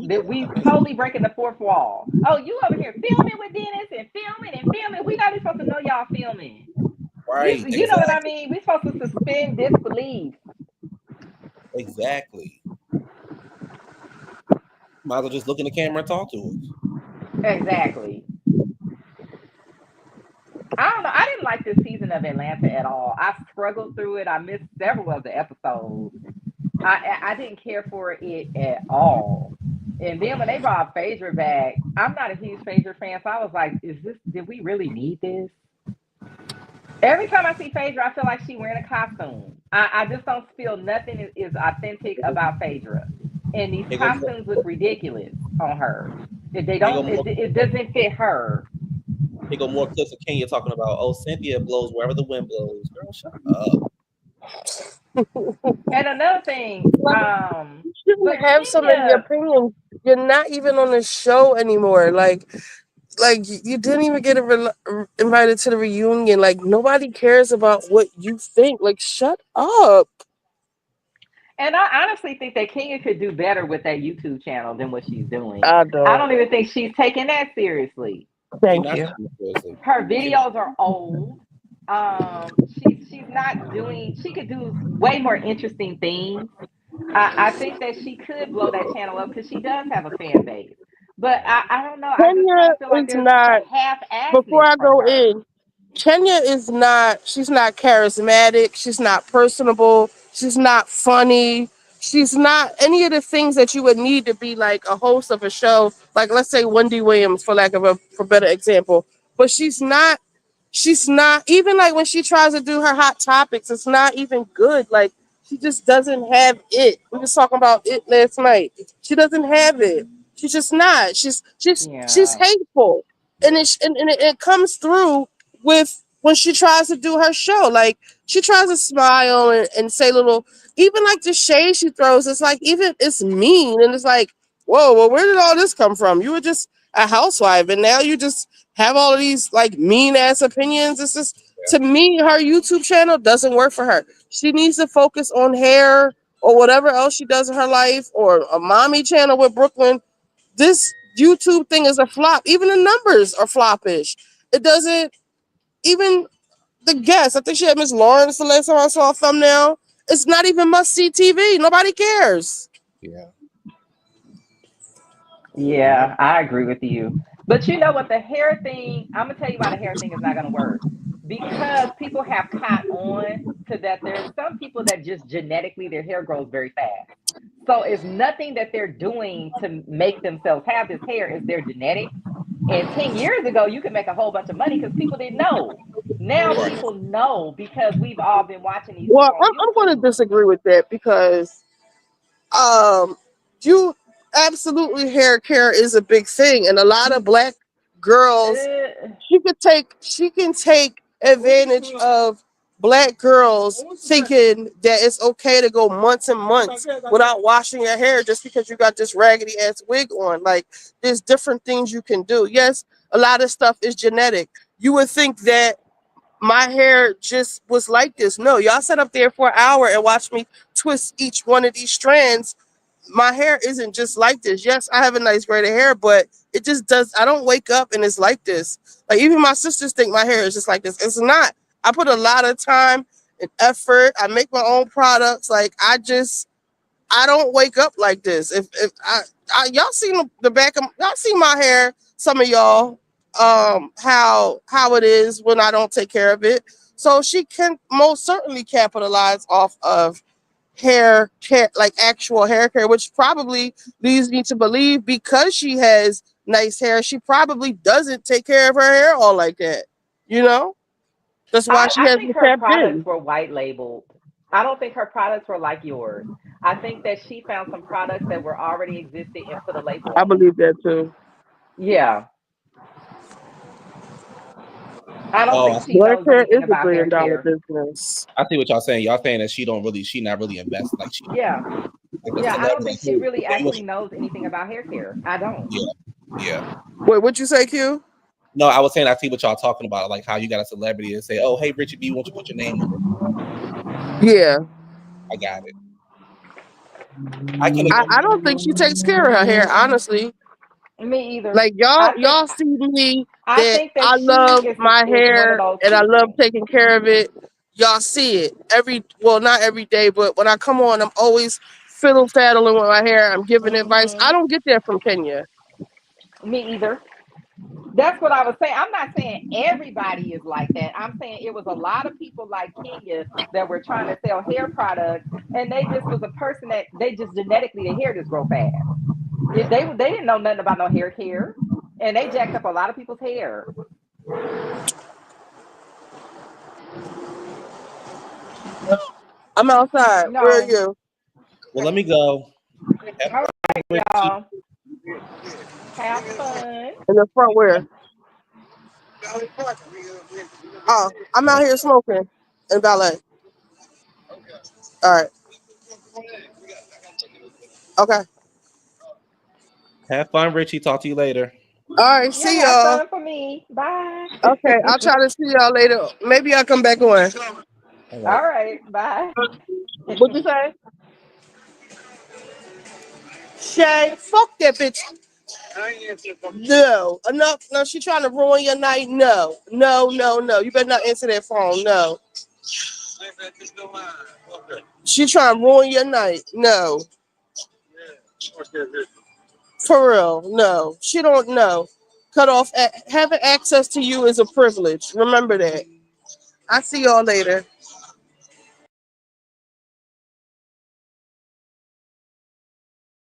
That we totally breaking the fourth wall. Oh, you over here filming with Dennis and filming and filming. We not even supposed to know y'all filming. Right. You know what I Exactly. mean? We supposed to suspend disbelief. Exactly. Might as well just look in the camera and talk to us. Exactly. I don't know. I didn't like this season of Atlanta at all. I struggled through it. I missed several of the episodes. I didn't care for it at all. And then when they brought Phaedra back, I'm not a huge Phaedra fan, so I was like, did we really need this? Every time I see Phaedra, I feel like she's wearing a costume. I just don't feel nothing is authentic about Phaedra. And these Here go more. costumes look ridiculous on her. If they Here go don't, more. it doesn't fit her. Here go more clips of Kenya talking about, oh, Cynthia blows wherever the wind blows. Girl, shut up. And another thing, You shouldn't but have so many Kenya, opinions. You're not even on the show anymore. Like you didn't even get invited to the reunion. Like nobody cares about what you think. Like shut up. and I honestly think that Kenya could do better with that YouTube channel than what she's doing. I I don't. don't even think she's taking that seriously. She's Thank not you. taking it seriously. Her She's not. videos are old. She's not doing. She could do way more interesting things. I think that she could blow that channel up because she does have a fan base. But I don't know. I just kind Kenya of feel like is there's a not. Before half-assedness I from go her. in, Kenya is not. She's not charismatic. She's not personable. She's not funny. She's not any of the things that you would need to be like a host of a show. Like let's say Wendy Williams, for lack of a for better example. But she's not. She's not even like when she tries to do her hot topics. It's not even good. Like she just doesn't have it. We was talking about it last night. She doesn't have it. She's just not. She's Yeah. hateful, and it comes through with when she tries to do her show. Like she tries to smile and say little, even like the shade she throws, it's like even it's mean and it's like, whoa, well, where did all this come from? You were just a housewife and now you just have all of these like mean ass opinions. It's just to me, her YouTube channel doesn't work for her. She needs to focus on hair or whatever else she does in her life, or a mommy channel with Brooklyn. This YouTube thing is a flop. Even the numbers are floppish. It doesn't even the guests. I think she had Miss Lawrence the last time I saw a thumbnail. It's not even must see TV. Nobody cares. Yeah. Yeah, I agree with you. But you know what? The hair thing, I'm gonna tell you why the hair thing is not gonna work. Because people have caught on to that. There's some people that just genetically their hair grows very fast. So it's nothing that they're doing to make themselves have this hair, it's their genetics. And 10 years ago, you could make a whole bunch of money because people didn't know. Now Right. people know because we've all been watching these Well, people on I'm going to YouTube. disagree with that because you absolutely hair care is a big thing, and a lot of black girls she can take advantage of black girls thinking that it's okay to go months and months without washing your hair just because you got this raggedy ass wig on. Like there's different things you can do. Yes, a lot of stuff is genetic. You would think that my hair just was like this. No, y'all sat up there for an hour and watched me twist each one of these strands. My hair isn't just like this. Yes, I have a nice braid of hair, but it just does. I don't wake up and it's like this. Like even my sisters think my hair is just like this. It's not. I put a lot of time and effort. I make my own products. Like I don't wake up like this. If I y'all seen the back of y'all see my hair, some of y'all, how it is when I don't take care of it. So she can most certainly capitalize off of hair care, like actual hair care, which probably leads me to believe because she has nice hair, she probably doesn't take care of her hair all like that. You know? That's why she I think hasn't her tapped products in. were white labeled. I don't think her products were like yours. I think that she found some products that were already existed and put a label I on them. believe that too. Yeah. I don't Oh, think she Black knows hair anything is a about hair $1 billion care. business. I see what y'all saying. Y'all saying that she not really invest Yeah. like a Yeah. I don't celebrity think she who really way more. actually knows anything about hair care. I don't. Yeah, yeah. Wait, what'd you say, Q? No, I was saying I see what y'all talking about, like how you got a celebrity and say, "Oh, hey, Richard B, won't you put your name on it?" Yeah. I got it. I can agree. I don't think she takes care of her hair, honestly. Me either. Like I think y'all see me I that think that I she love is my is one of hair those and I love people. taking care of it. Y'all see it not every day, but when I come on, I'm always fiddle faddling with my hair. I'm giving advice. I Hmm. don't get that from Kenya. Me either. That's what I was saying. I'm not saying everybody is like that. I'm saying it was a lot of people like Kenya that were trying to sell hair products, and they just was a person that they just genetically their hair just grow fast. They didn't know nothing about no hair care, and they jacked up a lot of people's hair. I'm outside. Where are No, you? Well, let me go. all right, y'all, have fun. In the front where? Oh, I'm out here smoking in ballet. All right. Okay. Have fun, Richie. Talk to you later. All right. Yeah, See have y'all. fun for me. Bye. Okay. I'll try to see y'all later. Maybe I'll come back on. All All right. right, bye. What'd you say? Shay, fuck that bitch. No, enough. No, she trying to ruin your night. No, no, no, no. You better not answer that phone. No. She trying to ruin your night. No. For real. No. She don't know. Cut off. Having access to you is a privilege. Remember that. I see y'all later.